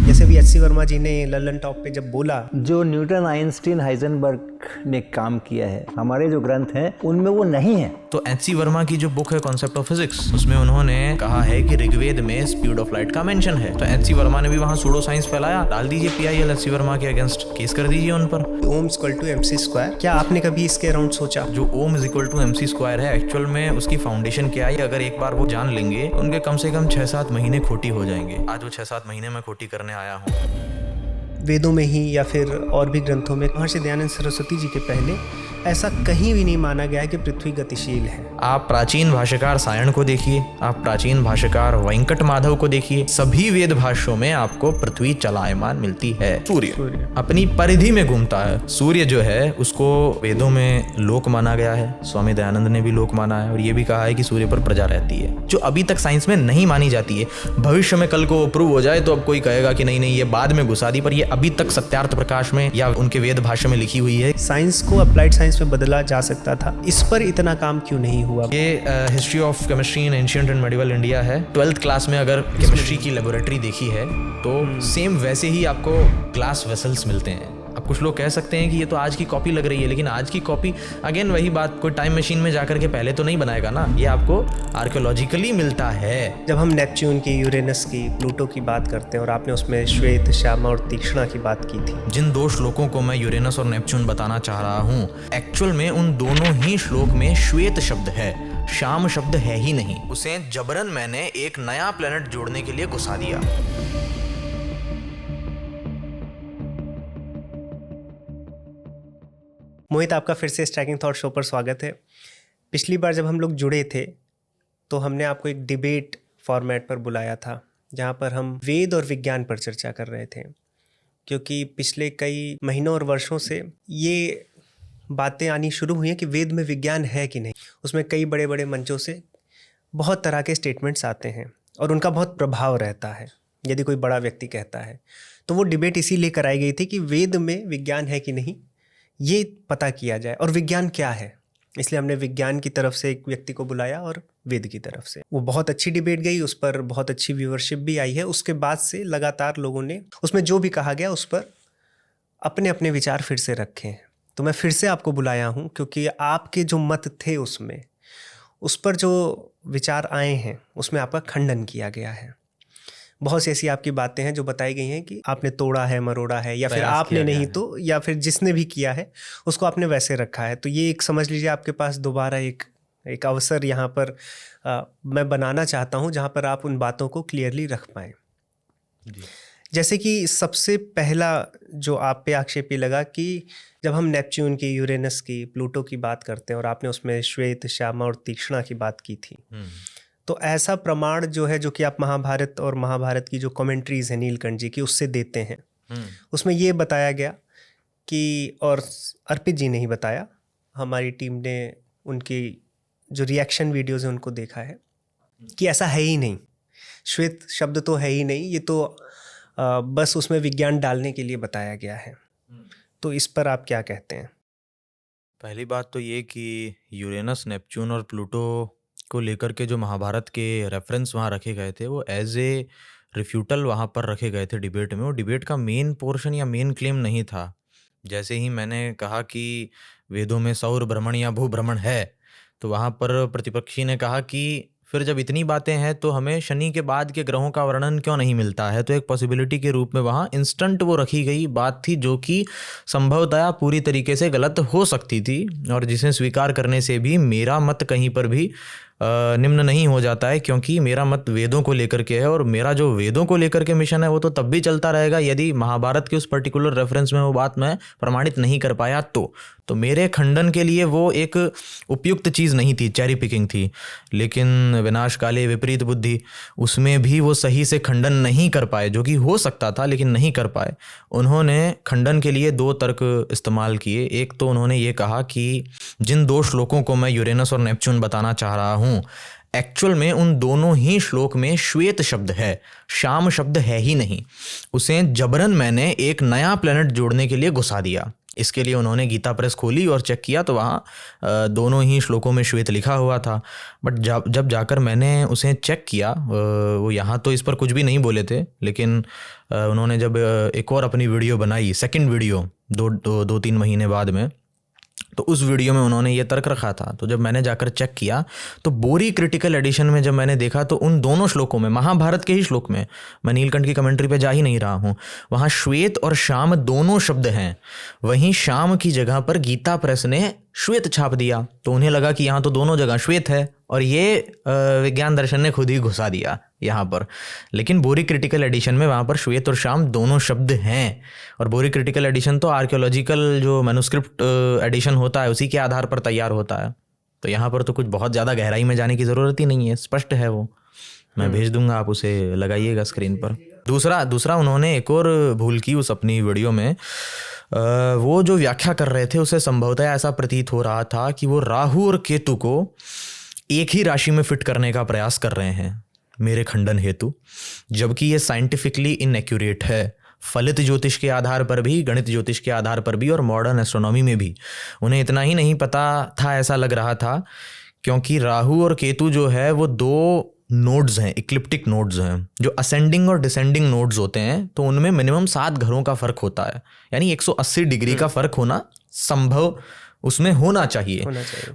जैसे भी एच.सी. वर्मा जी ने लल्लन टॉप पे जब बोला, जो न्यूटन, आइंस्टीन, हाइजेनबर्ग ने काम किया है हमारे जो ग्रंथ हैं उनमें वो नहीं है। तो एच.सी. वर्मा की जो बुक है कॉन्सेप्ट ऑफ फिजिक्स, उसमें उन्होंने कहा है कि ऋग्वेद में स्पीड ऑफ लाइट का मेंशन है। तो एच.सी. वर्मा ने भी वहाँ सूडो साइंस फैलाया। डाल दीजिए PIL एच.सी. वर्मा के अगेंस्ट, केस कर दीजिए उन पर। ओम इक्वल टू MC स्क्वायर। क्या आपने कभी इसके अराउंड सोचा? जो ओम is equal to MC square है, एक्चुअल में उसकी फाउंडेशन क्या है, अगर एक बार वो जान लेंगे उनके कम से कम 6-7 महीने खोटी हो जाएंगे। आज वो 6-7 महीने में खोटी करने आया हूँ। वेदों में ही या फिर और भी ग्रंथों में महर्षि दयानंद सरस्वती जी के पहले ऐसा कहीं भी नहीं माना गया है कि पृथ्वी गतिशील है। आप प्राचीन भाष्यकार सायण को देखिए, आप प्राचीन भाष्यकार वेंकट माधव को देखिए, सभी वेद भाष्यों में आपको पृथ्वी चलायमान मिलती है। सूर्य अपनी परिधि में घूमता है। सूर्य जो है उसको वेदों में लोक माना गया है, स्वामी दयानंद ने भी लोक माना है, और ये भी कहा है कि सूर्य पर प्रजा रहती है, जो अभी तक साइंस में नहीं मानी जाती है। भविष्य में कल को प्रूव हो जाए तो अब कोई कहेगा कि नहीं ये बाद में घुसा दी, पर ये अभी तक सत्यार्थ प्रकाश में या उनके वेद भाष्य में लिखी हुई है। साइंस को अप्लाइड साइंस में बदला जा सकता था, इस पर इतना काम क्यों नहीं हुआ? ये history of chemistry in ancient and medieval India है। 12th क्लास में अगर केमिस्ट्री की लेबोरेटरी देखी है तो सेम वैसे ही आपको ग्लास वेसल्स मिलते हैं। अब कुछ लोग कह सकते हैं कि ये तो आज की कॉपी लग रही है, लेकिन आज की कॉपी अगेन वही बात, कोई टाइम मशीन में जाकर के पहले तो नहीं बनाएगा ना, ये आपको आर्कियोलॉजिकली मिलता है। जब हम नेपच्यून की, यूरेनस की, प्लूटो की बात करते हैं और आपने उसमें श्वेत, श्यामा और तीक्ष्णा की बात की थी, जिन 2 श्लोकों को मैं यूरेनस और नेपच्यून बताना चाह रहा हूँ, एक्चुअल में उन दोनों ही श्लोक में श्वेत शब्द है, श्याम शब्द है ही नहीं। उसे जबरन मैंने एक नया प्लेनेट जोड़ने के लिए घुसा दिया। मोहित, आपका फिर से स्ट्राइकिंग थॉट शो पर स्वागत है। पिछली बार जब हम लोग जुड़े थे तो हमने आपको एक डिबेट फॉर्मेट पर बुलाया था, जहाँ पर हम वेद और विज्ञान पर चर्चा कर रहे थे, क्योंकि पिछले कई महीनों और वर्षों से ये बातें आनी शुरू हुई हैं कि वेद में विज्ञान है कि नहीं। उसमें कई बड़े बड़े मंचों से बहुत तरह के स्टेटमेंट्स आते हैं और उनका बहुत प्रभाव रहता है। यदि कोई बड़ा व्यक्ति कहता है तो वो डिबेट इसीलिए कराई गई थी कि वेद में विज्ञान है कि नहीं ये पता किया जाए, और विज्ञान क्या है। इसलिए हमने विज्ञान की तरफ से एक व्यक्ति को बुलाया और वेद की तरफ से। वो बहुत अच्छी डिबेट गई, उस पर बहुत अच्छी व्यूअरशिप भी आई है। उसके बाद से लगातार लोगों ने उसमें जो भी कहा गया उस पर अपने अपने विचार फिर से रखे हैं। तो मैं फिर से आपको बुलाया हूँ क्योंकि आपके जो मत थे उसमें, उस पर जो विचार आए हैं उसमें आपका खंडन किया गया है। बहुत सी ऐसी आपकी बातें हैं जो बताई गई हैं कि आपने तोड़ा है, मरोड़ा है, या फिर आपने नहीं तो या फिर जिसने भी किया है उसको आपने वैसे रखा है। तो ये एक समझ लीजिए आपके पास दोबारा एक अवसर यहाँ पर मैं बनाना चाहता हूँ जहाँ पर आप उन बातों को क्लियरली रख पाएँ। जैसे कि सबसे पहला जो आप पे आक्षेप ये लगा कि जब हम नेपच्यून की, यूरेनस की, प्लूटो की बात करते हैं और आपने उसमें श्वेत, श्यामा और तीक्ष्णा की बात की थी, तो ऐसा प्रमाण जो है, जो कि आप महाभारत और महाभारत की जो कमेंट्रीज हैं नीलकंठ जी की उससे देते हैं, उसमें ये बताया गया कि, और अर्पित जी ने ही बताया, हमारी टीम ने उनकी जो रिएक्शन वीडियोज़ हैं उनको देखा है, कि ऐसा है ही नहीं, श्वेत शब्द तो है ही नहीं, ये तो बस उसमें विज्ञान डालने के लिए बताया गया है। तो इस पर आप क्या कहते हैं? पहली बात तो ये कि यूरेनस, नेपच्यून और प्लूटो को लेकर के जो महाभारत के रेफरेंस वहाँ रखे गए थे वो एज ए रिफ्यूटल वहाँ पर रखे गए थे डिबेट में। वो डिबेट का मेन पोर्शन या मेन क्लेम नहीं था। जैसे ही मैंने कहा कि वेदों में सौर भ्रमण या भूभ्रमण है, तो वहाँ पर प्रतिपक्षी ने कहा कि फिर जब इतनी बातें हैं तो हमें शनि के बाद के ग्रहों का वर्णन क्यों नहीं मिलता है। तो एक पॉसिबिलिटी के रूप में वहाँ इंस्टेंट वो रखी गई बात थी, जो कि संभवतः पूरी तरीके से गलत हो सकती थी, और जिसे स्वीकार करने से भी मेरा मत कहीं पर भी निम्न नहीं हो जाता है, क्योंकि मेरा मत वेदों को लेकर के है, और मेरा जो वेदों को लेकर के मिशन है वो तो तब भी चलता रहेगा यदि महाभारत के उस पर्टिकुलर रेफरेंस में वो बात मैं प्रमाणित नहीं कर पाया तो मेरे खंडन के लिए वो एक उपयुक्त चीज़ नहीं थी, चेरी पिकिंग थी। लेकिन विनाश काले विपरीत बुद्धि, उसमें भी वो सही से खंडन नहीं कर पाए, जो कि हो सकता था लेकिन नहीं कर पाए। उन्होंने खंडन के लिए 2 तर्क इस्तेमाल किए। एक तो उन्होंने ये कहा कि जिन 2 श्लोकों को मैं यूरेनस और नेपच्यून बताना चाह रहा हूँ, एक्चुअल में उन दोनों ही श्लोक में श्वेत शब्द है, श्याम शब्द है ही नहीं। उसे जबरन मैंने एक नया प्लेनेट जोड़ने के लिए घुसा दिया। इसके लिए उन्होंने गीता प्रेस खोली और चेक किया तो वहाँ दोनों ही श्लोकों में श्वेत लिखा हुआ था। बट जब जाकर मैंने उसे चेक किया, वो यहाँ तो इस पर कुछ भी नहीं बोले थे, लेकिन उन्होंने जब एक और अपनी वीडियो बनाई, सेकंड वीडियो 2-3 महीने बाद में, तो उस वीडियो में उन्होंने ये तर्क रखा था। तो जब मैंने जाकर चेक किया तो बोरी क्रिटिकल एडिशन में जब मैंने देखा तो उन दोनों श्लोकों में, महाभारत के ही श्लोक में, मैं नीलकंठ की कमेंट्री पे जा ही नहीं रहा हूँ, वहाँ श्वेत और श्याम दोनों शब्द हैं। वहीं श्याम की जगह पर गीता प्रेस ने श्वेत छाप दिया, तो उन्हें लगा कि यहाँ तो दोनों जगह श्वेत है, और ये विज्ञान दर्शन ने खुद ही घुसा दिया यहाँ पर। लेकिन बोरी क्रिटिकल एडिशन में वहाँ पर श्वेत और श्याम दोनों शब्द हैं, और बोरी क्रिटिकल एडिशन तो आर्कियोलॉजिकल जो मैन्युस्क्रिप्ट एडिशन होता है उसी के आधार पर तैयार होता है। तो यहाँ पर तो कुछ बहुत ज़्यादा गहराई में जाने की ज़रूरत ही नहीं है, स्पष्ट है वो। मैं भेज दूंगा, आप उसे लगाइएगा स्क्रीन पर। दूसरा उन्होंने एक और भूल की उस अपनी वीडियो में। वो जो व्याख्या कर रहे थे उसे संभवतः ऐसा प्रतीत हो रहा था कि वो राहु और केतु को एक ही राशि में फिट करने का प्रयास कर रहे हैं मेरे खंडन हेतु, जबकि ये साइंटिफिकली इनएक्यूरेट है। फलित ज्योतिष के आधार पर भी, गणित ज्योतिष के आधार पर भी, और मॉडर्न एस्ट्रोनॉमी में भी उन्हें इतना ही नहीं पता था, ऐसा लग रहा था, क्योंकि राहु और केतु जो है वो 2 नोड्स हैं, इक्लिप्टिक नोड्स हैं, जो असेंडिंग और डिसेंडिंग नोड्स होते हैं। तो उनमें मिनिमम 7 घरों का फर्क होता है, यानी 180 डिग्री का फर्क होना संभव उसमें होना चाहिए।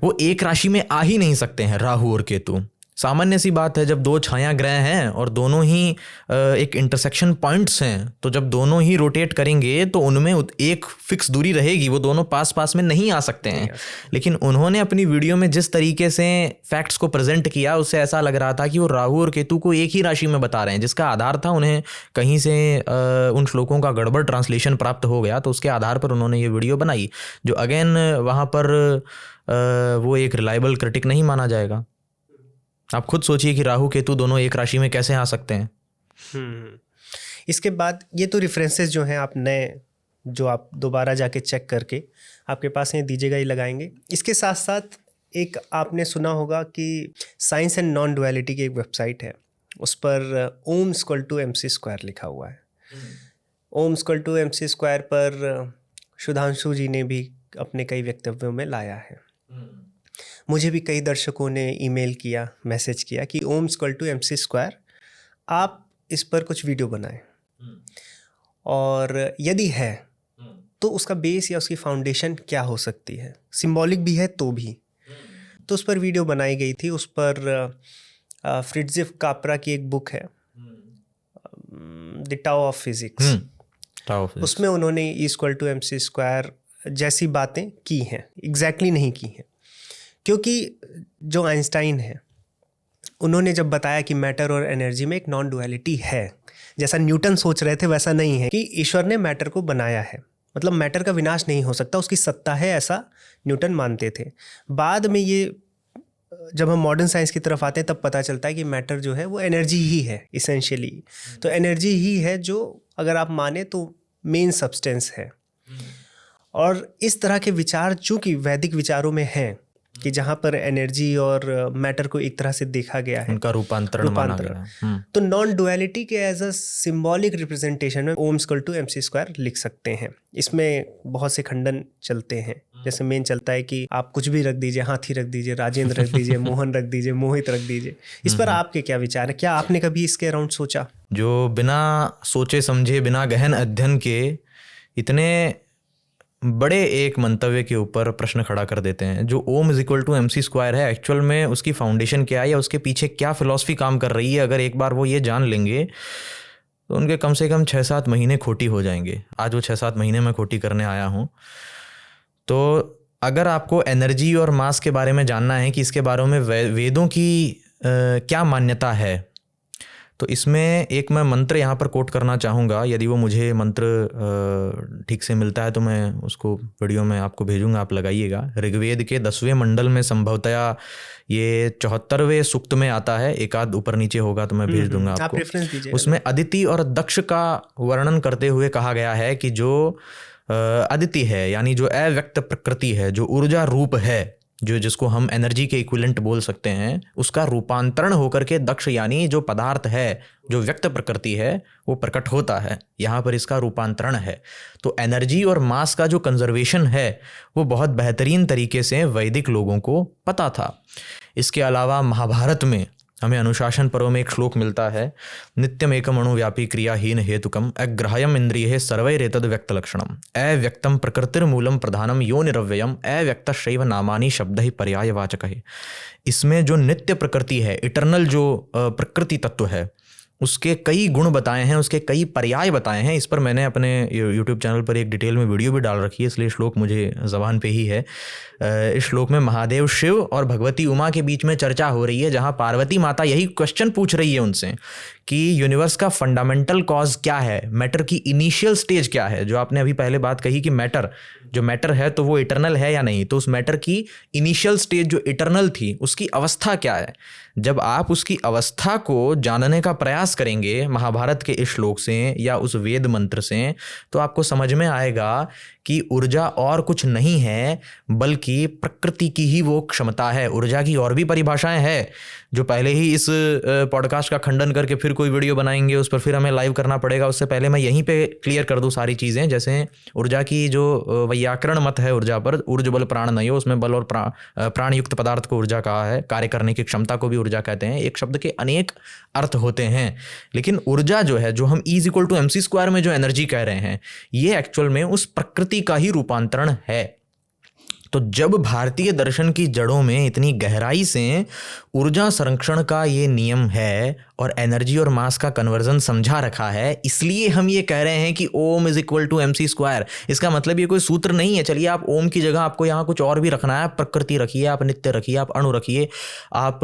वो एक राशि में आ ही नहीं सकते हैं राहु और केतु। सामान्य सी बात है, जब 2 छाया ग्रह हैं और दोनों ही एक इंटरसेक्शन पॉइंट्स हैं, तो जब दोनों ही रोटेट करेंगे तो उनमें एक फिक्स दूरी रहेगी, वो दोनों पास पास में नहीं आ सकते हैं। लेकिन उन्होंने अपनी वीडियो में जिस तरीके से फैक्ट्स को प्रेजेंट किया, उससे ऐसा लग रहा था कि वो राहु और केतु को एक ही राशि में बता रहे हैं, जिसका आधार था उन्हें कहीं से उन श्लोकों का गड़बड़ ट्रांसलेशन प्राप्त हो गया। तो उसके आधार पर उन्होंने ये वीडियो बनाई, जो अगेन वहाँ पर वो एक रिलायबल क्रिटिक नहीं माना जाएगा। आप खुद सोचिए कि राहु केतु दोनों एक राशि में कैसे आ सकते हैं। इसके बाद ये तो रेफरेंसेस जो हैं आप नए, जो आप दोबारा जाके चेक करके आपके पास हैं दीजिएगा, ही लगाएंगे। इसके साथ साथ एक आपने सुना होगा कि साइंस एंड नॉन डुअलिटी की एक वेबसाइट है, उस पर ओम = MC² लिखा हुआ है। ओम = MC² पर सुधांशु जी ने भी अपने कई वक्तव्यों में लाया है। मुझे भी कई दर्शकों ने ईमेल किया, मैसेज किया कि ओम = MC², आप इस पर कुछ वीडियो बनाएं, और यदि है तो उसका बेस या उसकी फाउंडेशन क्या हो सकती है, सिंबॉलिक भी है तो भी। तो उस पर वीडियो बनाई गई थी। उस पर फ्रिट्जिफ कापरा की एक बुक है, द टाओ ऑफ फिजिक्स, उसमें उन्होंने E = MC² जैसी बातें की हैं, एग्जैक्टली नहीं की हैं, क्योंकि जो आइंस्टाइन है उन्होंने जब बताया कि मैटर और एनर्जी में एक नॉन डुअलिटी है, जैसा न्यूटन सोच रहे थे वैसा नहीं है कि ईश्वर ने मैटर को बनाया है, मतलब मैटर का विनाश नहीं हो सकता, उसकी सत्ता है, ऐसा न्यूटन मानते थे। बाद में ये जब हम मॉडर्न साइंस की तरफ आते हैं तब पता चलता है कि मैटर जो है वो एनर्जी ही है इसेंशियली। तो एनर्जी ही है जो, अगर आप माने तो, मेन सब्सटेंस है। और इस तरह के विचार चूँकि वैदिक विचारों में हैं कि जहाँ पर एनर्जी और मैटर को एक तरह से देखा गया है, उनका रूपांतरण माना गया। तो नॉन डुअलिटी के एज अ सिंबॉलिक रिप्रेजेंटेशन में ओम = MC² लिख सकते हैं। इसमें बहुत से खंडन चलते हैं, जैसे मेन चलता है कि आप कुछ भी रख दीजिए, हाथी रख दीजिए, राजेंद्र रख दीजिए, मोहन रख दीजिए, मोहित रख दीजिए। इस पर आपके क्या विचार है? क्या आपने कभी इसके अराउंड सोचा? जो बिना सोचे समझे, बिना गहन अध्ययन के इतने बड़े एक मंतव्य के ऊपर प्रश्न खड़ा कर देते हैं। जो ओम = MC² है, एक्चुअल में उसकी फाउंडेशन क्या है या उसके पीछे क्या फिलॉसफी काम कर रही है, अगर एक बार वो ये जान लेंगे तो उनके कम से कम 6-7 महीने खोटी हो जाएंगे। आज वो 6-7 महीने में खोटी करने आया हूँ। तो अगर आपको एनर्जी और मास के बारे में जानना है कि इसके बारे में वेदों की क्या मान्यता है, तो इसमें एक मैं मंत्र यहाँ पर कोट करना चाहूँगा। यदि वो मुझे मंत्र ठीक से मिलता है तो मैं उसको वीडियो में आपको भेजूँगा, आप लगाइएगा। ऋग्वेद के 10वें मंडल में संभवतया ये 74वें सूक्त में आता है, एक आध ऊपर नीचे होगा तो मैं भेज दूंगा आपको। उसमें अदिति और दक्ष का वर्णन करते हुए कहा गया है कि जो अदिति है, यानी जो अव्यक्त प्रकृति है, जो ऊर्जा रूप है, जो जिसको हम एनर्जी के इक्विवेलेंट बोल सकते हैं, उसका रूपांतरण होकर के दक्ष यानी जो पदार्थ है, जो व्यक्त प्रकृति है, वो प्रकट होता है। यहाँ पर इसका रूपांतरण है। तो एनर्जी और मास का जो कंजर्वेशन है वो बहुत बेहतरीन तरीके से वैदिक लोगों को पता था। इसके अलावा महाभारत में हमें अनुशासन पर्व में एक श्लोक मिलता है, नित्यम एकम अणुव्यापी क्रियाहीन हेतुकम अग्राह्यम इंद्रिये सर्वैरेतद व्यक्त लक्षणम अव्यक्तम प्रकृतिर्मूलम प्रधानम यो निरव्ययम अव्यक्तश्चैव नामानि शब्दैः पर्यायवाचकः। इसमें जो नित्य प्रकृति है, इटर्नल जो प्रकृति तत्व है, उसके कई गुण बताए हैं, उसके कई पर्याय बताए हैं। इस पर मैंने अपने YouTube चैनल पर एक डिटेल में वीडियो भी डाल रखी है, इसलिए श्लोक मुझे ज़बान पे ही है। इस श्लोक में महादेव शिव और भगवती उमा के बीच में चर्चा हो रही है, जहाँ पार्वती माता यही क्वेश्चन पूछ रही है उनसे कि यूनिवर्स का फंडामेंटल कॉज क्या है, मैटर की इनिशियल स्टेज क्या है। जो आपने अभी पहले बात कही कि मैटर है तो वो इटर्नल है या नहीं, तो उस मैटर की इनिशियल स्टेज जो इटर्नल थी उसकी अवस्था क्या है। जब आप उसकी अवस्था को जानने का प्रयास करेंगे महाभारत के इस श्लोक से या उस वेद मंत्र से, तो आपको समझ में आएगा कि ऊर्जा और कुछ नहीं है बल्कि प्रकृति की ही वो क्षमता है। ऊर्जा की और भी परिभाषाएं हैं जो पहले ही इस पॉडकास्ट का खंडन करके फिर कोई वीडियो बनाएंगे, उस पर फिर हमें लाइव करना पड़ेगा। उससे पहले मैं यहीं पे क्लियर कर दूं सारी चीज़ें। जैसे ऊर्जा की जो वैयाकरण मत है ऊर्जा पर, ऊर्ज बल प्राण नयो, उसमें बल और प्राण युक्त पदार्थ को ऊर्जा कहा है, कार्य करने की क्षमता को भी ऊर्जा कहते हैं। एक शब्द के अनेक अर्थ होते हैं, लेकिन ऊर्जा जो है, जो हम E=mc² में जो एनर्जी कह रहे हैं, ये एक्चुअल में उस प्रकृति का ही रूपांतरण है। तो जब भारतीय दर्शन की जड़ों में इतनी गहराई से ऊर्जा संरक्षण का ये नियम है और एनर्जी और मास का कन्वर्जन समझा रखा है, इसलिए हम ये कह रहे हैं कि ओम =mc²। इसका मतलब ये कोई सूत्र नहीं है, चलिए आप ओम की जगह आपको यहाँ कुछ और भी रखना है, प्रकृति रखिए, आप नित्य रखिए, आप अणु रखिए, आप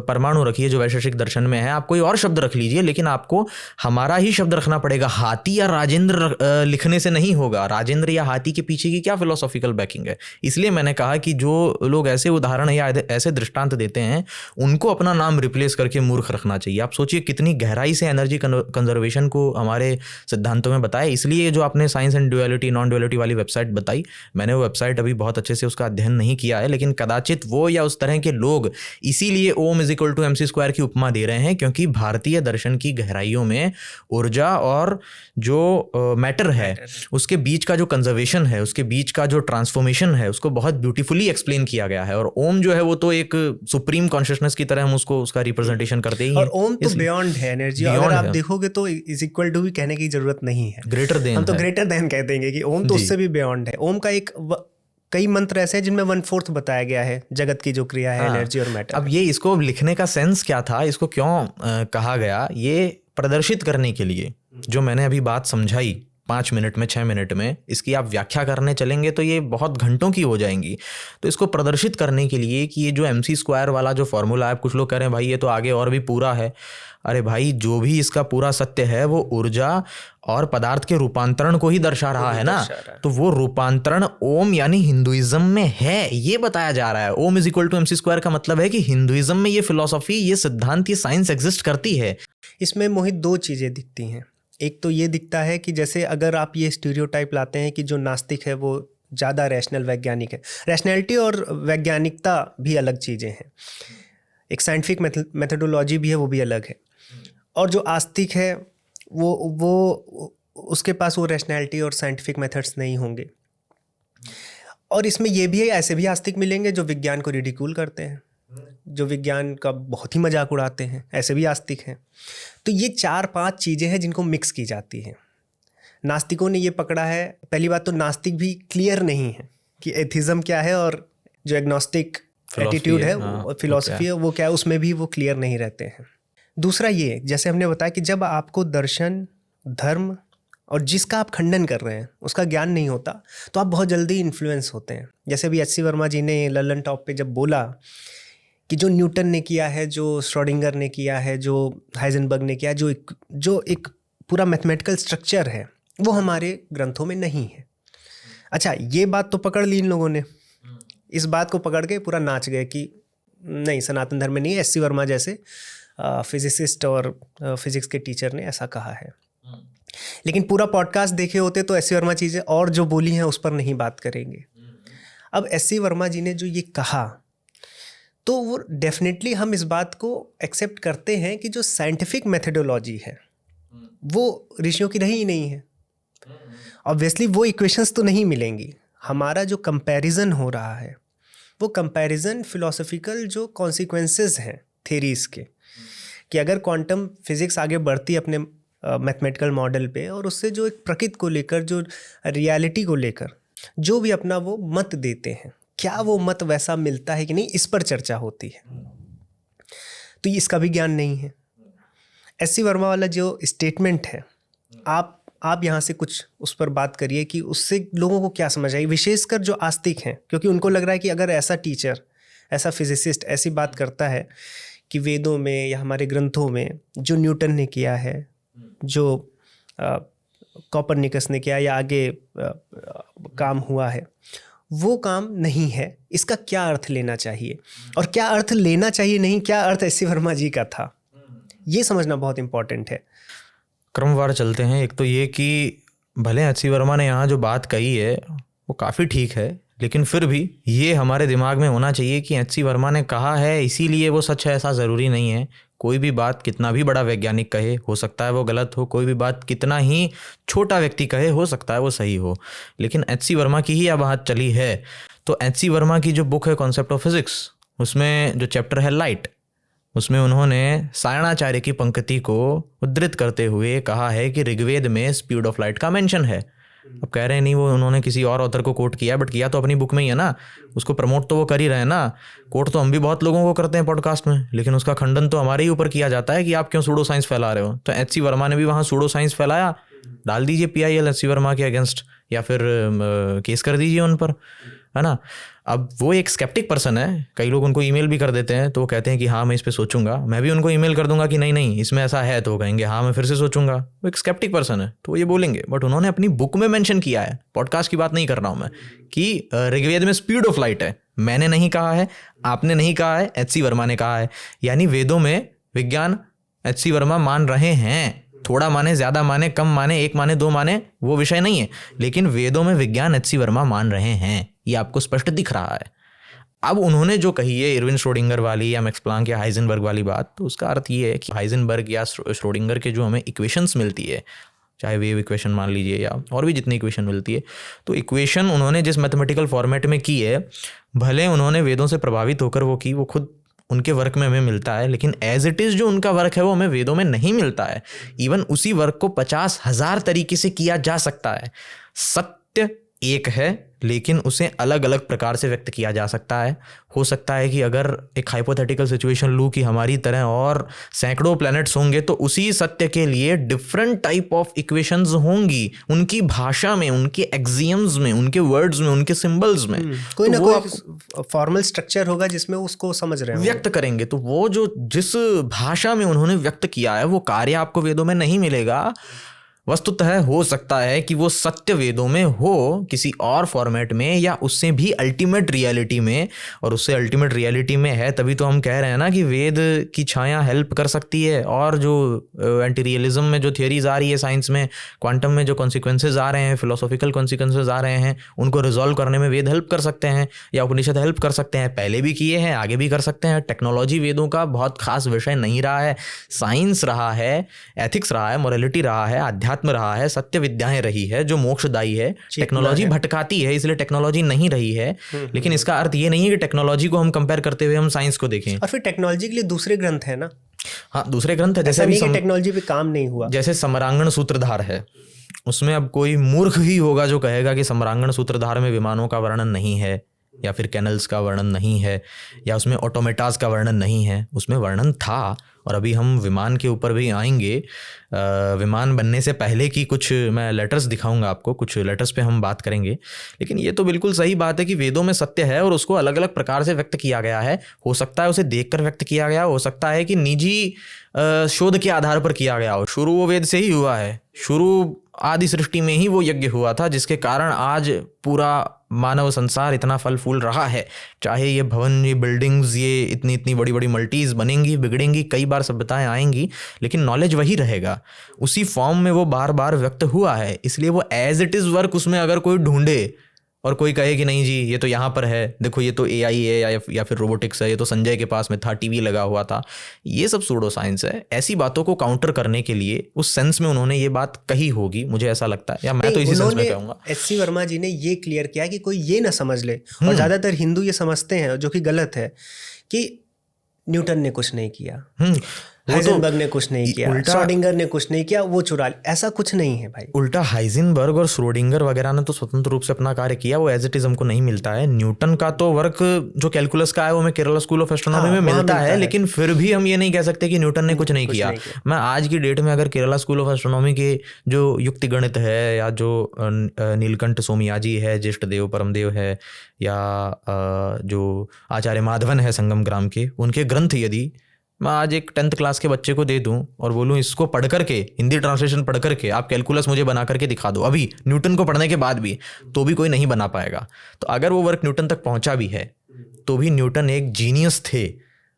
परमाणु रखिए जो वैशेषिक दर्शन में है, आप कोई और शब्द रख लीजिए, लेकिन आपको हमारा ही शब्द रखना पड़ेगा। हाथी या राजेंद्र लिखने से नहीं होगा। राजेंद्र या हाथी के पीछे की क्या फिलोसॉफिकल बैकिंग है। इसलिए मैंने कहा कि जो लोग ऐसे उदाहरण या ऐसे दृष्टांत देते हैं उनको अपना नाम रिप्लेस करके मूर्ख रखना चाहिए। आप सोचिए कितनी गहराई से एनर्जी कंजर्वेशन को हमारे सिद्धांतों में बताया। इसलिए जो आपने science and duality non duality वाली वेबसाइट बताई, मैंने वो वेबसाइट अभी बहुत अच्छे से उसका अध्ययन नहीं किया है, लेकिन कदाचित वो या उस तरह के लोग इसीलिए ओम =mc² की उपमा दे रहे हैं, क्योंकि भारतीय दर्शन की गहराइयों में ऊर्जा और जो मैटर है उसके बीच का जो कंजर्वेशन है, उसके बीच का जो ट्रांसफॉर्मेशन है, उसको बहुत ब्यूटीफुली एक्सप्लेन किया गया है। और ओम जो है वो तो एक सुप्रीम कॉन्शियसनेस की तरह हम उसको उसका रिप्रेजेंटेशन करते ही हैं। और ओम तो बियॉन्ड है एनर्जी, अगर आप देखोगे तो = भी कहने की जरूरत नहीं है, ग्रेटर देन, हम तो ग्रेटर देन कह देंगे कि ओम तो उससे भी बियॉन्ड है। ओम का कई मंत्र ऐसे हैं जिनमें 1/4 बताया गया है जगत की जो क्रिया है, एनर्जी और मैटर। अब ये इसको लिखने का सेंस क्या था, इसको क्यों कहा गया, ये प्रदर्शित करने के लिए जो मैंने अभी बात समझाई 5 मिनट में 6 मिनट में, इसकी आप व्याख्या करने चलेंगे तो ये बहुत घंटों की हो जाएंगी। तो इसको प्रदर्शित करने के लिए कि ये जो mc² वाला जो फॉर्मूला है, कुछ लोग कह रहे हैं भाई ये तो आगे और भी पूरा है। अरे भाई, जो भी इसका पूरा सत्य है वो ऊर्जा और पदार्थ के रूपांतरण को ही दर्शा रहा है ना। तो वो रूपांतरण ओम यानी हिंदुइज्म में है, ये बताया जा रहा है। ओम =mc² का मतलब है कि हिंदुइज्म में ये फिलॉसफी, ये सिद्धांत, ये साइंस एग्जिस्ट करती है। इसमें मोहित 2 चीज़ें दिखती हैं। एक तो ये दिखता है कि जैसे अगर आप ये स्टीरियोटाइप लाते हैं कि जो नास्तिक है वो ज़्यादा रैशनल वैज्ञानिक है। रैशनैलिटी और वैज्ञानिकता भी अलग चीज़ें हैं, एक साइंटिफिक मेथोडोलॉजी भी है, वो भी अलग है। और जो आस्तिक है वो उसके पास वो रैशनैलिटी और साइंटिफिक मेथड्स नहीं होंगे। और इसमें ये भी है, ऐसे भी आस्तिक मिलेंगे जो विज्ञान को रिडिक्यूल करते हैं, जो विज्ञान का बहुत ही मजाक उड़ाते हैं, ऐसे भी आस्तिक हैं। तो ये 4-5 चीज़ें हैं जिनको मिक्स की जाती हैं। नास्तिकों ने ये पकड़ा है, पहली बात तो नास्तिक भी क्लियर नहीं है कि एथिज्म क्या है, और जो एग्नोस्टिक एटीट्यूड है, फिलॉसफी है, वो क्या है, उसमें भी वो क्लियर नहीं रहते हैं। दूसरा ये, जैसे हमने बताया कि जब आपको दर्शन, धर्म और जिसका आप खंडन कर रहे हैं उसका ज्ञान नहीं होता तो आप बहुत जल्दी इन्फ्लुएंस होते हैं। जैसे भी H.C. वर्मा जी ने ललन टॉप पे जब बोला कि जो न्यूटन ने किया है, जो श्रोडिंगर ने किया है, जो हाइजेनबर्ग ने किया, जो एक पूरा मैथमेटिकल स्ट्रक्चर है, वो हमारे ग्रंथों में नहीं है। अच्छा, ये बात तो पकड़ ली इन लोगों ने, इस बात को पकड़ के पूरा नाच गए कि नहीं, सनातन धर्म में नहीं है। H.C. वर्मा जैसे फिजिसिस्ट और फिजिक्स के टीचर ने ऐसा कहा है। लेकिन पूरा पॉडकास्ट देखे होते तो H.C. वर्मा चीज़ें और जो बोली हैं उस पर नहीं बात करेंगे। अब H.C. वर्मा जी ने जो ये कहा, तो वो डेफिनेटली हम इस बात को एक्सेप्ट करते हैं कि जो साइंटिफिक मेथोडोलॉजी है वो ऋषियों की रही ही नहीं है। ऑब्वियसली वो इक्वेशंस तो नहीं मिलेंगी। हमारा जो कंपैरिजन हो रहा है वो कंपैरिजन फिलोसॉफिकल जो कॉन्सिक्वेंसेस हैं थेरीज के, कि अगर क्वांटम फिजिक्स आगे बढ़ती अपने मैथमेटिकल मॉडल पे, और उससे जो एक प्रकृति को लेकर, जो रियलिटी को लेकर जो भी अपना वो मत देते हैं, क्या वो मत वैसा मिलता है कि नहीं, इस पर चर्चा होती है। तो इसका भी ज्ञान नहीं है। एस.सी. वर्मा वाला जो स्टेटमेंट है, आप यहाँ से कुछ उस पर बात करिए कि उससे लोगों को क्या समझ आई, विशेषकर जो आस्तिक हैं, क्योंकि उनको लग रहा है कि अगर ऐसा टीचर, ऐसा फिजिसिस्ट ऐसी बात करता है कि वेदों में या हमारे ग्रंथों में जो न्यूटन ने किया है, जो कॉपरनिकस ने किया या आगे काम हुआ है, वो काम नहीं है, इसका क्या अर्थ लेना चाहिए, और क्या अर्थ लेना चाहिए नहीं, क्या अर्थ एस.सी. वर्मा जी का था, ये समझना बहुत इंपॉर्टेंट है। क्रमवार चलते हैं। एक तो ये कि भले एच.सी. वर्मा ने यहाँ जो बात कही है वो काफ़ी ठीक है, लेकिन फिर भी ये हमारे दिमाग में होना चाहिए कि एच.सी. वर्मा ने कहा है इसीलिए वो सच है, ऐसा ज़रूरी नहीं है। कोई भी बात कितना भी बड़ा वैज्ञानिक कहे, हो सकता है वो गलत हो। कोई भी बात कितना ही छोटा व्यक्ति कहे, हो सकता है वो सही हो। लेकिन एच.सी. वर्मा की ही अब बात चली है, तो एच.सी. वर्मा की जो बुक है कॉन्सेप्ट ऑफ फिजिक्स, उसमें जो चैप्टर है लाइट, उसमें उन्होंने सायणाचार्य की पंक्ति को उद्धृत करते हुए कहा है कि ऋग्वेद में स्पीड ऑफ लाइट का मेंशन है। अब कह रहे हैं नहीं, वो उन्होंने किसी और ऑथर को कोट किया, बट किया तो अपनी बुक में ही है ना, उसको प्रमोट तो वो कर ही रहे हैं ना। कोट तो हम भी बहुत लोगों को करते हैं पॉडकास्ट में, लेकिन उसका खंडन तो हमारे ही ऊपर किया जाता है कि आप क्यों सूडो साइंस फैला रहे हो। तो एच.सी. वर्मा ने भी वहाँ सूडो साइंस फैलाया, डाल दीजिए PIL एच.सी. वर्मा के अगेंस्ट, या फिर केस कर दीजिए उन पर, है ना। अब वो एक स्केप्टिक पर्सन है, कई लोग उनको ईमेल भी कर देते हैं, तो वो कहते हैं कि हाँ मैं इस पे सोचूंगा। मैं भी उनको ईमेल कर दूंगा कि नहीं नहीं इसमें ऐसा है, तो वो कहेंगे हाँ मैं फिर से सोचूंगा। वो एक स्केप्टिक पर्सन है, तो वो ये बोलेंगे। बट उन्होंने अपनी बुक में मेंशन किया है, पॉडकास्ट की बात नहीं कर रहा हूँ मैं, कि ऋग्वेद में स्पीड ऑफ लाइट है। मैंने नहीं कहा है, आपने नहीं कहा है, एच.सी. वर्मा ने कहा है। यानी वेदों में विज्ञान एच.सी. वर्मा मान रहे हैं। थोड़ा माने, ज़्यादा माने, कम माने, 1 माने, 2 माने, वो विषय नहीं है, लेकिन वेदों में विज्ञान एच.सी. वर्मा मान रहे हैं, ये आपको स्पष्ट दिख रहा है। अब उन्होंने जो कही है इरविन श्रोडिंगर वाली या मैक्स प्लैंक या हाइजेनबर्ग वाली बात, तो उसका अर्थ ये है कि हाइजेनबर्ग या श्रोडिंगर के जो हमें इक्वेशंस मिलती है, चाहे वेव इक्वेशन मान लीजिए या और भी जितनी इक्वेशन मिलती है, तो इक्वेशन उन्होंने जिस मैथमेटिकल फॉर्मेट में की है, भले उन्होंने वेदों से प्रभावित होकर वो की, वो खुद उनके वर्क में हमें मिलता है, लेकिन एज इट इज़ जो उनका वर्क है वो हमें वेदों में नहीं मिलता है। इवन उसी वर्क को 50,000 तरीके से किया जा सकता है। सत्य एक है, लेकिन उसे अलग अलग प्रकार से व्यक्त किया जा सकता है। हो सकता है कि अगर एक हाइपोथेटिकल सिचुएशन लूँ कि हमारी तरह और सैकड़ों प्लैनेट्स होंगे, तो उसी सत्य के लिए डिफरेंट टाइप ऑफ इक्वेशंस होंगी, उनकी भाषा में, उनके एक्सियम्स में, उनके वर्ड्स में, उनके सिंबल्स में। कोई ना कोई फॉर्मल स्ट्रक्चर होगा जिसमें उसको समझ रहे हैं, व्यक्त करेंगे। तो वो जो जिस भाषा में उन्होंने व्यक्त किया है, वो कार्य आपको वेदों में नहीं मिलेगा। वस्तुतः हो सकता है कि वो सत्य वेदों में हो किसी और फॉर्मेट में, या उससे भी अल्टीमेट रियलिटी में, और उससे अल्टीमेट रियलिटी में है तभी तो हम कह रहे हैं ना कि वेद की छाया हेल्प कर सकती है। और जो एंटी रियलिज्म में जो थियरीज आ रही है साइंस में, क्वांटम में जो कॉन्सिक्वेंसेज आ रहे हैं, फिलोसॉफिकल कॉन्सिक्वेंसेज आ रहे हैं, उनको रिजॉल्व करने में वेद हेल्प कर सकते हैं, या उपनिषद हेल्प कर सकते हैं। पहले भी किए हैं, आगे भी कर सकते हैं। टेक्नोलॉजी वेदों का बहुत खास विषय नहीं रहा है, साइंस रहा है, एथिक्स रहा है, मोरालिटी रहा है, आध्यात्म रहा है, सत्य विद्याएं रही है जो मोक्षदायी है। टेक्नोलॉजी भटकाती है, इसलिए टेक्नोलॉजी नहीं रही है। लेकिन इसका अर्थ ये नहीं है कि टेक्नोलॉजी को हम कंपेयर करते हुए हम साइंस को देखें। और फिर टेक्नोलॉजी के लिए दूसरे ग्रंथ है ना। हाँ, दूसरे ग्रंथ है, जैसे अभी टेक्नोलॉजी पे काम नहीं हुआ। जैसे समरांगण सूत्रधार है, उसमें अब कोई मूर्ख ही होगा जो कहेगा कि समरांगण सूत्रधार में विमानों का वर्णन नहीं है, या फिर कैनल्स का वर्णन नहीं है, या उसमें ऑटोमेटास का वर्णन नहीं है। उसमें वर्णन था, और अभी हम विमान के ऊपर भी आएंगे। विमान बनने से पहले की कुछ मैं लेटर्स दिखाऊंगा आपको, कुछ लेटर्स पे हम बात करेंगे। लेकिन ये तो बिल्कुल सही बात है कि वेदों में सत्य है और उसको अलग अलग प्रकार से व्यक्त किया गया है। हो सकता है उसे देखकर व्यक्त किया गया, हो सकता है कि निजी शोध के आधार पर किया गया हो। शुरू वो वेद से ही हुआ है, शुरू आदि सृष्टि में ही वो यज्ञ हुआ था, जिसके कारण आज पूरा मानव संसार इतना फल फूल रहा है। चाहे ये भवन, ये बिल्डिंग्स, ये इतनी इतनी बड़ी बड़ी मल्टीज बनेंगी, बिगड़ेंगी, कई बार सभ्यताएं आएंगी, लेकिन नॉलेज वही रहेगा। उसी फॉर्म में वो बार बार व्यक्त हुआ है। इसलिए वो एज इट इज़ वर्क उसमें अगर कोई ढूंढे और कोई कहे कि नहीं जी ये तो यहाँ पर है, देखो ये तो AI है या फिर रोबोटिक्स है, ये तो संजय के पास में था, टीवी लगा हुआ था, ये सब सूडो साइंस है। ऐसी बातों को काउंटर करने के लिए उस सेंस में उन्होंने ये बात कही होगी, मुझे ऐसा लगता है, या मैं तो इसी सेंस में कहूँगा। एच.सी. वर्मा जी ने ये क्लियर किया कि कोई ये ना समझ ले, और ज़्यादातर हिंदू ये समझते हैं, जो कि गलत है, कि न्यूटन ने कुछ नहीं किया। हाइजेनबर्ग ने कुछ नहीं किया, उल्टा श्रोडिंगर ने कुछ नहीं किया, वो चुरा लिया, ऐसा कुछ नहीं है भाई। उल्टा हाइजेनबर्ग और श्रोडिंगर वगैरह ने तो स्वतंत्र रूप से अपना कार्य किया, वो एज इट इज हमको नहीं मिलता है। न्यूटन का तो वर्क जो कैलकुलस का है वो हमें केरला स्कूल ऑफ एस्ट्रोनॉमी में मिलता है, लेकिन फिर भी हम ये नहीं कह सकते कि न्यूटन ने कुछ नहीं किया। मैं आज की डेट में अगर केरला स्कूल ऑफ एस्ट्रोनॉमी के जो युक्ति गणित है, या जो नीलकंठ सोमयाजी है, ज्येष्ठ देव परमदेव है, या जो आचार्य माधवन है संगम ग्राम के, उनके ग्रंथ यदि मैं आज एक 10th क्लास के बच्चे को दे दूं और बोलूं इसको पढ़ करके, हिंदी ट्रांसलेशन पढ़ करके आप कैलकुलस मुझे बना करके दिखा दो, अभी न्यूटन को पढ़ने के बाद भी, तो भी कोई नहीं बना पाएगा। तो अगर वो वर्क न्यूटन तक पहुंचा भी है तो भी न्यूटन एक जीनियस थे,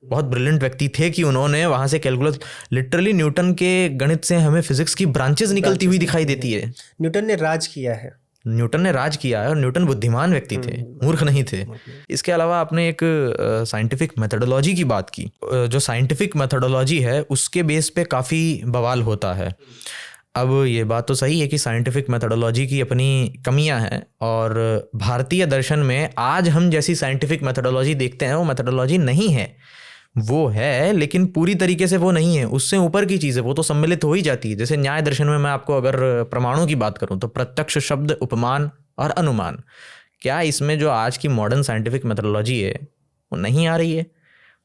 बहुत ब्रिलियंट व्यक्ति थे कि उन्होंने वहां से कैलकुलस, लिटरली न्यूटन के गणित से हमें फिजिक्स की ब्रांचेस निकलती हुई दिखाई देती है। न्यूटन ने राज किया है, न्यूटन ने राज किया है, और न्यूटन बुद्धिमान व्यक्ति थे, मूर्ख नहीं थे। इसके अलावा आपने एक साइंटिफिक मेथोडोलॉजी की बात की। जो साइंटिफिक मेथोडोलॉजी है उसके बेस पे काफ़ी बवाल होता है। अब ये बात तो सही है कि साइंटिफिक मेथोडोलॉजी की अपनी कमियां हैं, और भारतीय दर्शन में आज हम जैसी साइंटिफिक मेथोडोलॉजी देखते हैं वो मेथोडोलॉजी नहीं है। वो है लेकिन पूरी तरीके से वो नहीं है, उससे ऊपर की चीज़ है, वो तो सम्मिलित हो ही जाती है। जैसे न्याय दर्शन में मैं आपको अगर प्रमाणों की बात करूं तो प्रत्यक्ष, शब्द, उपमान और अनुमान, क्या इसमें जो आज की मॉडर्न साइंटिफिक मेथोडोलॉजी है वो नहीं आ रही है?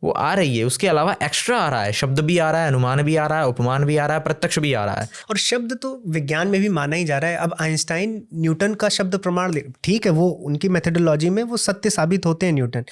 वो आ रही है, उसके अलावा एक्स्ट्रा आ रहा है, शब्द भी आ रहा है, अनुमान भी आ रहा है, उपमान भी आ रहा है, प्रत्यक्ष भी आ रहा है। और शब्द तो विज्ञान में भी माना ही जा रहा है। अब आइंस्टाइन न्यूटन का शब्द प्रमाण ठीक है, वो उनकी मेथोडोलॉजी में वो सत्य साबित होते हैं न्यूटन,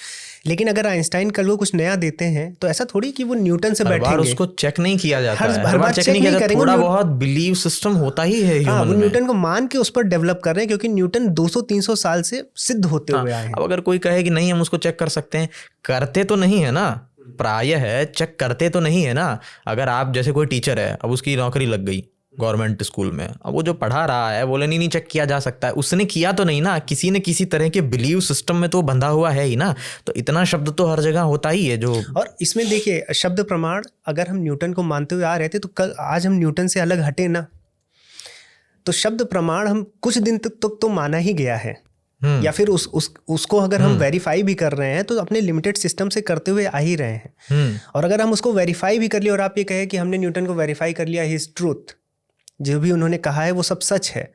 लेकिन अगर आइंस्टाइन कल को कुछ नया देते हैं तो ऐसा थोड़ी कि वो न्यूटन से बैठेंगे, उसको चेक नहीं किया जाता है, हर बार चेक नहीं करेंगे, थोड़ा बहुत बिलीव सिस्टम होता ही है हाँ, ह्यूमन वो में। न्यूटन को मान के उस पर डेवलप कर रहे हैं, क्योंकि न्यूटन 200-300 साल से सिद्ध होते हुए आए हैं। अब अगर कोई कहे कि नहीं हम उसको चेक कर सकते हैं, करते तो नहीं है ना, प्रायः है चेक करते तो नहीं है ना। अगर आप जैसे कोई टीचर है, अब उसकी नौकरी लग गई गवर्नमेंट स्कूल में, अब वो जो पढ़ा रहा है बोले नहीं चेक किया जा सकता है, उसने किया तो नहीं ना, किसी ने किसी तरह के बिलीव सिस्टम में तो बंधा हुआ है ही ना। तो इतना शब्द तो हर जगह होता ही है जो। और इसमें देखिए शब्द प्रमाण, अगर हम न्यूटन को मानते हुए आ रहे थे तो कल आज हम न्यूटन से अलग हटे ना, तो शब्द प्रमाण हम कुछ दिन तक तो माना ही गया है, या फिर उसको अगर हम वेरीफाई भी कर रहे हैं तो अपने लिमिटेड सिस्टम से करते हुए आ ही रहे हैं। और अगर हम उसको वेरीफाई भी कर लिया और आप ये कहे कि हमने न्यूटन को वेरीफाई कर लिया, हिज ट्रूथ, जो भी उन्होंने कहा है वो सब सच है,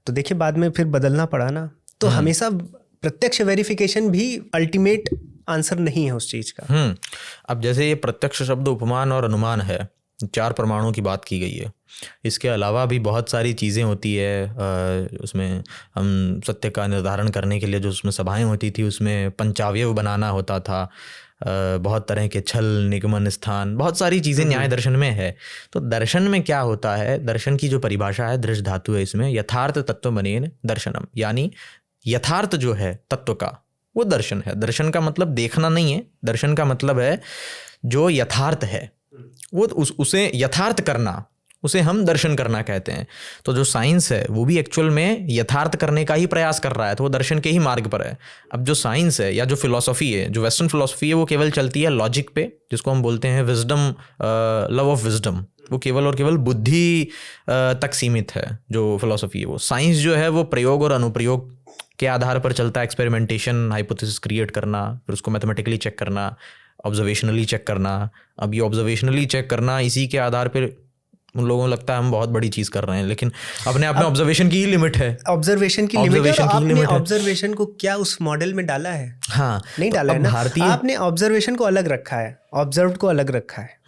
तो देखिए बाद में फिर बदलना पड़ा ना। तो हमेशा प्रत्यक्ष वेरिफिकेशन भी अल्टीमेट आंसर नहीं है उस चीज़ का। अब जैसे ये प्रत्यक्ष शब्द, उपमान और अनुमान है, 4 प्रमाणों की बात की गई है। इसके अलावा भी बहुत सारी चीज़ें होती है। उसमें हम सत्य का निर्धारण करने के लिए जो उसमें सभाएं होती थी, उसमें पंचावयव बनाना होता था, बहुत तरह के छल, निगमन, स्थान, बहुत सारी चीज़ें न्याय दर्शन में है। तो दर्शन में क्या होता है, दर्शन की जो परिभाषा है, दृश्य धातु है इसमें, यथार्थ तत्व बनेन दर्शनम, यानी यथार्थ जो है तत्व का वो दर्शन है। दर्शन का मतलब देखना नहीं है, दर्शन का मतलब है जो यथार्थ है वो उसे यथार्थ करना, उसे हम दर्शन करना कहते हैं। तो जो साइंस है वो भी एक्चुअल में यथार्थ करने का ही प्रयास कर रहा है, तो वो दर्शन के ही मार्ग पर है। अब जो साइंस है या जो फिलॉसफी है, जो वेस्टर्न फिलॉसफी है, वो केवल चलती है लॉजिक पे, जिसको हम बोलते हैं विजडम, लव ऑफ विजडम। वो केवल और केवल बुद्धि तक सीमित है जो फिलॉसफी है। वो साइंस जो है वो प्रयोग और अनुप्रयोग के आधार पर चलता है, एक्सपेरिमेंटेशन, हाइपोथेसिस क्रिएट करना, फिर उसको मैथमेटिकली चेक करना, ऑब्जर्वेशनली चेक करना। अब ये ऑब्जर्वेशनली चेक करना, इसी के आधार पर उन लोगों को लगता है हम बहुत बड़ी चीज़ कर रहे हैं, लेकिन अपने आप में ऑब्जर्वेशन की ही लिमिट है। ऑब्जर्वेशन की लिमिट है, आपने ऑब्जर्वेशन को क्या उस मॉडल में डाला है? हाँ, नहीं डाला है ना। आपने ऑब्जर्वेशन को अलग रखा है, ऑब्जर्व्ड को अलग रखा है।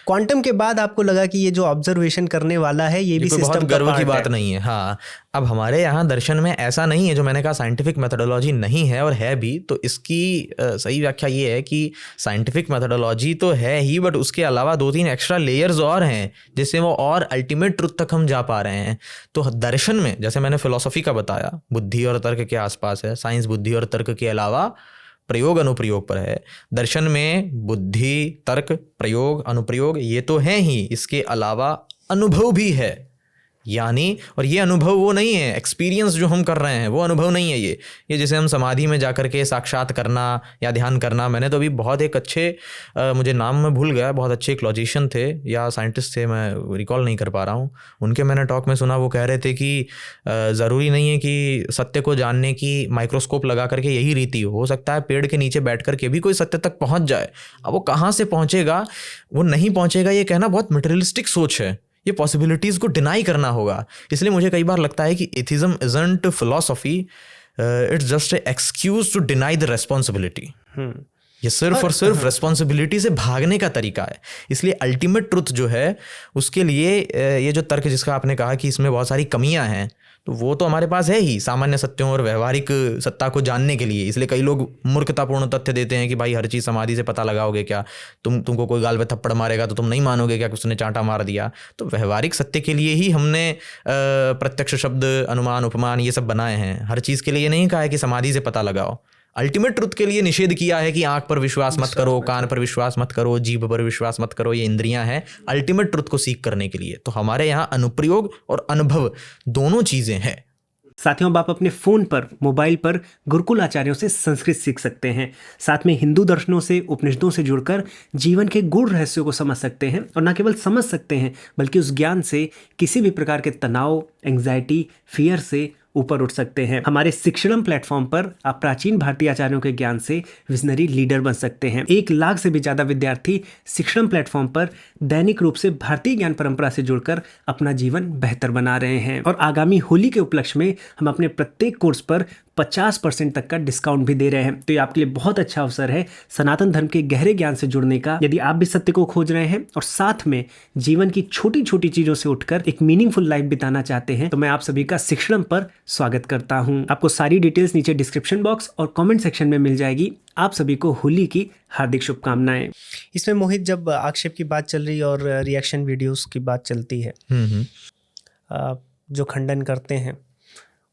क्वांटम के बाद आपको लगा कि ये जो ऑब्जर्वेशन करने वाला है ये भी सिस्टम गर्व की बात नहीं है। हाँ, अब हमारे यहाँ दर्शन में ऐसा नहीं है, जो मैंने कहा साइंटिफिक मेथोडोलॉजी नहीं है, और है भी तो इसकी सही व्याख्या ये है कि साइंटिफिक मेथोडोलॉजी तो है ही, बट उसके अलावा 2-3 एक्स्ट्रा लेयर्स और हैं जिससे वो और अल्टीमेट ट्रुथ तक हम जा पा रहे हैं। तो दर्शन में जैसे मैंने फिलॉसफी का बताया, बुद्धि और तर्क के आसपास है, साइंस बुद्धि और तर्क के अलावा प्रयोग अनुप्रयोग पर है। दर्शन में बुद्धि, तर्क, प्रयोग, अनुप्रयोग ये तो है ही, इसके अलावा अनुभव भी है यानी और ये अनुभव वो नहीं है, एक्सपीरियंस जो हम कर रहे हैं वो अनुभव नहीं है। ये जैसे हम समाधि में जाकर के साक्षात करना या ध्यान करना। मैंने तो अभी बहुत एक अच्छे मुझे नाम में भूल गया, बहुत अच्छे एक लॉजिशियन थे या साइंटिस्ट थे, मैं रिकॉल नहीं कर पा रहा हूँ, उनके मैंने टॉक में सुना, वो कह रहे थे कि ज़रूरी नहीं है कि सत्य को जानने की माइक्रोस्कोप लगा करके यही रीति हो सकता है पेड़ के नीचे बैठ करके भी कोई सत्य तक पहुँच जाए। अब वो कहाँ से पहुँचेगा, वो नहीं पहुँचेगा, ये कहना बहुत मटेरियलिस्टिक सोच है। ये पॉसिबिलिटीज़ को डिनाई करना होगा। इसलिए मुझे कई बार लगता है कि atheism isn't philosophy, it's just a excuse to deny the responsibility. ये सिर्फ और सिर्फ रेस्पॉन्सिबिलिटी से भागने का तरीका है। इसलिए अल्टीमेट ट्रुथ जो है उसके लिए ये जो तर्क जिसका आपने कहा कि इसमें बहुत सारी कमियां हैं, तो वो तो हमारे पास है ही सामान्य सत्यों और व्यवहारिक सत्ता को जानने के लिए। इसलिए कई लोग मूर्खतापूर्ण तथ्य देते हैं कि भाई हर चीज़ समाधि से पता लगाओगे क्या, तुमको कोई गाल पे थप्पड़ मारेगा तो तुम नहीं मानोगे क्या कि उसने चांटा मार दिया। तो व्यवहारिक सत्य के लिए ही हमने प्रत्यक्ष शब्द, अनुमान, उपमान ये सब बनाए हैं। हर चीज़ के लिए नहीं कहा है कि समाधि से पता लगाओ। अल्टीमेट ट्रुथ के लिए निषेध किया है कि आंख पर विश्वास मत करो, कान पर विश्वास मत करो, जीभ पर विश्वास मत करो, ये इंद्रियां हैं अल्टीमेट ट्रुथ को सीख करने के लिए। तो हमारे यहाँ अनुप्रयोग और अनुभव दोनों चीजें हैं। साथियों, अब आप अपने फ़ोन पर, मोबाइल पर गुरुकुल आचार्यों से संस्कृत सीख सकते हैं। साथ में हिंदू दर्शनों से, उपनिषदों से जुड़कर जीवन के गूढ़ रहस्यों को समझ सकते हैं। और न केवल समझ सकते हैं बल्कि उस ज्ञान से किसी भी प्रकार के तनाव, एंग्जाइटी, फियर से ऊपर उठ सकते हैं। हमारे शिक्षणम प्लेटफॉर्म पर आप प्राचीन भारतीय आचार्यों के ज्ञान से विजनरी लीडर बन सकते हैं। 1 लाख से भी ज़्यादा विद्यार्थी शिक्षणम प्लेटफॉर्म पर दैनिक रूप से भारतीय ज्ञान परंपरा से जुड़कर अपना जीवन बेहतर बना रहे हैं। और आगामी होली के उपलक्ष्य में हम अपने प्रत्येक कोर्स पर 50% तक का डिस्काउंट भी दे रहे हैं। तो ये आपके लिए बहुत अच्छा अवसर है सनातन धर्म के गहरे ज्ञान से जुड़ने का। यदि आप भी सत्य को खोज रहे हैं और साथ में जीवन की छोटी छोटी चीजों से उठकर एक मीनिंगफुल लाइफ बिताना चाहते हैं, तो मैं आप सभी का शिक्षणम पर स्वागत करता हूं। आपको सारी डिटेल्स नीचे डिस्क्रिप्शन बॉक्स और कमेंट सेक्शन में मिल जाएगी। आप सभी को होली की हार्दिक शुभकामनाएं। इसमें मोहित, जब आक्षेप की बात चल रही और रिएक्शन वीडियोस की बात चलती है, जो खंडन करते हैं,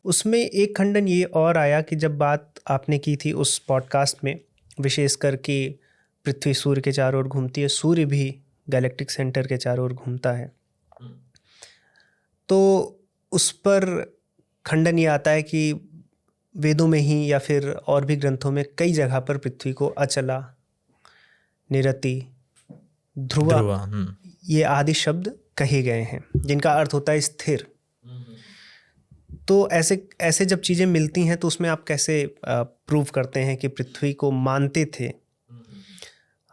उसमें एक खंडन ये और आया कि जब बात आपने की थी उस पॉडकास्ट में, विशेषकर कि पृथ्वी सूर्य के चारों ओर घूमती है, सूर्य भी गैलेक्टिक सेंटर के चारों ओर घूमता है, तो उस पर खंडन ये आता है कि वेदों में ही या फिर और भी ग्रंथों में कई जगह पर पृथ्वी को अचला, निरति, ध्रुवा ये आदि शब्द कहे गए हैं, जिनका अर्थ होता है स्थिर। तो ऐसे जब चीज़ें मिलती हैं तो उसमें आप कैसे प्रूव करते हैं कि पृथ्वी को मानते थे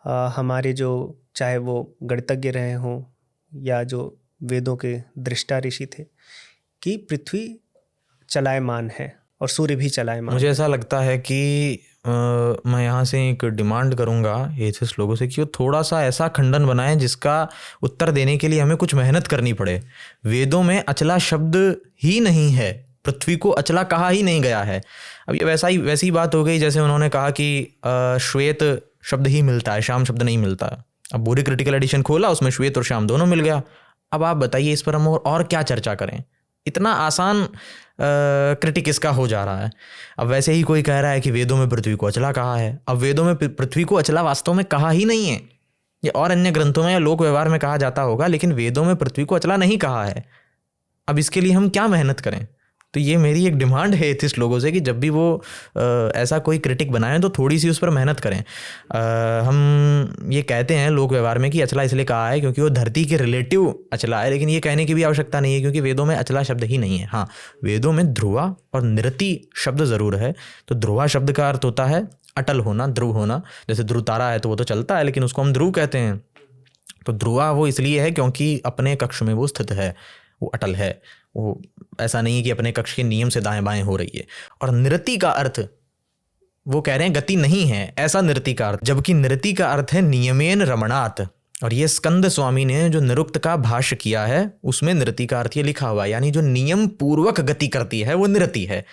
हमारे जो, चाहे वो गणितज्ञ रहे हों या जो वेदों के दृष्टा ऋषि थे, कि पृथ्वी चलायमान है और सूर्य भी चलायमान। मुझे ऐसा लगता है कि मैं यहाँ से एक डिमांड करूँगा एथिस्ट लोगों से कि वो थोड़ा सा ऐसा खंडन बनाएं जिसका उत्तर देने के लिए हमें कुछ मेहनत करनी पड़े। वेदों में अचला शब्द ही नहीं है, पृथ्वी को अचला कहा ही नहीं गया है। अब ये वैसी बात हो गई जैसे उन्होंने कहा कि श्वेत शब्द ही मिलता है, श्याम शब्द नहीं मिलता। अब बुरी क्रिटिकल एडिशन खोला, उसमें श्वेत और श्याम दोनों मिल गया। अब आप बताइए इस पर हम और क्या चर्चा करें? इतना आसान क्रिटिक इसका हो जा रहा है। अब वैसे ही कोई कह रहा है कि वेदों में पृथ्वी को अचला कहा है। अब वेदों में पृथ्वी को अचला वास्तव में कहा ही नहीं है, ये और अन्य ग्रंथों में या लोक व्यवहार में कहा जाता होगा, लेकिन वेदों में पृथ्वी को अचला नहीं कहा है। अब इसके लिए हम क्या मेहनत करें? तो ये मेरी एक डिमांड है एथिस्ट लोगों से कि जब भी वो ऐसा कोई क्रिटिक बनाएं तो थोड़ी सी उस पर मेहनत करें। हम ये कहते हैं लोक व्यवहार में कि अचला इसलिए कहा है क्योंकि वो धरती के रिलेटिव अचला है, लेकिन ये कहने की भी आवश्यकता नहीं है क्योंकि वेदों में अचला शब्द ही नहीं है। हाँ, वेदों में ध्रुवा और निरति शब्द ज़रूर है। तो ध्रुवा शब्द का अर्थ होता है अटल होना, ध्रुव होना। जैसे ध्रुव तारा है तो वो तो चलता है, लेकिन उसको हम ध्रुव कहते हैं। तो ध्रुवा वो इसलिए है क्योंकि अपने कक्ष में वो स्थित है, वो अटल है, वो ऐसा नहीं है कि अपने कक्ष के नियम से दाएं बाएं हो रही है। और निरति का अर्थ वो कह रहे हैं गति नहीं है, ऐसा निरति का अर्थ, जबकि निरति का अर्थ है नियमेन रमणात्। और ये स्कंद स्वामी ने जो निरुक्त का भाष्य किया है उसमें निरति का अर्थ ये लिखा हुआ है, यानी जो नियम पूर्वक गति करती है वो निरति है।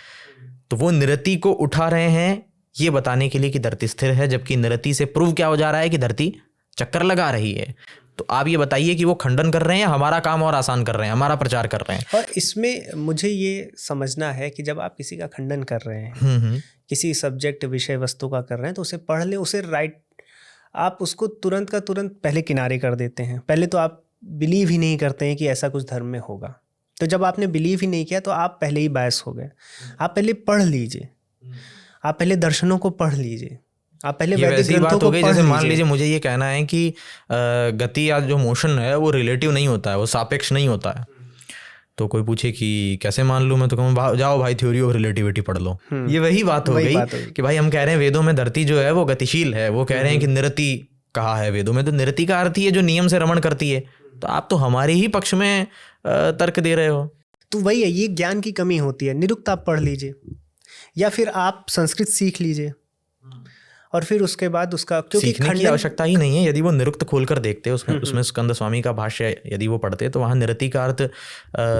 तो वो निरति को उठा रहे हैं ये बताने के लिए कि धरती स्थिर है, जबकि निरति से प्रूव क्या हो जा रहा है कि धरती चक्कर लगा रही है। तो आप ये बताइए कि वो खंडन कर रहे हैं, हमारा काम और आसान कर रहे हैं, हमारा प्रचार कर रहे हैं। और इसमें मुझे ये समझना है कि जब आप किसी का खंडन कर रहे हैं, किसी सब्जेक्ट विषय वस्तु का कर रहे हैं, तो उसे पढ़ ले, उसे राइट, आप उसको तुरंत का तुरंत पहले किनारे कर देते हैं। पहले तो आप बिलीव ही नहीं करते हैं कि ऐसा कुछ धर्म में होगा, तो जब आपने बिलीव ही नहीं किया तो आप पहले ही बायस हो गए। आप पहले पढ़ लीजिए, आप पहले दर्शनों को पढ़ लीजिए, आप पहले ये वैदिक वैसी ग्रंथों बात को हो गई पढ़ जैसे मान लीजिए। लीजिए मुझे ये कहना है कि गति या जो मोशन है वो रिलेटिव नहीं होता है, वो सापेक्ष नहीं होता है। तो कोई पूछे कि कैसे मान लूँ, मैं तो कहूँ जाओ भाई थ्योरी ऑफ रिलेटिविटी पढ़ लो। ये वही बात हो गई कि भाई हम कह रहे हैं वेदों में धरती जो है वो गतिशील है, वो कह रहे हैं कि निरति कहा है वेदों में, तो निरति का अर्थ ही है जो नियम से रमण करती है। तो आप तो हमारे ही पक्ष में तर्क दे रहे हो। तो वही है, ये ज्ञान की कमी होती है। निरुक्त आप पढ़ लीजिए या फिर आप संस्कृत सीख लीजिए और फिर उसके बाद उसका, क्योंकि सीखने की आवश्यकता ही नहीं है। यदि वो निरुक्त खोलकर देखते उसमें स्कंद स्वामी का भाष्य यदि वो पढ़ते तो वहाँ निरति का अर्थ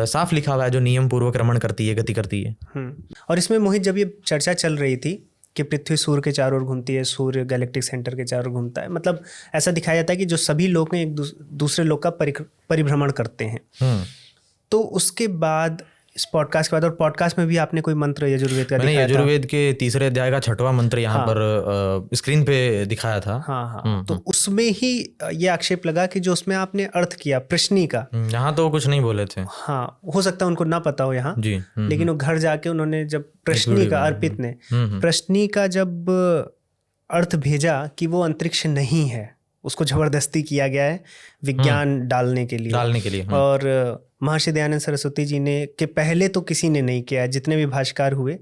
साफ लिखा हुआ है, जो नियम पूर्वक रमण करती है, गति करती है। और इसमें मोहित जब ये चर्चा चल रही थी कि पृथ्वी सूर्य के चारों ओर घूमती है, सूर्य गैलेक्टिक सेंटर के चारों ओर घूमता है, मतलब ऐसा दिखाया जाता है कि जो सभी लोग हैं एक दूसरे लोग का परिभ्रमण करते हैं। तो उसके बाद इस पॉडकास्ट के बाद, और पॉडकास्ट में भी आपने कोई मंत्र यजुर्वेद का मैंने दिखाया था। यजुर्वेद के 3 अध्याय का 6वां मंत्र यहाँ पर स्क्रीन पे दिखाया था। हाँ। तो उसमें ही ये आक्षेप लगा कि जो उसमें आपने अर्थ किया प्रश्नी का, यहाँ तो वो कुछ नहीं बोले थे। हाँ, हो सकता है उनको ना पता हो यहाँ जी। लेकिन वो घर जाके उन्होंने जब प्रश्नी का, अर्पित ने प्रश्नी का जब अर्थ भेजा कि वो अंतरिक्ष नहीं है, उसको जबरदस्ती किया गया है विज्ञान डालने के लिए। और महर्षि दयानंद सरस्वती जी ने के पहले तो किसी ने नहीं किया, जितने भी भाष्यकार हुए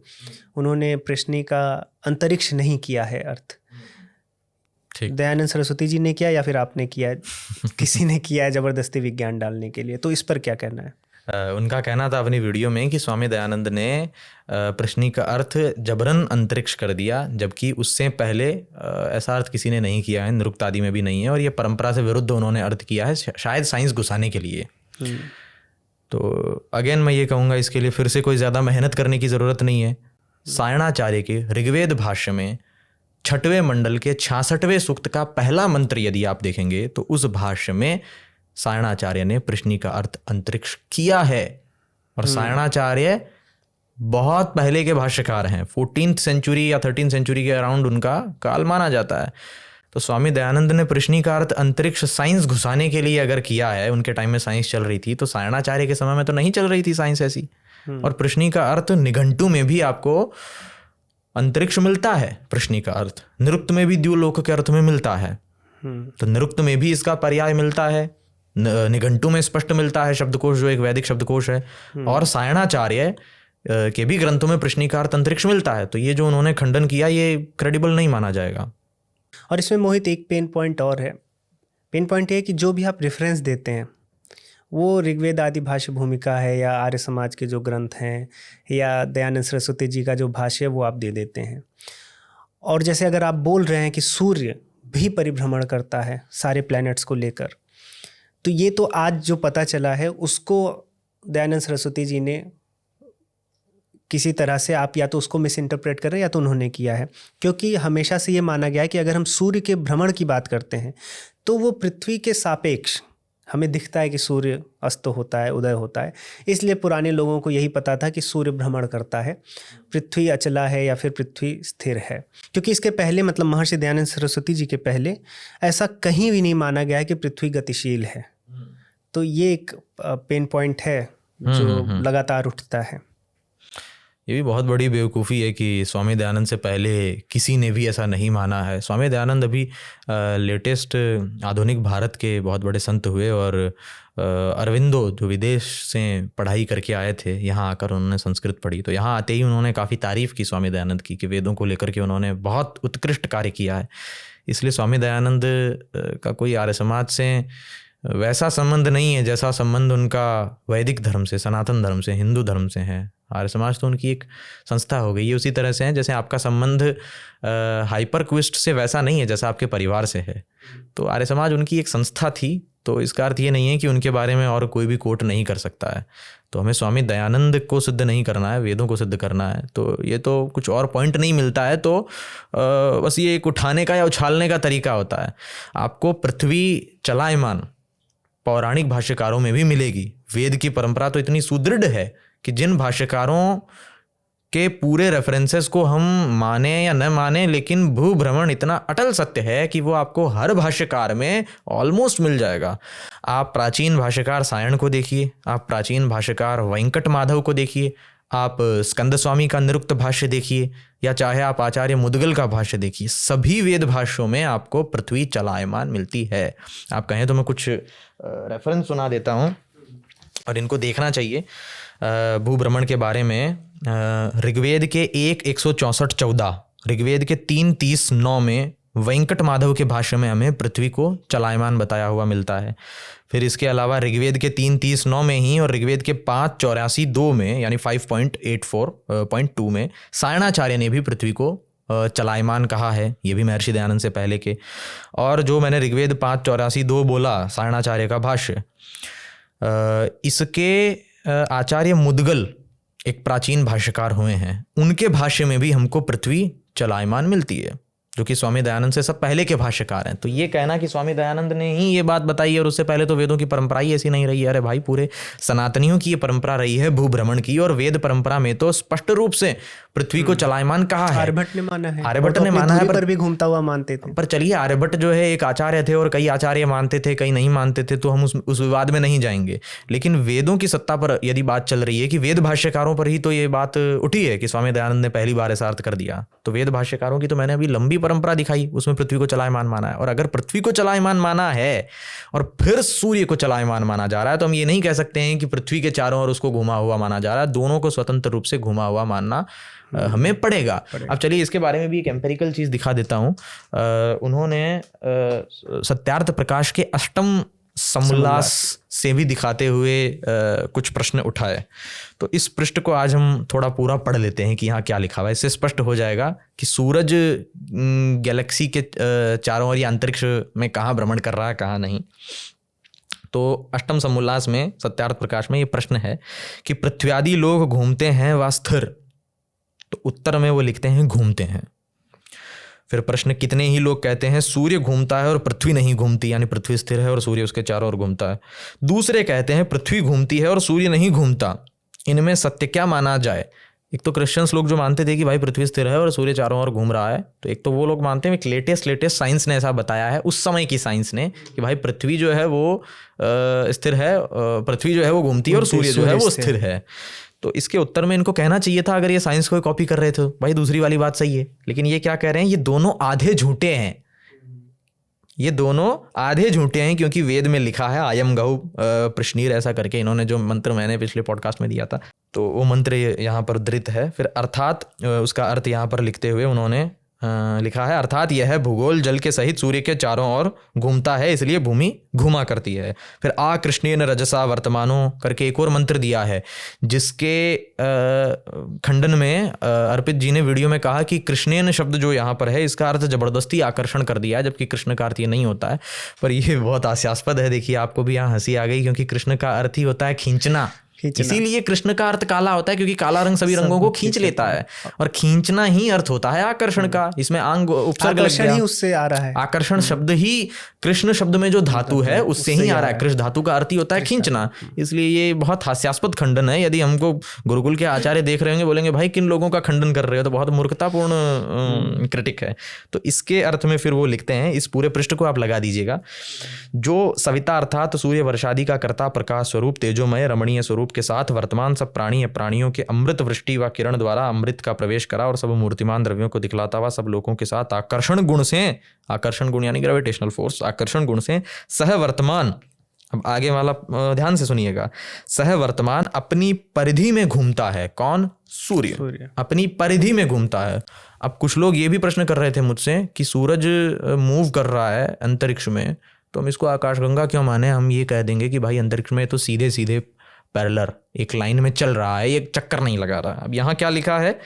उन्होंने प्रश्नी का अंतरिक्ष नहीं किया है अर्थ। दयानंद सरस्वती जी ने किया या फिर आपने किया? किसी ने किया है जबरदस्ती विज्ञान डालने के लिए। तो इस पर क्या कहना है? उनका कहना था अपनी वीडियो में कि स्वामी दयानंद ने प्रश्नी का अर्थ जबरन अंतरिक्ष कर दिया, जबकि उससे पहले ऐसा अर्थ किसी ने नहीं किया है, निरुक्त आदि में भी नहीं है, और ये परंपरा से विरुद्ध उन्होंने अर्थ किया है, शायद साइंस घुसाने के लिए। तो अगेन मैं ये कहूँगा, इसके लिए फिर से कोई ज़्यादा मेहनत करने की ज़रूरत नहीं है। सायणाचार्य के ऋग्वेद भाष्य में 6वें मंडल के 66वें सूक्त का पहला मंत्र यदि आप देखेंगे तो उस भाष्य में सायणाचार्य ने प्रश्नी का अर्थ अंतरिक्ष किया है। और सायणाचार्य बहुत पहले के भाष्यकार हैं, 14th सेंचुरी या 13th सेंचुरी के अराउंड उनका काल माना जाता है। तो स्वामी दयानंद ने प्रश्नी का अर्थ अंतरिक्ष साइंस घुसाने के लिए अगर किया है, उनके टाइम में साइंस चल रही थी, तो सायणाचार्य के समय में तो नहीं चल रही थी साइंस ऐसी। और प्रश्नी का अर्थ निघंटु में भी आपको अंतरिक्ष मिलता है, प्रश्नी का अर्थ निरुक्त में भी द्युलोक के अर्थ में मिलता है। तो निरुक्त में भी इसका पर्याय मिलता है, निघंटु में स्पष्ट मिलता है शब्दकोश, जो एक वैदिक शब्दकोश है, और सायणाचार्य के भी ग्रंथों में प्रश्नी का अर्थ अंतरिक्ष मिलता है। तो ये जो उन्होंने खंडन किया ये क्रेडिबल नहीं माना जाएगा। और इसमें मोहित एक पेन पॉइंट और है। पेन पॉइंट ये है कि जो भी आप रेफरेंस देते हैं वो ऋग्वेद आदि भाष्य भूमिका है या आर्य समाज के जो ग्रंथ हैं या दयानंद सरस्वती जी का जो भाष्य है वो आप दे देते हैं। और जैसे अगर आप बोल रहे हैं कि सूर्य भी परिभ्रमण करता है सारे प्लैनेट्स को लेकर, तो ये तो आज जो पता चला है उसको दयानंद सरस्वती जी ने किसी तरह से, आप या तो उसको मिस इंटरप्रेट कर रहे हैं या तो उन्होंने किया है। क्योंकि हमेशा से ये माना गया है कि अगर हम सूर्य के भ्रमण की बात करते हैं तो वो पृथ्वी के सापेक्ष हमें दिखता है कि सूर्य अस्त होता है, उदय होता है। इसलिए पुराने लोगों को यही पता था कि सूर्य भ्रमण करता है, पृथ्वी अचला है या फिर पृथ्वी स्थिर है। क्योंकि इसके पहले, मतलब महर्षि दयानंद सरस्वती जी के पहले ऐसा कहीं भी नहीं माना गया है कि पृथ्वी गतिशील है। तो ये एक पेन पॉइंट है जो लगातार उठता है। ये भी बहुत बड़ी बेवकूफ़ी है कि स्वामी दयानंद से पहले किसी ने भी ऐसा नहीं माना है। स्वामी दयानंद अभी लेटेस्ट आधुनिक भारत के बहुत बड़े संत हुए, और अरविंदो जो विदेश से पढ़ाई करके आए थे, यहाँ आकर उन्होंने संस्कृत पढ़ी, तो यहाँ आते ही उन्होंने काफ़ी तारीफ़ की स्वामी दयानंद की कि वेदों को लेकर के उन्होंने बहुत उत्कृष्ट कार्य किया है। इसलिए स्वामी दयानंद का कोई आर्य समाज से वैसा संबंध नहीं है जैसा संबंध उनका वैदिक धर्म से, सनातन धर्म से, हिंदू धर्म से है। आर्य समाज तो उनकी एक संस्था हो गई है। उसी तरह से है जैसे आपका संबंध हाइपर क्विस्ट से वैसा नहीं है जैसा आपके परिवार से है। तो आर्य समाज उनकी एक संस्था थी। तो इसका अर्थ ये नहीं है कि उनके बारे में और कोई भी कोट नहीं कर सकता है। तो हमें स्वामी दयानंद को सिद्ध नहीं करना है, वेदों को सिद्ध करना है। तो ये तो कुछ और पॉइंट नहीं मिलता है, तो बस ये एक उठाने का या उछालने का तरीका होता है। आपको पृथ्वी चलायमान पौराणिक भाष्यकारों में भी मिलेगी। वेद की परंपरा तो इतनी सुदृढ़ है कि जिन भाष्यकारों के पूरे रेफरेंसेस को हम माने या न माने, लेकिन भूभ्रमण इतना अटल सत्य है कि वो आपको हर भाष्यकार में ऑलमोस्ट मिल जाएगा। आप प्राचीन भाष्यकार सायण को देखिए, आप प्राचीन भाष्यकार वेंकट माधव को देखिए, आप स्कंद स्वामी का निरुक्त भाष्य देखिए, या चाहे आप आचार्य मुदगल का भाष्य देखिए, सभी वेद भाष्यों में आपको पृथ्वी चलायमान मिलती है। आप कहें तो मैं कुछ रेफरेंस सुना देता हूँ और इनको देखना चाहिए भूभ्रमण के बारे में। ऋग्वेद के 1:164-14, ऋग्वेद के 3:30-9 में वेंकट माधव के भाष्य में हमें पृथ्वी को चलायमान बताया हुआ मिलता है। फिर इसके अलावा ऋग्वेद के 3:30-9 में ही और ऋग्वेद के 5:84-2 में यानी 5.84.2 में सायणाचार्य ने भी पृथ्वी को चलायमान कहा है, ये भी महर्षि दयानंद से पहले के। और जो मैंने ऋग्वेद 5:84-2 बोला सायणाचार्य का भाष्य, इसके आचार्य मुदगल एक प्राचीन भाष्यकार हुए हैं, उनके भाष्य में भी हमको पृथ्वी चलायमान मिलती है, जो कि स्वामी दयानंद से सब पहले के भाष्यकार हैं। तो ये कहना कि स्वामी दयानंद ने ही ये बात बताई और उससे पहले तो वेदों की परंपरा ही ऐसी नहीं रही है, अरे भाई पूरे सनातनियों की ये परंपरा रही है भूभ्रमण की, और वेद परंपरा में तो स्पष्ट रूप से पृथ्वी को चलायमान कहा है। आर्यभट्ट ने माना है, आर्यभट्ट ने माना है, पर भी घूमता हुआ मानते थे। पर चलिए, आर्यभट्ट जो है एक आचार्य थे और कई आचार्य मानते थे, कई नहीं मानते थे, तो हम उस विवाद में नहीं जाएंगे। लेकिन वेदों की सत्ता पर यदि बात चल रही है कि वेद भाष्यकारों पर ही तो ये बात उठी है कि स्वामी दयानंद ने पहली बार ऐसा अर्थ कर दिया, तो वेद भाष्यकारों की तो मैंने अभी लंबी परंपरा दिखाई, उसमें पृथ्वी को चलायमान माना है। और अगर पृथ्वी को चलायमान माना है और फिर सूर्य को चलायमान माना जा रहा है, तो हम ये नहीं कह सकते हैं कि पृथ्वी के चारों ओर उसको घुमा हुआ माना जा रहा है। दोनों को स्वतंत्र रूप से घुमा हुआ मानना हमें पड़ेगा। अब चलिए इसके बारे में भी एक एम्पेरिकल चीज़ दिखा देता हूँ। उन्होंने सत्यार्थ प्रकाश के अष्टम समोल्लास से भी दिखाते हुए कुछ प्रश्न उठाए। तो इस पृष्ठ को आज हम थोड़ा पूरा पढ़ लेते हैं कि यहाँ क्या लिखा हुआ है। इससे स्पष्ट हो जाएगा कि सूरज गैलेक्सी के चारों ओर या अंतरिक्ष में कहाँ भ्रमण कर रहा है, कहाँ नहीं। तो अष्टम समोल्लास में सत्यार्थ प्रकाश में ये प्रश्न है कि पृथ्व्यादि लोग घूमते हैं व स्थिर, तो उत्तर में वो लिखते हैं घूमते हैं। फिर प्रश्न, कितने ही लोग कहते हैं सूर्य घूमता है और पृथ्वी नहीं घूमती, यानी पृथ्वी स्थिर है और सूर्य उसके चारों ओर घूमता है। दूसरे कहते हैं पृथ्वी घूमती है और सूर्य नहीं घूमता, इनमें सत्य क्या माना जाए। एक तो क्रिश्चियंस लोग जो मानते थे कि भाई पृथ्वी स्थिर है और सूर्य चारों ओर घूम रहा है, तो एक तो वो लोग मानते हैं कि लेटेस्ट साइंस ने ऐसा बताया है, उस समय की साइंस ने, कि भाई पृथ्वी जो है वो स्थिर है, पृथ्वी जो है वो घूमती है और सूर्य जो है वो स्थिर है। तो इसके उत्तर में इनको कहना चाहिए था, अगर ये साइंस को कॉपी कर रहे थे, भाई दूसरी वाली बात सही है। लेकिन ये क्या कह रहे हैं, ये दोनों आधे झूठे हैं, ये दोनों आधे झूठे हैं, क्योंकि वेद में लिखा है आयम गौ प्रश्नीर ऐसा करके, इन्होंने जो मंत्र मैंने पिछले पॉडकास्ट में दिया था, तो वो मंत्र यहाँ पर उद्धृत है। फिर अर्थात उसका अर्थ यहाँ पर लिखते हुए उन्होंने लिखा है, अर्थात यह है भूगोल जल के सहित सूर्य के चारों ओर घूमता है, इसलिए भूमि घुमा करती है। फिर आ कृष्णेन रजसा वर्तमानो करके एक और मंत्र दिया है, जिसके खंडन में अर्पित जी ने वीडियो में कहा कि कृष्णेन शब्द जो यहाँ पर है, इसका अर्थ जबरदस्ती आकर्षण कर दिया है, जबकि कृष्ण का अर्थ ये नहीं होता है। पर ये बहुत हास्यास्पद है। देखिए, आपको भी यहाँ हंसी आ गई, क्योंकि कृष्ण का अर्थ ही होता है खींचना। इसीलिए कृष्ण का अर्थ काला होता है, क्योंकि काला रंग सभी रंगों को खींच लेता है, और खींचना ही अर्थ होता है आकर्षण का। इसमें आंग उपसर्ग लग गया, ही उससे आ रहा है। आकर्षण शब्द ही कृष्ण शब्द में जो धातु है उससे ही आ रहा है। कृष्ण धातु का अर्थ ही होता है खींचना। इसलिए ये बहुत हास्यास्पद खंडन है। यदि हमको गुरुकुल के आचार्य देख रहे होंगे, बोलेंगे भाई किन लोगों का खंडन कर रहे हो, तो बहुत मूर्खतापूर्ण क्रिटिक है। तो इसके अर्थ में फिर वो लिखते हैं, इस पूरे पृष्ठ को आप लगा दीजिएगा, जो सविता अर्थात सूर्य वर्षादि का कर्ता, प्रकाश स्वरूप, तेजोमय रमणीय स्वरूप के साथ वर्तमान सब प्राणी प्राणियों के अमृत वृष्टि व किरण द्वारा अमृत का प्रवेश करा, और सब मूर्तिमान द्रव्यों को दिखलाता हुआ सब लोगों के साथ आकर्षण गुण से, आकर्षण गुण यानी ग्रेविटेशनल फोर्स, आकर्षण गुण से सह वर्तमान, अब आगे वाला ध्यान से सुनिएगा, सह वर्तमान अपनी परिधि में घूमता है। कौन? सूर्य अपनी परिधि में घूमता है। अब कुछ लोग ये भी प्रश्न कर रहे थे मुझसे कि सूरज मूव कर रहा है अंतरिक्ष में, तो हम इसको आकाशगंगा क्यों माने। हम ये कह देंगे कि भाई अंतरिक्ष में तो सीधे सीधे पैरेलल एक लाइन में चल रहा है, एक चक्कर नहीं लगा रहा। अब यहाँ क्या लिखा है,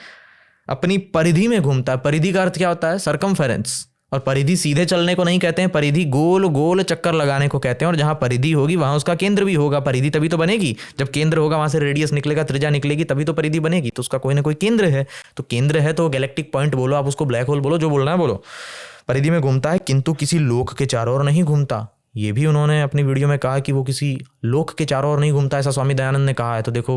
अपनी परिधि में घूमता है। परिधि का अर्थ क्या होता है? सरकमफेरेंस। और परिधि सीधे चलने को नहीं कहते हैं, परिधि गोल गोल चक्कर लगाने को कहते हैं। और जहाँ परिधि होगी वहाँ उसका केंद्र भी होगा। परिधि तभी तो बनेगी जब केंद्र होगा, वहाँ से रेडियस निकलेगा, त्रिज्या निकलेगी, तभी तो परिधि बनेगी। तो उसका कोई ना कोई केंद्र है। तो केंद्र है तो गैलेक्टिक पॉइंट बोलो, आप उसको ब्लैक होल बोलो, जो बोलना है बोलो। परिधि में घूमता है, किंतु किसी लोक के चारों ओर नहीं घूमता। ये भी उन्होंने अपनी वीडियो में कहा कि वो किसी लोक के चारों ओर नहीं घूमता, ऐसा स्वामी दयानंद ने कहा है। तो देखो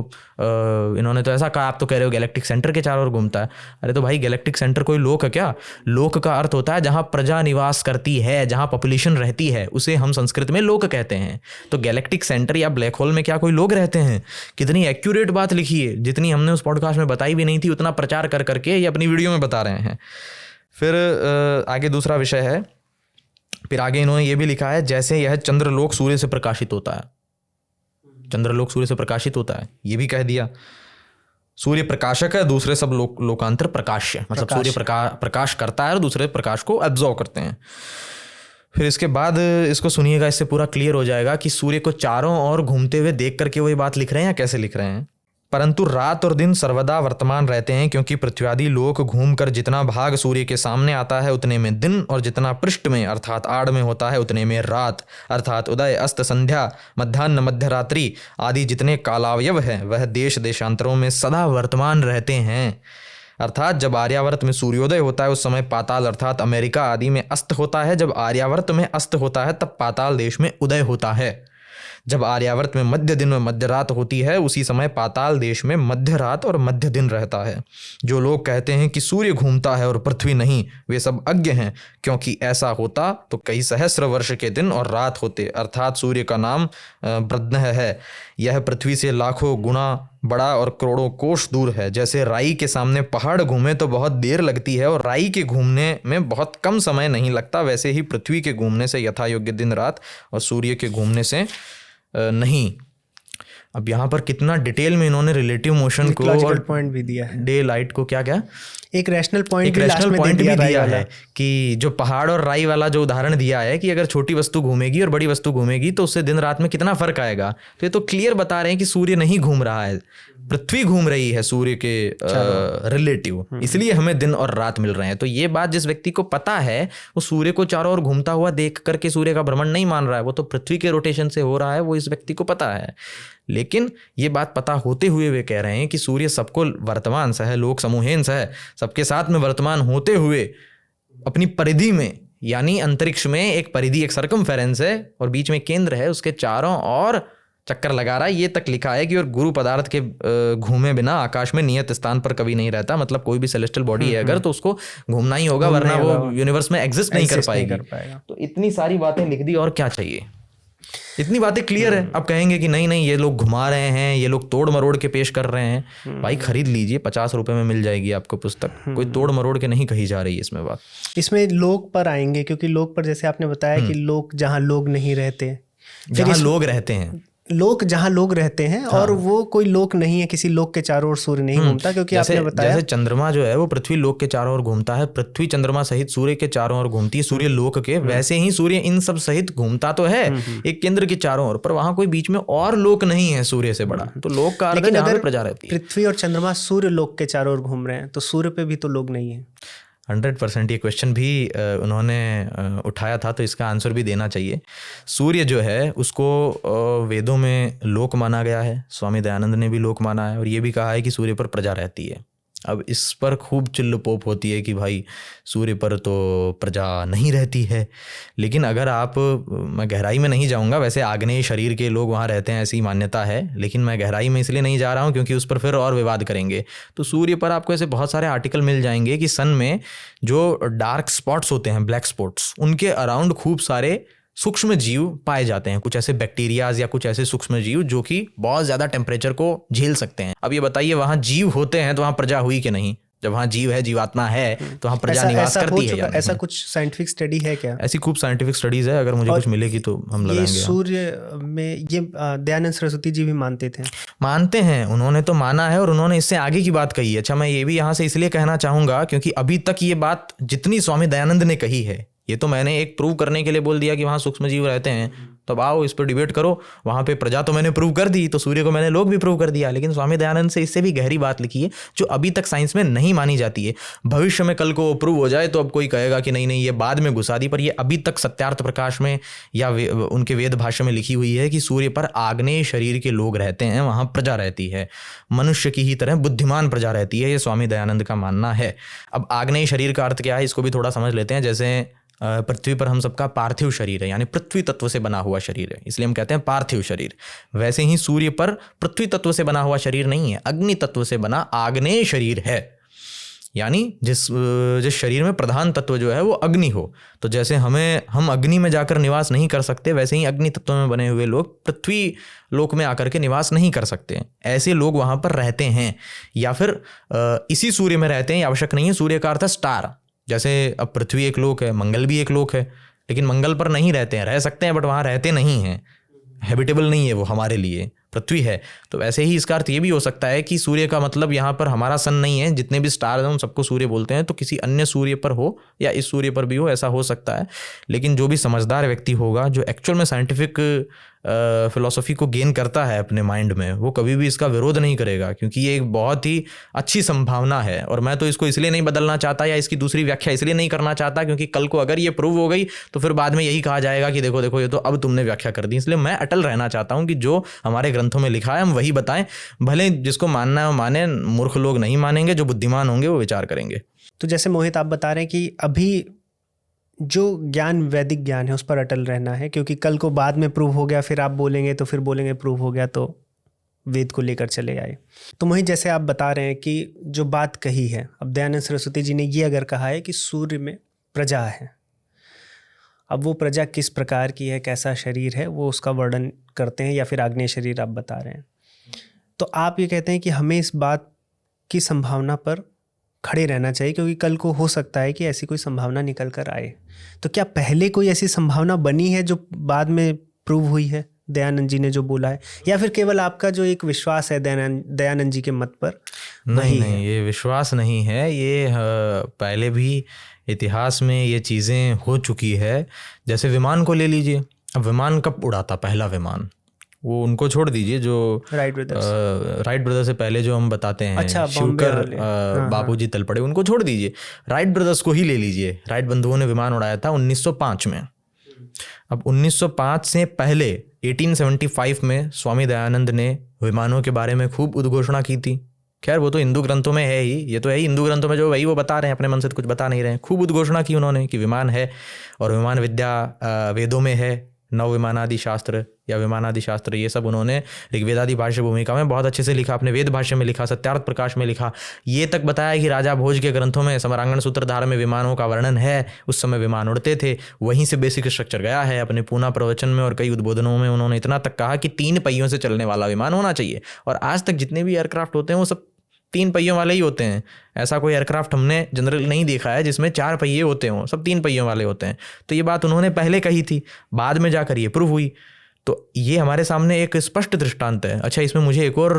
इन्होंने तो ऐसा कहा, आप तो कह रहे हो गैलेक्टिक सेंटर के चारों ओर घूमता है। अरे तो भाई गैलेक्टिक सेंटर कोई लोक है क्या? लोक का अर्थ होता है जहाँ प्रजा निवास करती है, जहाँ पॉपुलेशन रहती है, उसे हम संस्कृत में लोक कहते हैं। तो गैलेक्टिक सेंटर या ब्लैक होल में क्या कोई लोग रहते हैं? कितनी एक्यूरेट बात लिखी है, जितनी हमने उस पॉडकास्ट में बताई भी नहीं थी उतना प्रचार कर करके ये अपनी वीडियो में बता रहे हैं। फिर आगे दूसरा विषय है, फिर आगे इन्होंने ये भी लिखा है जैसे यह चंद्रलोक सूर्य से प्रकाशित होता है, चंद्रलोक सूर्य से प्रकाशित होता है, ये भी कह दिया। सूर्य प्रकाशक है, दूसरे सब लोकांतर प्रकाश्य, मतलब सूर्य प्रकाश करता है और दूसरे प्रकाश को एब्जॉर्व करते हैं। फिर इसके बाद इसको सुनिएगा, इससे पूरा क्लियर हो जाएगा कि सूर्य को चारों ओर घूमते हुए देख करके वो ये बात लिख रहे हैं या कैसे लिख रहे हैं। परंतु रात और दिन सर्वदा वर्तमान रहते हैं, क्योंकि पृथ्वी लोक घूमकर जितना भाग सूर्य के सामने आता है उतने में दिन, और जितना पृष्ठ में अर्थात आड़ में होता है उतने में रात, अर्थात उदय अस्त संध्या मध्याह्न मध्यरात्रि आदि जितने कालावयव हैं वह देश देशांतरों में सदा वर्तमान रहते हैं। अर्थात जब आर्यावर्त में सूर्योदय होता है उस समय पाताल अर्थात अमेरिका आदि में अस्त होता है, जब आर्यावर्त में अस्त होता है तब पाताल देश में उदय होता है। जब आर्यावर्त में मध्य दिन में मध्य रात होती है उसी समय पाताल देश में मध्य रात और मध्य दिन रहता है। जो लोग कहते हैं कि सूर्य घूमता है और पृथ्वी नहीं, वे सब अज्ञ हैं, क्योंकि ऐसा होता तो कई सहस्र वर्ष के दिन और रात होते। अर्थात सूर्य का नाम ब्रह्म है, यह पृथ्वी से लाखों गुना बड़ा और करोड़ों कोस दूर है। जैसे राई के सामने पहाड़ घूमे तो बहुत देर लगती है और राई के घूमने में बहुत कम समय नहीं लगता, वैसे ही पृथ्वी के घूमने से यथा योग्य दिन रात और सूर्य के घूमने से नहीं। अब यहाँ पर कितना डिटेल में इन्होंने रिलेटिव मोशन को और पॉइंट भी दिया है, डे लाइट को क्या क्या एक रैशनल पॉइंट भी दिया है कि जो पहाड़ और राई वाला जो उदाहरण दिया है कि अगर छोटी वस्तु घूमेगी और बड़ी वस्तु घूमेगी तो उससे दिन रात में कितना फर्क आएगा। तो ये तो क्लियर बता रहे हैं कि सूर्य नहीं घूम रहा है, पृथ्वी घूम रही है सूर्य के रिलेटिव, इसलिए हमें दिन और रात मिल रहे हैं। तो ये बात जिस व्यक्ति को पता है वो सूर्य को चारों ओर घूमता हुआ देख करके सूर्य का भ्रमण नहीं मान रहा है, वो तो पृथ्वी के रोटेशन से हो रहा है, वो इस व्यक्ति को पता है। लेकिन ये बात पता होते हुए वे कह रहे हैं कि सूर्य सबको वर्तमान सह लोक समूहेन सह, सबके साथ में वर्तमान होते हुए अपनी परिधि में, यानी अंतरिक्ष में एक परिधि, एक सर्कमफेरेंस है और बीच में केंद्र है, उसके चारों ओर चक्कर लगा रहा है। ये तक लिखा है कि और गुरु पदार्थ के घूमे बिना आकाश में नियत स्थान पर कभी नहीं रहता, मतलब कोई भी सेलेस्टियल बॉडी है अगर तो उसको घूमना ही होगा, वरना वो यूनिवर्स में एग्जिस्ट नहीं कर पाएगी। तो इतनी सारी बातें लिख दी और क्या चाहिए, इतनी बातें क्लियर है। अब कहेंगे कि नहीं ये लोग घुमा रहे हैं, ये लोग तोड़ मरोड़ के पेश कर रहे हैं। भाई खरीद लीजिए, 50 रुपए में मिल जाएगी आपको पुस्तक, कोई तोड़ मरोड़ के नहीं कही जा रही है इसमें बात। इसमें लोक पर आएंगे, क्योंकि लोक पर जैसे आपने बताया कि लोक जहाँ लोग नहीं रहते, जहाँ लोग रहते हैं, लोक जहाँ लोग रहते हैं, और वो कोई लोक नहीं है, किसी लोक के चारों ओर सूर्य नहीं घूमता, क्योंकि आपने बताया जैसे चंद्रमा जो है वो पृथ्वी लोक के चारों ओर घूमता है, पृथ्वी चंद्रमा सहित सूर्य के चारों ओर घूमती है, सूर्य लोक के, वैसे ही सूर्य इन सब सहित घूमता तो है एक केंद्र के चारों ओर, पर वहां कोई बीच में और लोक नहीं है सूर्य से बड़ा। तो लोक का अर्थ है जहां पे प्रजा रहती है। पृथ्वी और चंद्रमा सूर्य लोक के चारों ओर घूम रहे हैं, तो सूर्य पे भी तो लोग नहीं है। 100% ये क्वेश्चन भी उन्होंने उठाया था, तो इसका आंसर भी देना चाहिए। सूर्य जो है उसको वेदों में लोक माना गया है, स्वामी दयानंद ने भी लोक माना है, और ये भी कहा है कि सूर्य पर प्रजा रहती है। अब इस पर खूब चिल्लपोप होती है कि भाई सूर्य पर तो प्रजा नहीं रहती है, लेकिन अगर आप, मैं गहराई में नहीं जाऊंगा, वैसे आग्नेय शरीर के लोग वहाँ रहते हैं ऐसी मान्यता है, लेकिन मैं गहराई में इसलिए नहीं जा रहा हूँ क्योंकि उस पर फिर और विवाद करेंगे। तो सूर्य पर आपको ऐसे बहुत सारे आर्टिकल मिल जाएंगे कि सन में जो डार्क स्पॉट्स होते हैं, ब्लैक स्पॉट्स, उनके अराउंड खूब सारे सूक्ष्म जीव पाए जाते हैं, कुछ ऐसे बैक्टीरियाज या कुछ ऐसे सूक्ष्म जीव जो कि बहुत ज़्यादा टेम्परेचर को झेल सकते हैं। अब ये बताइए वहाँ जीव होते हैं तो वहाँ प्रजा हुई कि नहीं? जब वहाँ जीव है, जीवात्मा है, तो वहाँ प्रजा निवास करती है या नहीं? ऐसा कुछ साइंटिफिक स्टडी है क्या? ऐसी खूब साइंटिफिक स्टडीज है, अगर मुझे कुछ मिलेगी तो हम लगाएंगे। ये सूर्य में ये दयानंद सरस्वती जी भी मानते हैं, उन्होंने तो माना है और उन्होंने इससे आगे की बात कही है। अच्छा, मैं ये भी यहाँ से इसलिए कहना चाहूँगा क्योंकि अभी तक ये बात जितनी स्वामी दयानंद ने कही है, ये तो मैंने एक प्रूव करने के लिए बोल दिया कि वहाँ सूक्ष्म जीव रहते हैं, तब आओ इस पर डिबेट करो। वहाँ पे प्रजा तो मैंने प्रूव कर दी, तो सूर्य को मैंने लोग भी प्रूव कर दिया। लेकिन स्वामी दयानंद से इससे भी गहरी बात लिखी है जो अभी तक साइंस में नहीं मानी जाती है। भविष्य में कल को प्रूव हो जाए तो अब कोई कहेगा कि नहीं ये बाद में घुसा दी, पर ये अभी तक सत्यार्थ प्रकाश में या उनके वेद भाषा में लिखी हुई है कि सूर्य पर आग्नेय शरीर के लोग रहते हैं, वहाँ प्रजा रहती है, मनुष्य की ही तरह बुद्धिमान प्रजा रहती है, ये स्वामी दयानंद का मानना है। अब आग्नेय शरीर का अर्थ क्या है इसको भी थोड़ा समझ लेते हैं। जैसे पृथ्वी पर हम सबका पार्थिव शरीर है, यानी पृथ्वी तत्व से बना हुआ शरीर है, इसलिए हम कहते हैं पार्थिव शरीर। वैसे ही सूर्य पर पृथ्वी तत्व से बना हुआ शरीर नहीं है, अग्नि तत्व से बना आग्नेय शरीर है, यानी जिस शरीर में प्रधान तत्व जो है वो अग्नि हो। तो जैसे हम अग्नि में जाकर निवास नहीं कर सकते, वैसे ही अग्नि तत्व में बने हुए लोग पृथ्वी लोक में आकर के निवास नहीं कर सकते। ऐसे लोग वहाँ पर रहते हैं, या फिर इसी सूर्य में रहते हैं, आवश्यक नहीं है। सूर्य का अर्थ है स्टार। जैसे अब पृथ्वी एक लोक है, मंगल भी एक लोक है, लेकिन मंगल पर नहीं रहते हैं, रह सकते हैं बट वहाँ रहते नहीं हैं, हैबिटेबल नहीं है वो हमारे लिए, पृथ्वी है। तो वैसे ही इसका अर्थ ये भी हो सकता है कि सूर्य का मतलब यहाँ पर हमारा सन नहीं है, जितने भी स्टार हैं उन सबको सूर्य बोलते हैं, तो किसी अन्य सूर्य पर हो या इस सूर्य पर भी हो, ऐसा हो सकता है। लेकिन जो भी समझदार व्यक्ति होगा, जो एक्चुअल में साइंटिफिक फिलॉसफी को गेन करता है अपने माइंड में, वो कभी भी इसका विरोध नहीं करेगा, क्योंकि ये एक बहुत ही अच्छी संभावना है। और मैं तो इसको इसलिए नहीं बदलना चाहता या इसकी दूसरी व्याख्या इसलिए नहीं करना चाहता क्योंकि कल को अगर ये प्रूव हो गई तो फिर बाद में यही कहा जाएगा कि देखो देखो ये तो अब तुमने व्याख्या कर दी। इसलिए मैं अटल रहना चाहता हूँ कि जो हमारे ग्रंथों में लिखा है हम वही बताएं, भले जिसको मानना है वो माने, मूर्ख लोग नहीं मानेंगे, जो बुद्धिमान होंगे वो विचार करेंगे। तो जैसे मोहित आप बता रहे हैं कि अभी जो ज्ञान वैदिक ज्ञान है उस पर अटल रहना है, क्योंकि कल को बाद में प्रूव हो गया, फिर आप बोलेंगे तो फिर बोलेंगे प्रूव हो गया तो वेद को लेकर चले आए। तो मोहित जैसे आप बता रहे हैं कि जो बात कही है, अब दयानंद सरस्वती जी ने ये अगर कहा है कि सूर्य में प्रजा है, अब वो प्रजा किस प्रकार की है, कैसा शरीर है, वो उसका वर्णन करते हैं, या फिर आग्नेय शरीर आप बता रहे हैं। तो आप ये कहते हैं कि हमें इस बात की संभावना पर खड़े रहना चाहिए, क्योंकि कल को हो सकता है कि ऐसी कोई संभावना निकल कर आए। तो क्या पहले कोई ऐसी संभावना बनी है जो बाद में प्रूव हुई है, दयानंद जी ने जो बोला है, या फिर केवल आपका जो एक विश्वास है दयानंद जी के मत पर? नहीं, ये विश्वास नहीं है, ये पहले भी इतिहास में ये चीज़ें हो चुकी है। जैसे विमान को ले लीजिए, अब विमान कब उड़ा था पहला विमान, वो उनको छोड़ दीजिए, जो राइट ब्रदर्स से पहले जो हम बताते हैं, अच्छा, शिवकर बापूजी तलपड़े, उनको छोड़ दीजिए, राइट ब्रदर्स को ही ले लीजिए। राइट बंधुओं ने विमान उड़ाया था 1905 में। अब 1905 से पहले 1875 में स्वामी दयानंद ने विमानों के बारे में खूब उद्घोषणा की थी। खैर वो तो हिंदू ग्रंथों में है ही, ये तो है ही, हिंदू ग्रंथों में जो वही वो बता रहे हैं, अपने मन से तो कुछ बता नहीं रहे हैं। खूब उद्घोषणा की उन्होंने कि विमान है, और विमान विद्या वेदों में है, नव विमानादि शास्त्र या विमानादि शास्त्र, ये सब उन्होंने ऋग्वेदादि भाष्य भूमिका में बहुत अच्छे से लिखा, अपने वेद भाष्य में लिखा, सत्यार्थ प्रकाश में लिखा। ये तक बताया कि राजा भोज के ग्रंथों में समरांगण सूत्रधार में विमानों का वर्णन है, उस समय विमान उड़ते थे, वहीं से बेसिक स्ट्रक्चर गया है। अपने पूना प्रवचन में और कई उद्बोधनों में उन्होंने इतना तक कहा कि 3 पहियों से चलने वाला विमान होना चाहिए। और आज तक जितने भी एयरक्राफ्ट होते हैं वो सब 3 पहियों वाले ही होते हैं। ऐसा कोई एयरक्राफ्ट हमने जनरल नहीं देखा है जिसमें 4 पहिए होते हों, सब 3 पहियों वाले होते हैं। तो ये बात उन्होंने पहले कही थी, बाद में जाकर ये प्रूव हुई। तो ये हमारे सामने एक स्पष्ट दृष्टांत है। अच्छा, इसमें मुझे एक और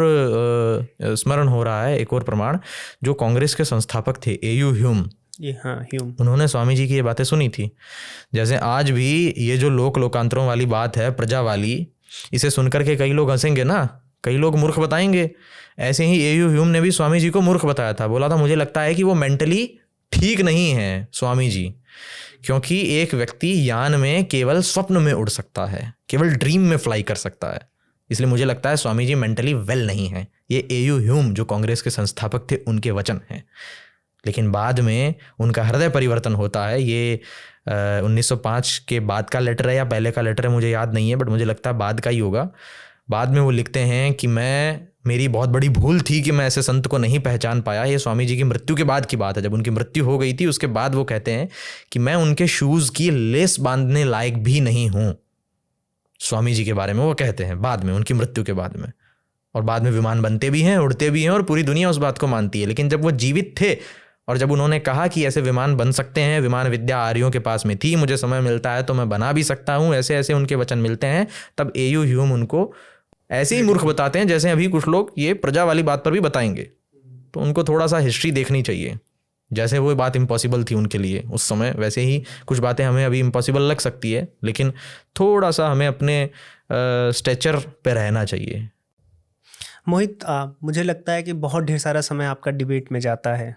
स्मरण हो रहा है, एक और प्रमाण, जो कांग्रेस के संस्थापक थे A.U. ह्यूम, ह्यूम, उन्होंने स्वामी जी की ये बातें सुनी थी। जैसे आज भी ये जो लोकांतरों वाली बात है, प्रजा वाली, इसे सुनकर के कई लोग हंसेंगे ना, कई लोग मूर्ख बताएंगे। ऐसे ही A.U. ह्यूम ने भी स्वामी जी को मूर्ख बताया था, बोला था मुझे लगता है कि वो मेंटली ठीक नहीं है स्वामी जी, क्योंकि एक व्यक्ति यान में केवल स्वप्न में उड़ सकता है, केवल ड्रीम में फ्लाई कर सकता है, इसलिए मुझे लगता है स्वामी जी मेंटली वेल नहीं है। ये A.U. ह्यूम जो कांग्रेस के संस्थापक थे, उनके वचन हैं। लेकिन बाद में उनका हृदय परिवर्तन होता है। ये 1905 के बाद का लेटर है या पहले का लेटर है मुझे याद नहीं है, बट मुझे लगता है बाद का ही होगा। बाद में वो लिखते हैं कि मेरी बहुत बड़ी भूल थी कि मैं ऐसे संत को नहीं पहचान पाया। ये स्वामी जी की मृत्यु के बाद की बात है, जब उनकी मृत्यु हो गई थी उसके बाद वो कहते हैं कि मैं उनके शूज़ की लेस बांधने लायक भी नहीं हूँ। स्वामी जी के बारे में वो कहते हैं बाद में, उनकी मृत्यु के बाद में। और बाद में विमान बनते भी हैं, उड़ते भी हैं, और पूरी दुनिया उस बात को मानती है। लेकिन जब वो जीवित थे और जब उन्होंने कहा कि ऐसे विमान बन सकते हैं, विमान विद्या आर्यों के पास में थी, मुझे समय मिलता है तो मैं बना भी सकता हूँ, ऐसे ऐसे उनके वचन मिलते हैं, तब A.U. ह्यूम उनको ऐसे ही मूर्ख बताते हैं जैसे अभी कुछ लोग ये प्रजा वाली बात पर भी बताएंगे। तो उनको थोड़ा सा हिस्ट्री देखनी चाहिए। जैसे वो बात इम्पॉसिबल थी उनके लिए उस समय, वैसे ही कुछ बातें हमें अभी इम्पॉसिबल लग सकती है, लेकिन थोड़ा सा हमें अपने स्टेचर पे रहना चाहिए। मोहित, मुझे लगता है कि बहुत ढेर सारा समय आपका डिबेट में जाता है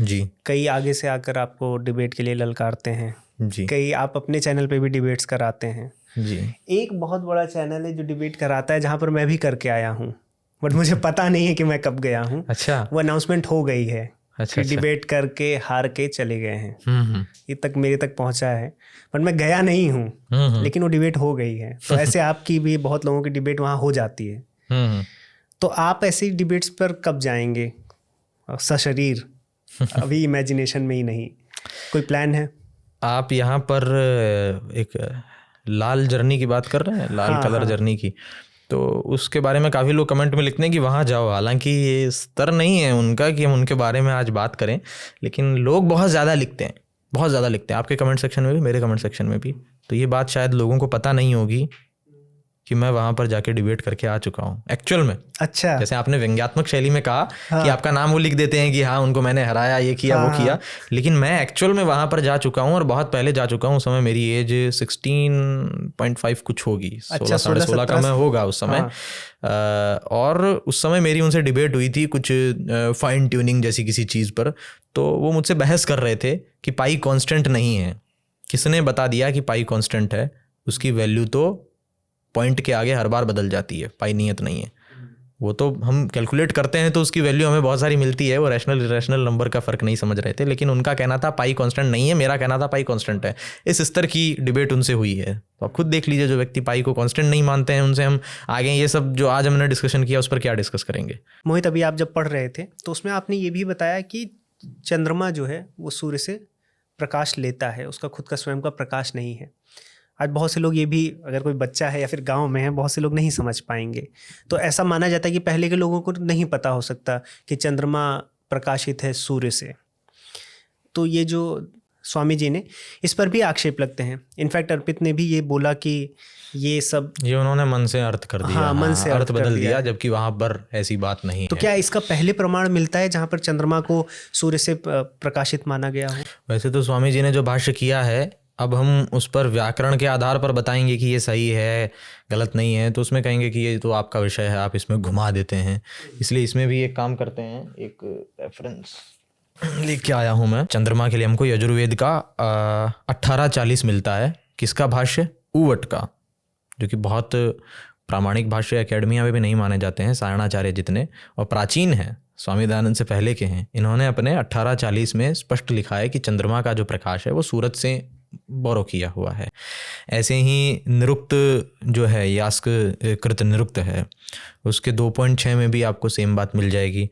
जी। कई आगे से आकर आपको डिबेट के लिए ललकारते हैं जी। कई आप अपने चैनल पे भी डिबेट्स कराते हैं जी। एक बहुत बड़ा चैनल है जो डिबेट कराता है, जहाँ पर मैं भी करके आया हूँ, बट मुझे पता नहीं है कि मैं कब गया हूँ। अच्छा। वो अनाउंसमेंट हो गई है अच्छा, अच्छा। डिबेट करके हार के चले गए हैं। हम्म, ये तक मेरे तक पहुंचा है, पर मैं गया नहीं हूँ, हम्म, लेकिन वो डिबेट हो गई है। तो ऐसे आपकी भी बहुत लोगों की डिबेट वहाँ हो जाती है। हम्म। तो आप ऐसी डिबेट्स पर कब जाएंगे सशरीर? अभी इमेजिनेशन में ही नहीं, कोई प्लान है? आप यहाँ पर एक लाल जर्नी की बात कर रहे हैं, लाल हाँ, कलर हाँ। जर्नी की। तो उसके बारे में काफ़ी लोग कमेंट में लिखते हैं कि वहाँ जाओ। हालांकि ये स्तर नहीं है उनका कि हम उनके बारे में आज बात करें, लेकिन लोग बहुत ज़्यादा लिखते हैं, बहुत ज़्यादा लिखते हैं, आपके कमेंट सेक्शन में भी, मेरे कमेंट सेक्शन में भी। तो ये बात शायद लोगों को पता नहीं होगी कि मैं वहाँ पर जाके डिबेट करके आ चुका हूँ एक्चुअल में। अच्छा। जैसे आपने व्यंग्यात्मक शैली में कहा हाँ। कि आपका नाम वो लिख देते हैं कि हाँ उनको मैंने हराया, ये किया, हाँ, वो किया, लेकिन मैं एक्चुअल में वहाँ पर जा चुका हूँ और बहुत पहले जा चुका हूँ। उस समय मेरी एज 16.5 कुछ होगी, 16 साढ़े 16 का मैं होगा उस समय। और उस समय मेरी उनसे डिबेट हुई थी कुछ फाइन ट्यूनिंग जैसी किसी चीज़ पर। तो वो मुझसे बहस कर रहे थे कि पाई कांस्टेंट नहीं है। किसने बता दिया कि पाई कांस्टेंट है? उसकी वैल्यू तो पॉइंट के आगे हर बार बदल जाती है, पाई नियत नहीं है। वो तो हम कैलकुलेट करते हैं तो उसकी वैल्यू हमें बहुत सारी मिलती है, वो रैशनल इरेशनल नंबर का फ़र्क नहीं समझ रहे थे। लेकिन उनका कहना था पाई कांस्टेंट नहीं है, मेरा कहना था पाई कांस्टेंट है। इस स्तर की डिबेट उनसे हुई है। तो आप खुद देख लीजिए, जो व्यक्ति पाई को कांस्टेंट नहीं मानते हैं उनसे हम आगे ये सब जो आज हमने डिस्कशन किया उस पर क्या डिस्कस करेंगे। मोहित, अभी आप जब पढ़ रहे थे तो उसमें आपने ये भी बताया कि चंद्रमा जो है वो सूर्य से प्रकाश लेता है, उसका खुद का स्वयं का प्रकाश नहीं है। आज बहुत से लोग ये भी, अगर कोई बच्चा है या फिर गांव में है, बहुत से लोग नहीं समझ पाएंगे। तो ऐसा माना जाता है कि पहले के लोगों को नहीं पता हो सकता कि चंद्रमा प्रकाशित है सूर्य से। तो ये जो स्वामी जी ने इस पर भी आक्षेप लगते हैं। इनफैक्ट अर्पित ने भी ये बोला कि ये सब ये उन्होंने मन से अर्थ कर दिया। हाँ, मन से अर्थ कर बदल दिया, है। जबकि वहाँ पर ऐसी बात नहीं तो है। क्या इसका पहले प्रमाण मिलता है जहाँ पर चंद्रमा को सूर्य से प्रकाशित माना गया हो? वैसे तो स्वामी जी ने जो भाष्य किया है, अब हम उस पर व्याकरण के आधार पर बताएंगे कि ये सही है गलत नहीं है, तो उसमें कहेंगे कि ये तो आपका विषय है, आप इसमें घुमा देते हैं। इसलिए इसमें भी एक काम करते हैं, एक रेफरेंस लेके आया हूँ मैं। चंद्रमा के लिए हमको यजुर्वेद का 1840 मिलता है। किसका भाष्य? ऊवट का, जो कि बहुत प्रामाणिक भाष्य एकेडमिया में भी नहीं माने जाते हैं, सायणाचार्य जितने, और प्राचीन है, स्वामी दयानंद से पहले के हैं। इन्होंने अपने 1840 में स्पष्ट लिखा है कि चंद्रमा का जो प्रकाश है वो सूरज से बोरो किया हुआ है। ऐसे ही निरुक्त जो है, यास्क कृत निरुक्त है, उसके 2.6 में भी आपको सेम बात मिल जाएगी।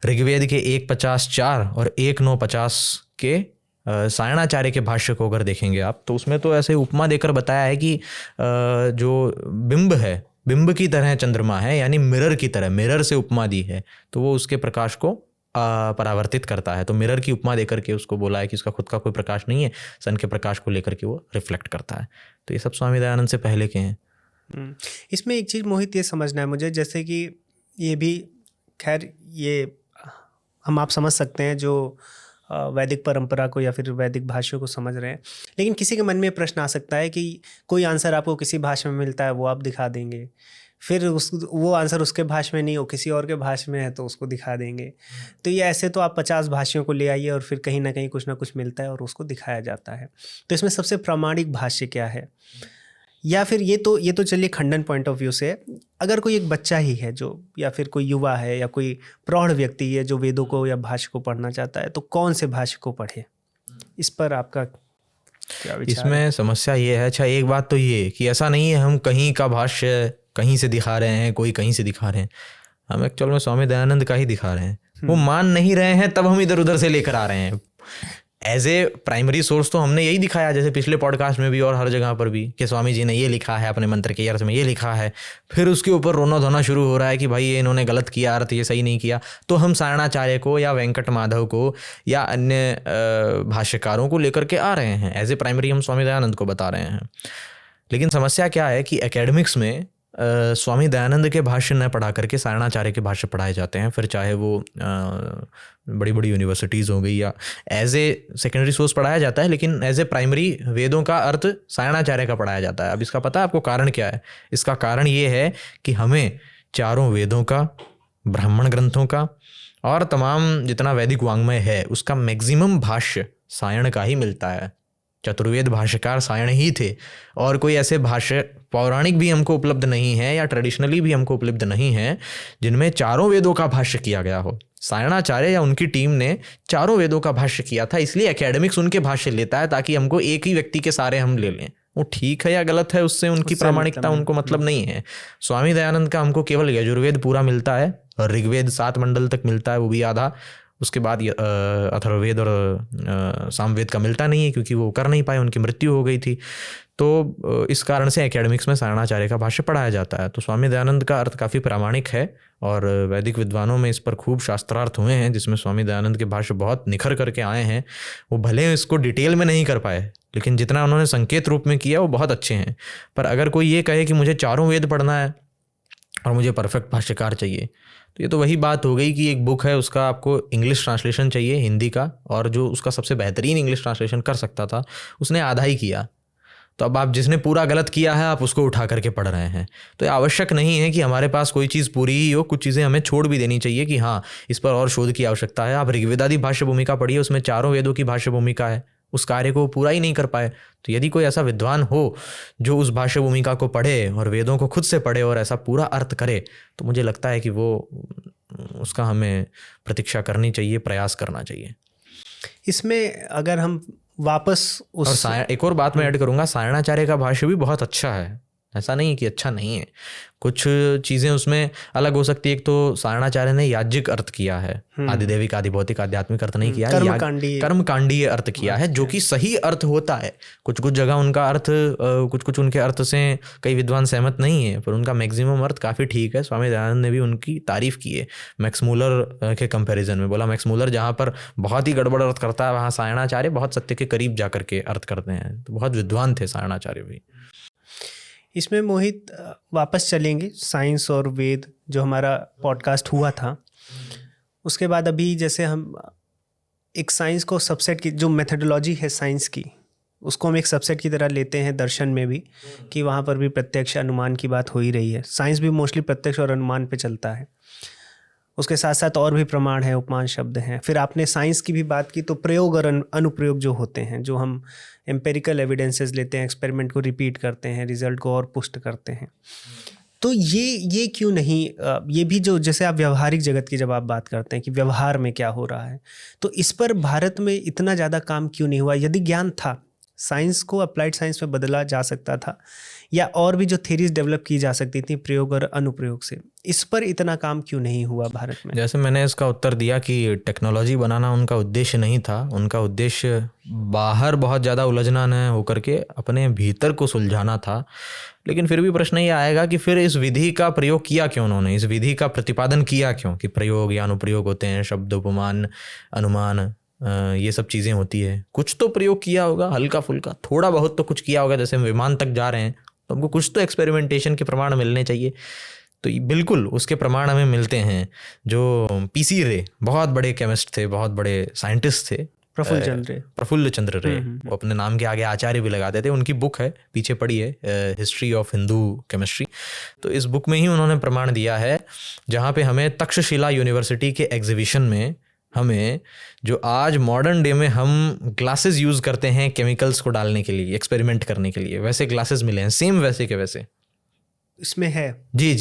ऋग्वेद के 1.50.4 और 1.9.50 के सायणाचार्य के भाष्य को अगर देखेंगे आप, तो उसमें तो ऐसे उपमा देकर बताया है कि जो बिंब है, बिंब की तरह चंद्रमा है, यानी मिरर की तरह, मिरर से उपमा दी है, तो वो उसके प्रकाश को परावर्तित करता है। तो मिरर की उपमा देकर के उसको बोला है कि उसका खुद का कोई प्रकाश नहीं है, सन के प्रकाश को लेकर के वो रिफ्लेक्ट करता है। तो ये सब स्वामी दयानंद से पहले के हैं। इसमें एक चीज़ मोहित ये समझना है मुझे, जैसे कि ये भी, खैर ये हम आप समझ सकते हैं जो वैदिक परंपरा को या फिर वैदिक भाष्यों को समझ रहे हैं, लेकिन किसी के मन में प्रश्न आ सकता है कि कोई आंसर आपको किसी भाषा में मिलता है, वो आप दिखा देंगे, फिर वो आंसर उसके भाषा में नहीं हो, किसी और के भाषा में है तो उसको दिखा देंगे। तो ये ऐसे तो आप 50 भाष्यों को ले आइए और फिर कहीं ना कहीं कुछ ना कुछ मिलता है और उसको दिखाया जाता है। तो इसमें सबसे प्रामाणिक भाष्य क्या है? या फिर ये तो चलिए खंडन पॉइंट ऑफ व्यू से, अगर कोई एक बच्चा ही है जो, या फिर कोई युवा है या कोई प्रौढ़ व्यक्ति है जो वेदों को या भाष्य को पढ़ना चाहता है, तो कौन से भाष्य को पढ़े? इस पर आपका क्या विचार इसमें है? समस्या ये है, अच्छा एक बात तो ये कि ऐसा नहीं है हम कहीं का भाष्य कहीं से दिखा रहे हैं, कोई कहीं से दिखा रहे हैं, हम एक्चुअल में स्वामी दयानंद का ही दिखा रहे हैं। वो मान नहीं रहे हैं तब हम इधर उधर से लेकर आ रहे हैं। एज ए प्राइमरी सोर्स तो हमने यही दिखाया, जैसे पिछले पॉडकास्ट में भी और हर जगह पर भी, कि स्वामी जी ने ये लिखा है अपने मंत्र के अर्थ में, ये लिखा है। फिर उसके ऊपर रोना धोना शुरू हो रहा है कि भाई ये इन्होंने गलत किया, अर्थ ये सही नहीं किया। तो हम सायणाचार्य को या वेंकट माधव को या अन्य भाष्यकारों को लेकर के आ रहे हैं। एज ए प्राइमरी हम स्वामी दयानंद को बता रहे हैं। लेकिन समस्या क्या है कि एकेडमिक्स में स्वामी दयानंद के भाष्य न पढ़ा करके सायणाचार्य के भाष्य पढ़ाए जाते हैं। फिर चाहे वो बड़ी बड़ी यूनिवर्सिटीज़ हो गई या एज ए सेकेंडरी सोर्स पढ़ाया जाता है, लेकिन एज ए प्राइमरी वेदों का अर्थ सायणाचार्य का पढ़ाया जाता है। अब इसका पता है आपको कारण क्या है? इसका कारण ये है कि हमें चारों वेदों का, ब्राह्मण ग्रंथों का और तमाम जितना वैदिक वाङ्मय है उसका मैक्सिमम भाष्य सायण का ही मिलता है। चतुर्वेद भाष्यकार सायण ही थे, और कोई ऐसे भाष्य पौराणिक भी हमको उपलब्ध नहीं है या ट्रेडिशनली भी हमको उपलब्ध नहीं है जिनमें चारों वेदों का भाष्य किया गया हो। सायणाचार्य या उनकी टीम ने चारों वेदों का भाष्य किया था, इसलिए एकेडमिक्स उनके भाष्य लेता है ताकि हमको एक ही व्यक्ति के सारे हम ले लें। वो ठीक है या गलत है उससे उनकी प्रामाणिकता उनको मतलब नहीं है। स्वामी दयानंद का हमको केवल यजुर्वेद पूरा मिलता है और ऋग्वेद 7 मंडल तक मिलता है, वो भी आधा। उसके बाद अथर्ववेद और सामवेद का मिलता नहीं है क्योंकि वो कर नहीं पाए, उनकी मृत्यु हो गई थी। तो इस कारण से एकेडमिक्स में सायणाचार्य का भाष्य पढ़ाया जाता है। तो स्वामी दयानंद का अर्थ काफ़ी प्रामाणिक है और वैदिक विद्वानों में इस पर खूब शास्त्रार्थ हुए हैं जिसमें स्वामी दयानंद के भाष्य बहुत निखर करके आए हैं। वो भले इसको डिटेल में नहीं कर पाए लेकिन जितना उन्होंने संकेत रूप में किया वो बहुत अच्छे हैं। पर अगर कोई ये कहे कि मुझे चारों वेद पढ़ना है और मुझे परफेक्ट भाष्यकार चाहिए, तो ये तो वही बात हो गई कि एक बुक है उसका आपको इंग्लिश ट्रांसलेशन चाहिए हिंदी का, और जो उसका सबसे बेहतरीन इंग्लिश ट्रांसलेशन कर सकता था उसने आधा ही किया। तो अब आप जिसने पूरा गलत किया है आप उसको उठा करके पढ़ रहे हैं। तो ये आवश्यक नहीं है कि हमारे पास कोई चीज़ पूरी ही हो, कुछ चीज़ें हमें छोड़ भी देनी चाहिए कि हाँ इस पर और शोध की आवश्यकता है। आप ऋग्वेदादि भाष्य भूमिका पढ़िए, उसमें चारों वेदों की भाष्य भूमिका है, उस कार्य को पूरा ही नहीं कर पाए। तो यदि कोई ऐसा विद्वान हो जो उस भाष्य भूमिका को पढ़े और वेदों को खुद से पढ़े और ऐसा पूरा अर्थ करे, तो मुझे लगता है कि वो उसका हमें प्रतीक्षा करनी चाहिए, प्रयास करना चाहिए। इसमें अगर हम वापस उस और एक और बात मैं ऐड करूंगा, सायणाचार्य का भाष्य भी बहुत अच्छा है, ऐसा नहीं है कि अच्छा नहीं है। कुछ चीज़ें उसमें अलग हो सकती है। एक तो सायणाचार्य ने याज्ञिक अर्थ किया है, आदिदेविक आदिभौतिक आध्यात्मिक अर्थ नहीं किया है, कर्मकांडीय अर्थ किया है, जो कि सही अर्थ होता है। कुछ कुछ जगह उनका अर्थ कुछ कुछ उनके अर्थ से कई विद्वान सहमत नहीं है, पर उनका मैक्सिमम अर्थ काफ़ी ठीक है। स्वामी दयानंद ने भी उनकी तारीफ की है मैक्स मूलर के कंपैरिजन में। बोला मैक्स मूलर जहाँ पर बहुत ही गड़बड़ अर्थ करता है वहाँ सायणाचार्य बहुत सत्य के करीब जा करके अर्थ करते हैं। तो बहुत विद्वान थे सायणाचार्य भी। इसमें मोहित वापस चलेंगे साइंस और वेद, जो हमारा पॉडकास्ट हुआ था उसके बाद अभी जैसे हम एक साइंस को सबसेट की, जो मेथडोलॉजी है साइंस की, उसको हम एक सबसेट की तरह लेते हैं दर्शन में भी, कि वहाँ पर भी प्रत्यक्ष अनुमान की बात हो ही रही है। साइंस भी मोस्टली प्रत्यक्ष और अनुमान पे चलता है, उसके साथ साथ और भी प्रमाण है, उपमान शब्द हैं। फिर आपने साइंस की भी बात की, तो प्रयोग और अनुप्रयोग जो होते हैं, जो हम एम्पेरिकल एविडेंसेस लेते हैं, एक्सपेरिमेंट को रिपीट करते हैं, रिजल्ट को और पुष्ट करते हैं। तो ये क्यों नहीं, ये भी जो जैसे आप व्यवहारिक जगत की जब आप बात करते हैं कि व्यवहार में क्या हो रहा है, तो इस पर भारत में इतना ज़्यादा काम क्यों नहीं हुआ? यदि ज्ञान था, साइंस को अप्लाइड साइंस में बदला जा सकता था, या और भी जो थ्योरीज डेवलप की जा सकती थी प्रयोग और अनुप्रयोग से, इस पर इतना काम क्यों नहीं हुआ भारत में? जैसे मैंने इसका उत्तर दिया कि टेक्नोलॉजी बनाना उनका उद्देश्य नहीं था। उनका उद्देश्य बाहर बहुत ज़्यादा उलझना न होकर के अपने भीतर को सुलझाना था। लेकिन फिर भी प्रश्न ये आएगा कि फिर इस विधि का प्रयोग किया क्यों उन्होंने, इस विधि का प्रतिपादन किया क्यों? कि प्रयोग या अनुप्रयोग होते हैं, शब्द उपमान अनुमान ये सब चीज़ें होती है। कुछ तो प्रयोग किया होगा, हल्का फुल्का थोड़ा बहुत तो कुछ किया होगा। जैसे हम विमान तक जा रहे हैं तो हमको कुछ तो एक्सपेरिमेंटेशन के प्रमाण मिलने चाहिए। तो बिल्कुल उसके प्रमाण हमें मिलते हैं। जो पीसी रे बहुत बड़े केमिस्ट थे, बहुत बड़े साइंटिस्ट थे, प्रफुल्ल चंद्र रे, वो अपने नाम के आगे आचार्य भी लगाते थे। उनकी बुक है, पीछे पड़ी है, हिस्ट्री ऑफ हिंदू केमिस्ट्री। तो इस बुक में ही उन्होंने प्रमाण दिया है, जहाँ पे हमें तक्षशिला यूनिवर्सिटी के एग्जीबिशन में हमें जो आज मॉडर्न डे में हम ग्लासेस यूज़ करते हैं केमिकल्स को डालने के लिए, एक्सपेरिमेंट करने के लिए, वैसे ग्लासेस मिले हैं, सेम वैसे के वैसे। इसमें है जी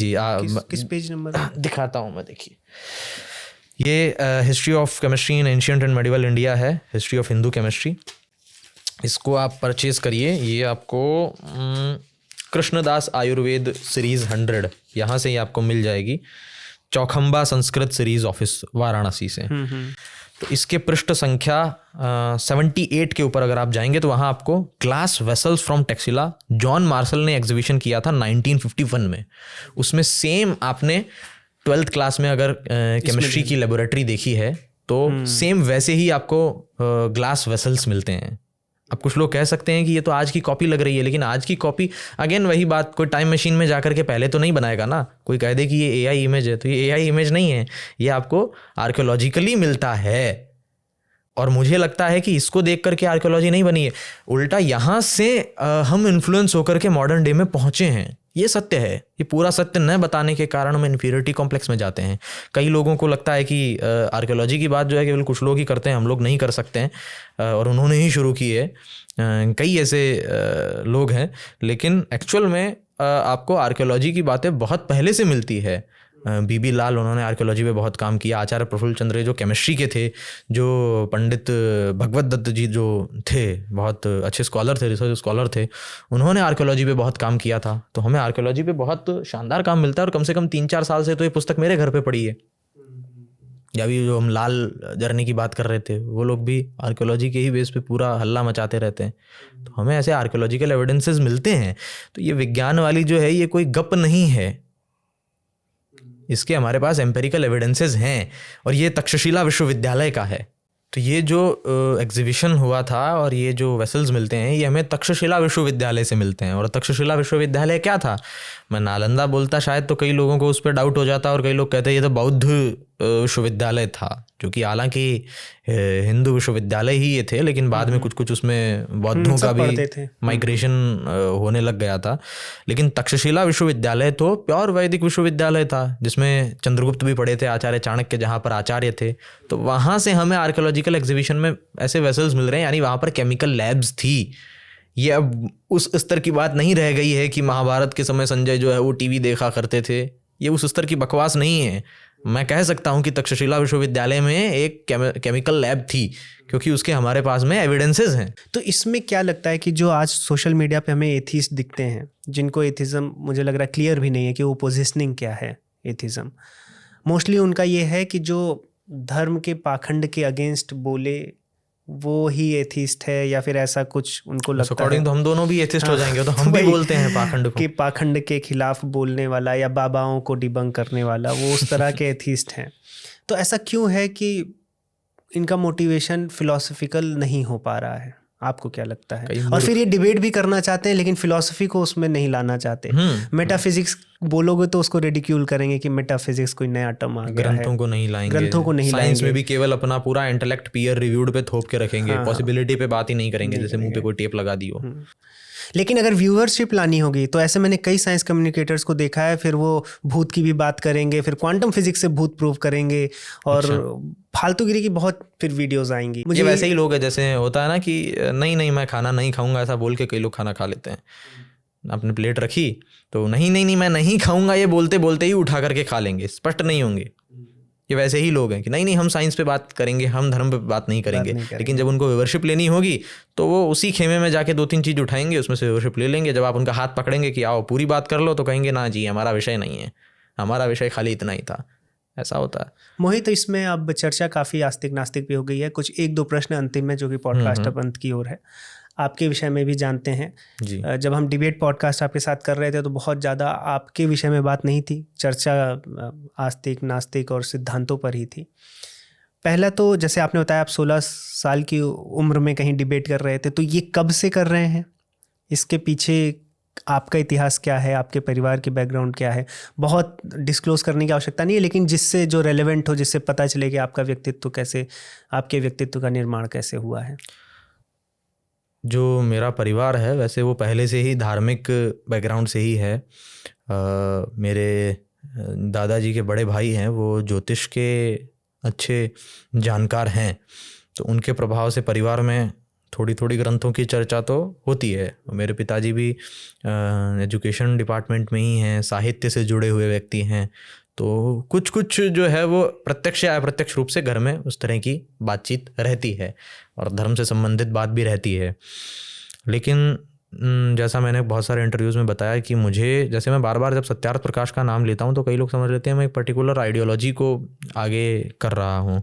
किस पेज नंबर दिखाता हूँ मैं, देखिए ये history of chemistry in ancient and medieval India है, हिस्ट्री ऑफ हिंदू केमिस्ट्री। इसको आप परचेज करिए। ये आपको कृष्णदास आयुर्वेद सीरीज़ 100 यहाँ से ही आपको मिल जाएगी, चौखंबा संस्कृत सीरीज ऑफिस वाराणसी से। तो इसके पृष्ठ संख्या 78 के ऊपर अगर आप जाएंगे तो वहाँ आपको glass vessels from Taxila, John Marshall ने एग्जीबिशन किया था 1951 में। उसमें सेम आपने 12th क्लास में अगर केमिस्ट्री की लेबोरेटरी देखी है तो सेम वैसे ही आपको ग्लास वेसल्स मिलते हैं। अब कुछ लोग कह सकते हैं कि ये तो आज की कॉपी लग रही है, लेकिन आज की कॉपी अगेन वही बात, कोई टाइम मशीन में जाकर के पहले तो नहीं बनाएगा ना। कोई कह दे कि ये एआई इमेज है, तो ये एआई इमेज नहीं है, ये आपको आर्कियोलॉजिकली मिलता है। और मुझे लगता है कि इसको देख करके आर्कियोलॉजी नहीं बनी है, उल्टा यहाँ से हम इन्फ्लुएंस होकर के मॉडर्न डे में पहुँचे हैं। ये सत्य है। ये पूरा सत्य न बताने के कारण हम इन्फीरियरिटी कॉम्प्लेक्स में जाते हैं। कई लोगों को लगता है कि आर्कियोलॉजी की बात जो है केवल कुछ लोग ही करते हैं, हम लोग नहीं कर सकते हैं, और उन्होंने ही शुरू की है। कई ऐसे लोग हैं, लेकिन एक्चुअल में आपको आर्कियोलॉजी की बातें बहुत पहले से मिलती है। बीबी लाल, उन्होंने आर्कियोलॉजी पे बहुत काम किया। आचार्य प्रफुल्ल चंद्र जो केमिस्ट्री के थे, जो पंडित भगवत दत्त जी जो थे, बहुत अच्छे स्कॉलर थे, रिसर्च स्कॉलर थे, उन्होंने आर्कियोलॉजी पे बहुत काम किया था। तो हमें आर्कियोलॉजी पे बहुत शानदार काम मिलता है और कम से कम 3-4 साल से तो ये पुस्तक मेरे घर पे पड़ी है। या अभी जो हम लाल जर्नी की बात कर रहे थे, वो लोग भी आर्कियोलॉजी के ही बेस पे पूरा हल्ला मचाते रहते हैं। तो हमें ऐसे आर्कियोलॉजिकल एविडेंसेस मिलते हैं। तो ये विज्ञान वाली जो है ये कोई गप नहीं है, इसके हमारे पास एम्पेरिकल एविडेंसेस हैं और ये तक्षशिला विश्वविद्यालय का है। तो ये जो एग्जीबिशन हुआ था और ये जो वेसल्स मिलते हैं, ये हमें तक्षशिला विश्वविद्यालय से मिलते हैं। और तक्षशिला विश्वविद्यालय क्या था? मैं नालंदा बोलता शायद तो कई लोगों को उस पर डाउट हो जाता और कई लोग कहते हैं ये तो बौद्ध विश्वविद्यालय था, जो कि हालांकि हिंदू विश्वविद्यालय ही ये थे, लेकिन बाद में कुछ कुछ उसमें बौद्धों का भी माइग्रेशन होने लग गया था। लेकिन तक्षशिला विश्वविद्यालय तो प्योर वैदिक विश्वविद्यालय था, जिसमें चंद्रगुप्त भी पढ़े थे, आचार्य चाणक्य जहाँ पर आचार्य थे। तो वहाँ से हमें आर्कियोलॉजिकल एग्जीबिशन में ऐसे वेसल्स मिल रहे हैं, यानी वहाँ पर केमिकल लैब्स थी। ये अब उस स्तर की बात नहीं रह गई है कि महाभारत के समय संजय जो है वो टीवी देखा करते थे। ये उस स्तर की बकवास नहीं है। मैं कह सकता हूँ कि तक्षशिला विश्वविद्यालय में एक केमिकल लैब थी, क्योंकि उसके हमारे पास में एविडेंसेस हैं। तो इसमें क्या लगता है कि जो आज सोशल मीडिया पे हमें एथीस्ट दिखते हैं, जिनको एथिज्म मुझे लग रहा है क्लियर भी नहीं है कि वो पोजिशनिंग क्या है एथिज्म, मोस्टली उनका ये है कि जो धर्म के पाखंड के अगेंस्ट बोले वो ही एथिस्ट है, या फिर ऐसा कुछ उनको लगता है। अकॉर्डिंग तो हम दोनों भी एथिस्ट हो जाएंगे, तो हम भी बोलते हैं पाखंड को, कि पाखंड के खिलाफ बोलने वाला या बाबाओं को डिबंक करने वाला, वो उस तरह के एथिस्ट हैं। तो ऐसा क्यों है कि इनका मोटिवेशन फिलोसफिकल नहीं हो पा रहा है? आपको क्या लगता है? और फिर ये डिबेट भी करना चाहते हैं लेकिन फिलॉसफी को उसमें नहीं लाना चाहते। मेटाफिजिक्स बोलोगे तो उसको रिडिक्यूल करेंगे कि मेटाफिजिक्स कोई नया टर्म आ गया है, ग्रंथों को नहीं लाएंगे, ग्रंथों को नहीं लाएंगे, साइंस में भी केवल अपना पूरा इंटेलेक्ट पीयर रिव्यूड पे थोप के रखेंगे, पॉसिबिलिटी पे बात ही नहीं करेंगे, जैसे मुंह पे कोई टेप लगा दी हो। लेकिन अगर व्यूअरशिप लानी होगी तो ऐसे मैंने कई साइंस कम्युनिकेटर्स को देखा है, फिर वो भूत की भी बात करेंगे, फिर क्वांटम फिजिक्स से भूत प्रूव करेंगे और फालतूगिरी की बहुत फिर वीडियोस आएंगी। मुझे वैसे ही लोग हैं, जैसे होता है ना कि नहीं मैं खाना नहीं खाऊंगा, ऐसा बोल के कई लोग खाना खा लेते हैं। आपने प्लेट रखी तो नहीं मैं नहीं खाऊंगा, ये बोलते बोलते ही उठा करके खा लेंगे, स्पष्ट नहीं होंगे। ये वैसे ही लोग हैं कि नहीं हम साइंस पे बात करेंगे, हम धर्म पे बात नहीं करेंगे। लेकिन जब उनको व्यूअरशिप लेनी होगी तो वो उसी खेमे में जाके 2-3 चीज़ उठाएंगे, उसमें से व्यूअरशिप ले लेंगे। जब आप उनका हाथ पकड़ेंगे कि आओ पूरी बात कर लो, तो कहेंगे ना जी हमारा विषय नहीं है, हमारा विषय खाली इतना ही था। ऐसा होता है। मोहित, तो इसमें अब चर्चा काफ़ी आस्तिक नास्तिक भी हो गई है। कुछ 1-2 प्रश्न अंतिम में, जो कि पॉडकास्ट अब अंत की ओर है, आपके विषय में भी जानते हैं जी। जब हम डिबेट पॉडकास्ट आपके साथ कर रहे थे तो बहुत ज़्यादा आपके विषय में बात नहीं थी, चर्चा आस्तिक नास्तिक और सिद्धांतों पर ही थी। पहला तो जैसे आपने बताया आप 16 साल की उम्र में कहीं डिबेट कर रहे थे, तो ये कब से कर रहे हैं? इसके पीछे आपका इतिहास क्या है, आपके परिवार की बैकग्राउंड क्या है? बहुत डिस्क्लोज करने की आवश्यकता नहीं है, लेकिन जिससे जो रेलेवेंट हो, जिससे पता चले कि आपका व्यक्तित्व कैसे, आपके व्यक्तित्व का निर्माण कैसे हुआ है। जो मेरा परिवार है वैसे वो पहले से ही धार्मिक बैकग्राउंड से ही है। मेरे दादाजी के बड़े भाई हैं, वो ज्योतिष के अच्छे जानकार हैं, तो उनके प्रभाव से परिवार में थोड़ी थोड़ी ग्रंथों की चर्चा तो होती है। मेरे पिताजी भी एजुकेशन डिपार्टमेंट में ही हैं, साहित्य से जुड़े हुए व्यक्ति हैं, तो कुछ कुछ जो है वो प्रत्यक्ष या अप्रत्यक्ष रूप से घर में उस तरह की बातचीत रहती है और धर्म से संबंधित बात भी रहती है। लेकिन जैसा मैंने बहुत सारे इंटरव्यूज़ में बताया कि मुझे, जैसे मैं बार बार जब सत्यार्थ प्रकाश का नाम लेता हूँ तो कई लोग समझ लेते हैं मैं एक पर्टिकुलर आइडियोलॉजी को आगे कर रहा हूँ,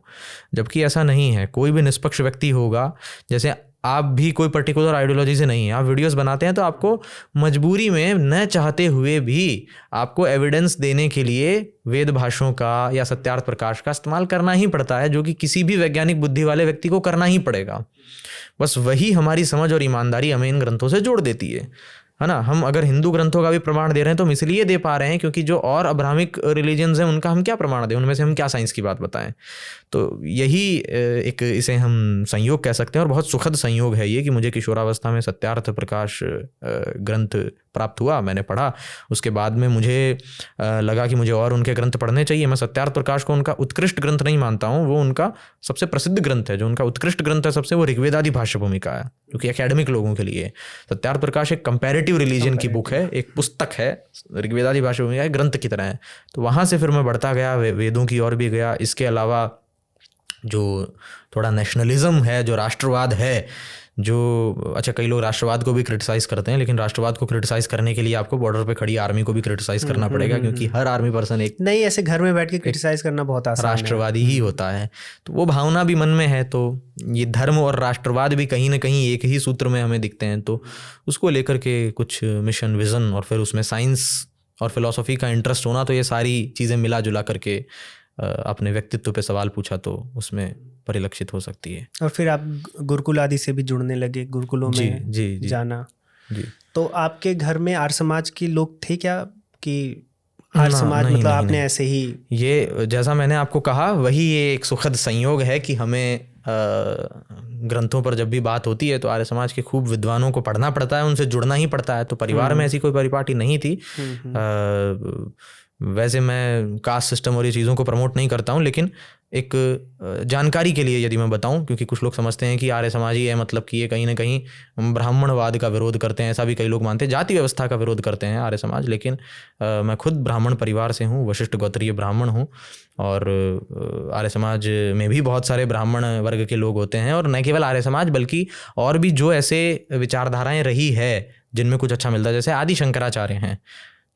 जबकि ऐसा नहीं है। कोई भी निष्पक्ष व्यक्ति होगा, जैसे आप भी कोई पर्टिकुलर आइडियोलॉजी से नहीं है, आप वीडियोस बनाते हैं तो आपको मजबूरी में न चाहते हुए भी आपको एविडेंस देने के लिए वेद भाष्यों का या सत्यार्थ प्रकाश का इस्तेमाल करना ही पड़ता है, जो कि किसी भी वैज्ञानिक बुद्धि वाले व्यक्ति को करना ही पड़ेगा। बस वही हमारी समझ और ईमानदारी हमें इन ग्रंथों से जोड़ देती है ना। हम अगर हिंदू ग्रंथों का भी प्रमाण दे रहे हैं तो हम इसलिए दे पा रहे हैं क्योंकि जो और अब्राहमिक रिलीजन्स हैं उनका हम क्या प्रमाण दें, उनमें से हम क्या साइंस की बात बताएं। तो यही एक, इसे हम संयोग कह सकते हैं, और बहुत सुखद संयोग है ये कि मुझे किशोरावस्था में सत्यार्थ प्रकाश ग्रंथ प्राप्त हुआ, मैंने पढ़ा। उसके बाद में मुझे लगा कि मुझे और उनके ग्रंथ पढ़ने चाहिए। मैं सत्यार्थ प्रकाश को उनका उत्कृष्ट ग्रंथ नहीं मानता हूँ, वो उनका सबसे प्रसिद्ध ग्रंथ है। जो उनका उत्कृष्ट ग्रंथ है सबसे, वो ऋग्वेदादि भाष्य भूमिका है, क्योंकि एकेडमिक लोगों के लिए सत्यार्थ प्रकाश एक कंपैरेटिव रिलीजन की बुक है, एक पुस्तक है, ऋग्वेदादि भाषा में ग्रंथ की तरह है। तो वहाँ से फिर मैं बढ़ता गया, वेदों की ओर भी गया। इसके अलावा जो थोड़ा नेशनलिज्म है, जो राष्ट्रवाद है, जो अच्छा कई लोग राष्ट्रवाद को भी क्रिटिसाइज करते हैं, लेकिन राष्ट्रवाद को क्रिटिसाइज करने के लिए आपको बॉर्डर पे खड़ी आर्मी को भी क्रिटिसाइज करना पड़ेगा, क्योंकि हर आर्मी पर्सन एक नहीं, ऐसे घर में बैठ के क्रिटिसाइज करना बहुत आसान है, राष्ट्रवादी ही होता है। तो वो भावना भी मन में है। तो ये धर्म और राष्ट्रवाद भी कहीं ना कहीं एक ही सूत्र में हमें दिखते हैं। तो उसको लेकर के कुछ मिशन, विजन और फिर उसमें साइंस और फिलॉसफी का इंटरेस्ट होना, तो ये सारी चीज़ें मिला जुला करके अपने व्यक्तित्व पे सवाल पूछा तो उसमें परिलक्षित हो सकती है। और फिर आप गुरुकुल आदि से भी जुड़ने लगे, गुरुकुलों में जी जाना जी। तो आपके घर में आर्य समाज के लोग थे क्या, कि आर्य समाज मतलब आपने ऐसे ही? ये जैसा मैंने आपको कहा वही ये एक सुखद संयोग है कि हमें ग्रंथों पर जब भी बात होती है तो आर्य समाज के खूब विद्वानों को पढ़ना पड़ता है, उनसे जुड़ना ही पड़ता है। तो परिवार में ऐसी कोई परिपाटी नहीं थी। वैसे मैं कास्ट सिस्टम और ये चीज़ों को प्रमोट नहीं करता हूँ, लेकिन एक जानकारी के लिए यदि मैं बताऊं, क्योंकि कुछ लोग समझते हैं कि आर्य समाजी है मतलब कि ये कहीं ना कहीं ब्राह्मणवाद का विरोध करते हैं, ऐसा भी कई लोग मानते हैं, जाति व्यवस्था का विरोध करते हैं आर्य समाज। लेकिन मैं खुद ब्राह्मण परिवार से हूँ, वशिष्ठ गोत्रीय ब्राह्मण हूँ, और आर्य समाज में भी बहुत सारे ब्राह्मण वर्ग के लोग होते हैं। और न केवल आर्य समाज बल्कि और भी जो ऐसे विचारधाराएँ रही है जिनमें कुछ अच्छा मिलता है, जैसे आदि शंकराचार्य हैं,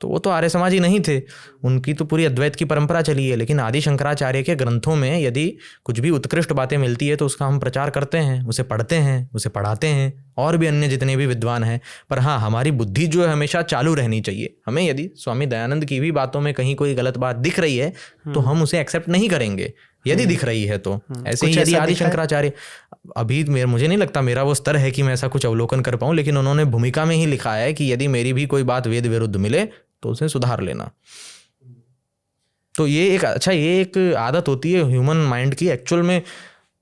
तो वो तो आर्य समाज ही नहीं थे, उनकी तो पूरी अद्वैत की परंपरा चली है। लेकिन आदि शंकराचार्य के ग्रंथों में यदि कुछ भी उत्कृष्ट बातें मिलती है तो उसका हम प्रचार करते हैं, उसे पढ़ते हैं, उसे पढ़ाते हैं, और भी अन्य जितने भी विद्वान हैं। पर हाँ, हमारी बुद्धि जो है हमेशा चालू रहनी चाहिए। हमें यदि स्वामी दयानंद की भी बातों में कहीं कोई गलत बात दिख रही है तो हम उसे एक्सेप्ट नहीं करेंगे, यदि दिख रही है तो। ऐसे ही यदि आदि शंकराचार्य, अभी मुझे नहीं लगता मेरा वो स्तर है कि मैं ऐसा कुछ अवलोकन कर पाऊँ, लेकिन उन्होंने भूमिका में ही लिखा है कि यदि मेरी भी कोई बात वेद विरुद्ध मिले तो उसे सुधार लेना। तो ये एक आदत होती है ह्यूमन माइंड की। एक्चुअल में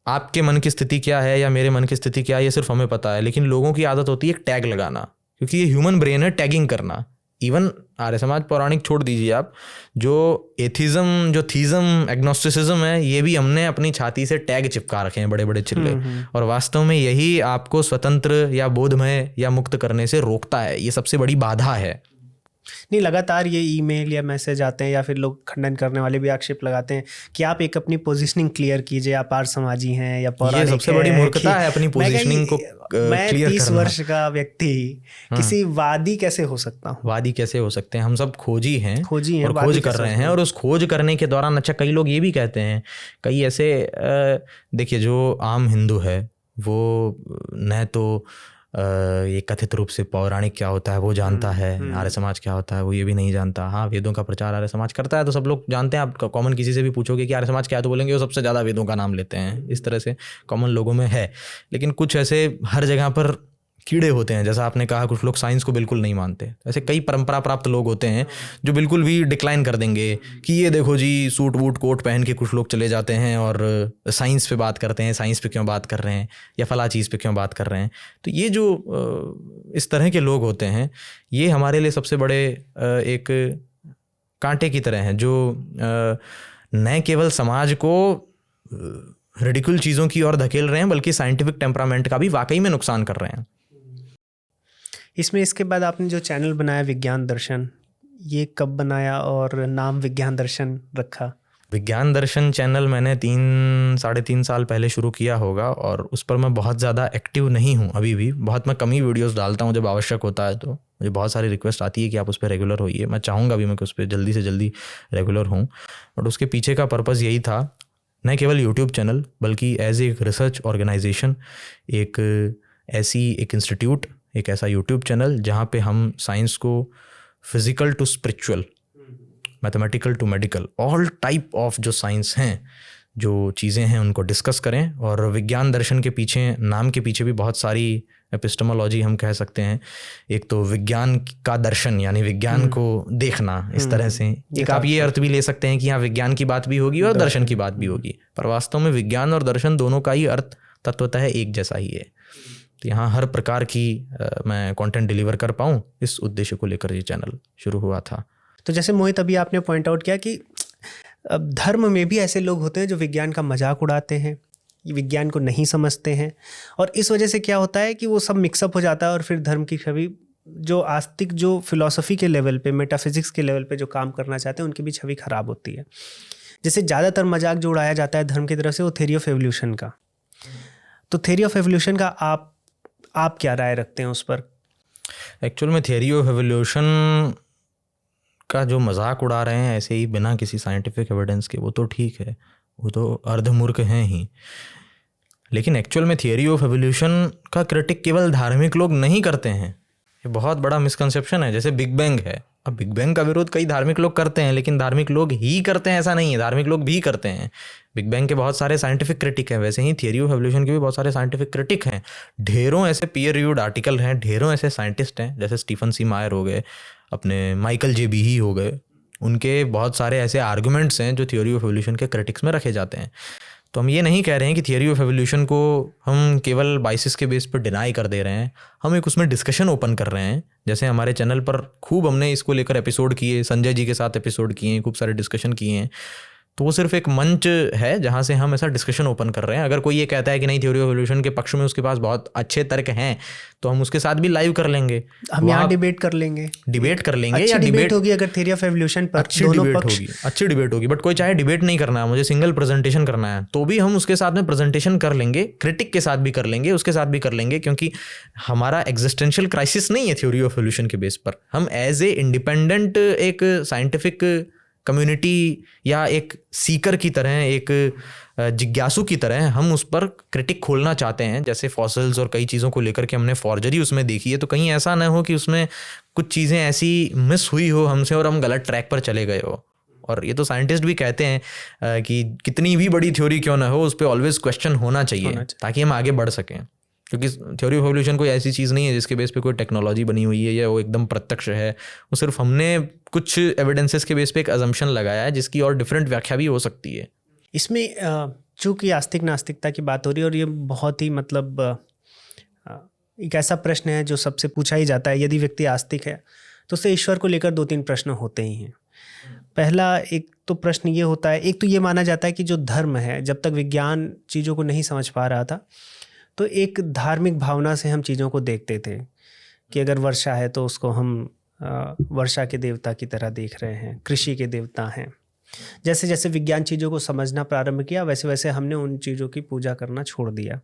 आपके मन की स्थिति क्या है या मेरे मन की स्थिति क्या है ये सिर्फ हमें पता है, लेकिन लोगों की आदत होती है एक टैग लगाना, क्योंकि ये ह्यूमन ब्रेन है, टैगिंग करना। इवन आर्य समाज पौराणिक छोड़ दीजिए आप, जो एथिज्म, जो थीज्म, एग्नोस्टिसिज्म है, ये भी हमने अपनी छाती से टैग चिपका रखे हैं, बड़े बड़े चिल्ले। और वास्तव में यही आपको स्वतंत्र या बोधमय या मुक्त करने से रोकता है, ये सबसे बड़ी बाधा है। नहीं, लगातार ये ईमेल या मैसेज आते हैं या फिर लोग खंडन करने वाले भी आक्षेप लगाते हैं कि आप एक अपनी पोजीशनिंग क्लियर कीजिए, आप आर्य समाजी हैं या पौराणिक। ये सबसे बड़ी मूर्खता है अपनी पोजीशनिंग को मैं क्लियर 30 करना। वर्ष का व्यक्ति किसी वादी कैसे हो सकता हूँ? वादी कैसे हो सकते हैं? हम सब खोजी हैं और खोज कर रहे हैं। और उस खोज करने के दौरान अच्छा कई लोग ये भी कहते हैं, कई ऐसे देखिए, जो आम हिंदू है वो न तो ये कथित रूप से पौराणिक क्या होता है वो जानता है, आर्य समाज क्या होता है वो ये भी नहीं जानता। हाँ, वेदों का प्रचार आर्य समाज करता है तो सब लोग जानते हैं। आप कॉमन किसी से भी पूछोगे कि आर्य समाज क्या है तो बोलेंगे वो सबसे ज़्यादा वेदों का नाम लेते हैं। इस तरह से कॉमन लोगों में है। लेकिन कुछ ऐसे हर जगह पर कीड़े होते हैं, जैसा आपने कहा, कुछ लोग साइंस को बिल्कुल नहीं मानते। ऐसे कई परंपरा प्राप्त लोग होते हैं जो बिल्कुल भी डिक्लाइन कर देंगे कि ये देखो जी, सूट वूट कोट पहन के कुछ लोग चले जाते हैं और साइंस पे बात करते हैं, साइंस पे क्यों बात कर रहे हैं या फला चीज़ पे क्यों बात कर रहे हैं। तो ये जो इस तरह के लोग होते हैं, ये हमारे लिए सबसे बड़े एक कांटे की तरह हैं, जो न केवल समाज को रिडिकुल चीज़ों की ओर धकेल रहे हैं बल्कि साइंटिफिक टेम्परामेंट का भी वाकई में नुकसान कर रहे हैं। इसमें इसके बाद आपने जो चैनल बनाया विज्ञान दर्शन, ये कब बनाया और नाम विज्ञान दर्शन रखा? विज्ञान दर्शन चैनल मैंने 3-3.5 साल पहले शुरू किया होगा, और उस पर मैं बहुत ज़्यादा एक्टिव नहीं हूँ अभी भी। बहुत मैं कम ही वीडियोस डालता हूँ, जब आवश्यक होता है तो मुझे बहुत सारी रिक्वेस्ट आती है कि आप उस पर रेगुलर होइए। मैं चाहूँगा भी मैं कि उस पर जल्दी से जल्दी रेगुलर हूँ। बट उसके पीछे का पर्पज़ यही था, न केवल यूट्यूब चैनल बल्कि एज एक रिसर्च ऑर्गेनाइजेशन, एक इंस्टीट्यूट, एक ऐसा यूट्यूब चैनल जहाँ पे हम साइंस को physical to spiritual, mathematical to medical, all type of जो साइंस हैं, जो चीज़ें हैं, उनको डिस्कस करें। और विज्ञान दर्शन के पीछे, नाम के पीछे भी बहुत सारी एपिस्टेमोलॉजी हम कह सकते हैं। एक तो विज्ञान का दर्शन, यानी विज्ञान को देखना इस तरह से। एक आप ये अर्थ भी ले सकते हैं कि यहाँ विज्ञान की बात भी होगी और दर्शन की बात भी होगी, पर वास्तव में विज्ञान और दर्शन दोनों का ही अर्थ तत्वतः एक जैसा ही है। तो यहाँ हर प्रकार की मैं कंटेंट डिलीवर कर पाऊँ, इस उद्देश्य को लेकर ये चैनल शुरू हुआ था। तो जैसे मोहित अभी आपने पॉइंट आउट किया कि धर्म में भी ऐसे लोग होते हैं जो विज्ञान का मजाक उड़ाते हैं विज्ञान को नहीं समझते हैं, और इस वजह से क्या होता है कि वो सब मिक्सअप हो जाता है और फिर धर्म की छवि जो आस्तिक जो फिलॉसफी के लेवल पे, मेटाफिजिक्स के लेवल पे जो काम करना चाहते हैं उनकी भी छवि खराब होती है। जैसे ज़्यादातर मजाक जो उड़ाया जाता है धर्म की तरफ से वो थ्योरी ऑफ एवोल्यूशन का। तो थ्योरी ऑफ एवोल्यूशन का आप क्या राय रखते हैं उस पर? एक्चुअल में थ्योरी ऑफ एवोल्यूशन का जो मजाक उड़ा रहे हैं ऐसे ही बिना किसी साइंटिफिक एविडेंस के, वो तो ठीक है, वो तो अर्धमूर्ख हैं ही। लेकिन एक्चुअल में थ्योरी ऑफ एवोल्यूशन का क्रिटिक केवल धार्मिक लोग नहीं करते हैं, ये बहुत बड़ा मिसकंसेप्शन है। जैसे बिग बैंग है, अब बिग बैंग का विरोध कई धार्मिक लोग करते हैं, लेकिन धार्मिक लोग ही करते हैं ऐसा नहीं है, धार्मिक लोग भी करते हैं। बिग बैंग के बहुत सारे साइंटिफिक क्रिटिक हैं, वैसे ही थ्योरी ऑफ एवोल्यूशन के भी बहुत सारे साइंटिफिक क्रिटिक हैं। ढेरों ऐसे पीयर रिव्यूड आर्टिकल हैं, ढेरों ऐसे साइंटिस्ट हैं, जैसे स्टीफन सी मायर हो गए, अपने माइकल जे बीही हो गए, उनके बहुत सारे ऐसे आर्गुमेंट्स हैं जो थ्योरी ऑफ एवोल्यूशन के क्रिटिक्स में रखे जाते हैं। तो हम ये नहीं कह रहे हैं कि थ्योरी ऑफ एवोल्यूशन को हम केवल बाइसिस के बेस पर डिनाई कर दे रहे हैं, हम एक उसमें डिस्कशन ओपन कर रहे हैं। जैसे हमारे चैनल पर खूब हमने इसको लेकर एपिसोड किए, संजय जी के साथ एपिसोड किए हैं, खूब सारे डिस्कशन किए हैं। तो वो सिर्फ एक मंच है जहाँ से हम ऐसा डिस्कशन ओपन कर रहे हैं। अगर कोई ये कहता है कि नहीं थ्योरी ऑफ एवोल्यूशन के पक्ष में उसके पास बहुत अच्छे तर्क हैं, तो हम उसके साथ भी लाइव कर लेंगे, हम यहाँ डिबेट कर लेंगे या डिबेट होगी अगर थ्योरी ऑफ एवोल्यूशन पर अच्छी डिबेट होगी। बट कोई चाहे डिबेट नहीं करना है, मुझे सिंगल प्रेजेंटेशन करना है, तो भी हम उसके साथ में प्रेजेंटेशन कर लेंगे, क्रिटिक के साथ भी कर लेंगे, उसके साथ भी कर लेंगे, क्योंकि हमारा एग्जिस्टेंशियल क्राइसिस नहीं है थ्योरी ऑफ एवोल्यूशन के बेस पर। हम एज ए इंडिपेंडेंट एक साइंटिफिक कम्युनिटी या एक सीकर की तरह, एक जिज्ञासु की तरह हम उस पर क्रिटिक खोलना चाहते हैं। जैसे फॉसिल्स और कई चीज़ों को लेकर के हमने फॉर्जरी उसमें देखी है, तो कहीं ऐसा ना हो कि उसमें कुछ चीज़ें ऐसी मिस हुई हो हमसे और हम गलत ट्रैक पर चले गए हो। और ये तो साइंटिस्ट भी कहते हैं कि कितनी भी बड़ी थ्योरी क्यों ना हो, उस पर ऑलवेज क्वेश्चन होना चाहिए ताकि हम आगे बढ़ सकें। क्योंकि थ्योरी ऑफ एवोल्यूशन कोई ऐसी चीज़ नहीं है जिसके बेस पे कोई टेक्नोलॉजी बनी हुई है या वो एकदम प्रत्यक्ष है। वो सिर्फ हमने कुछ एविडेंसेस के बेस पे एक अजम्पशन लगाया है जिसकी और डिफरेंट व्याख्या भी हो सकती है। इसमें चूँकि आस्तिक नास्तिकता की बात हो रही है, और ये बहुत ही मतलब एक ऐसा प्रश्न है जो सबसे पूछा ही जाता है। यदि व्यक्ति आस्तिक है तो उससे ईश्वर को लेकर 2-3 प्रश्न होते ही हैं। पहला एक तो प्रश्न ये होता है, एक तो ये माना जाता है कि जो धर्म है, जब तक विज्ञान चीज़ों को नहीं समझ पा रहा था तो एक धार्मिक भावना से हम चीज़ों को देखते थे कि अगर वर्षा है तो उसको हम वर्षा के देवता की तरह देख रहे हैं, कृषि के देवता हैं। जैसे जैसे विज्ञान चीज़ों को समझना प्रारंभ किया, वैसे वैसे हमने उन चीज़ों की पूजा करना छोड़ दिया।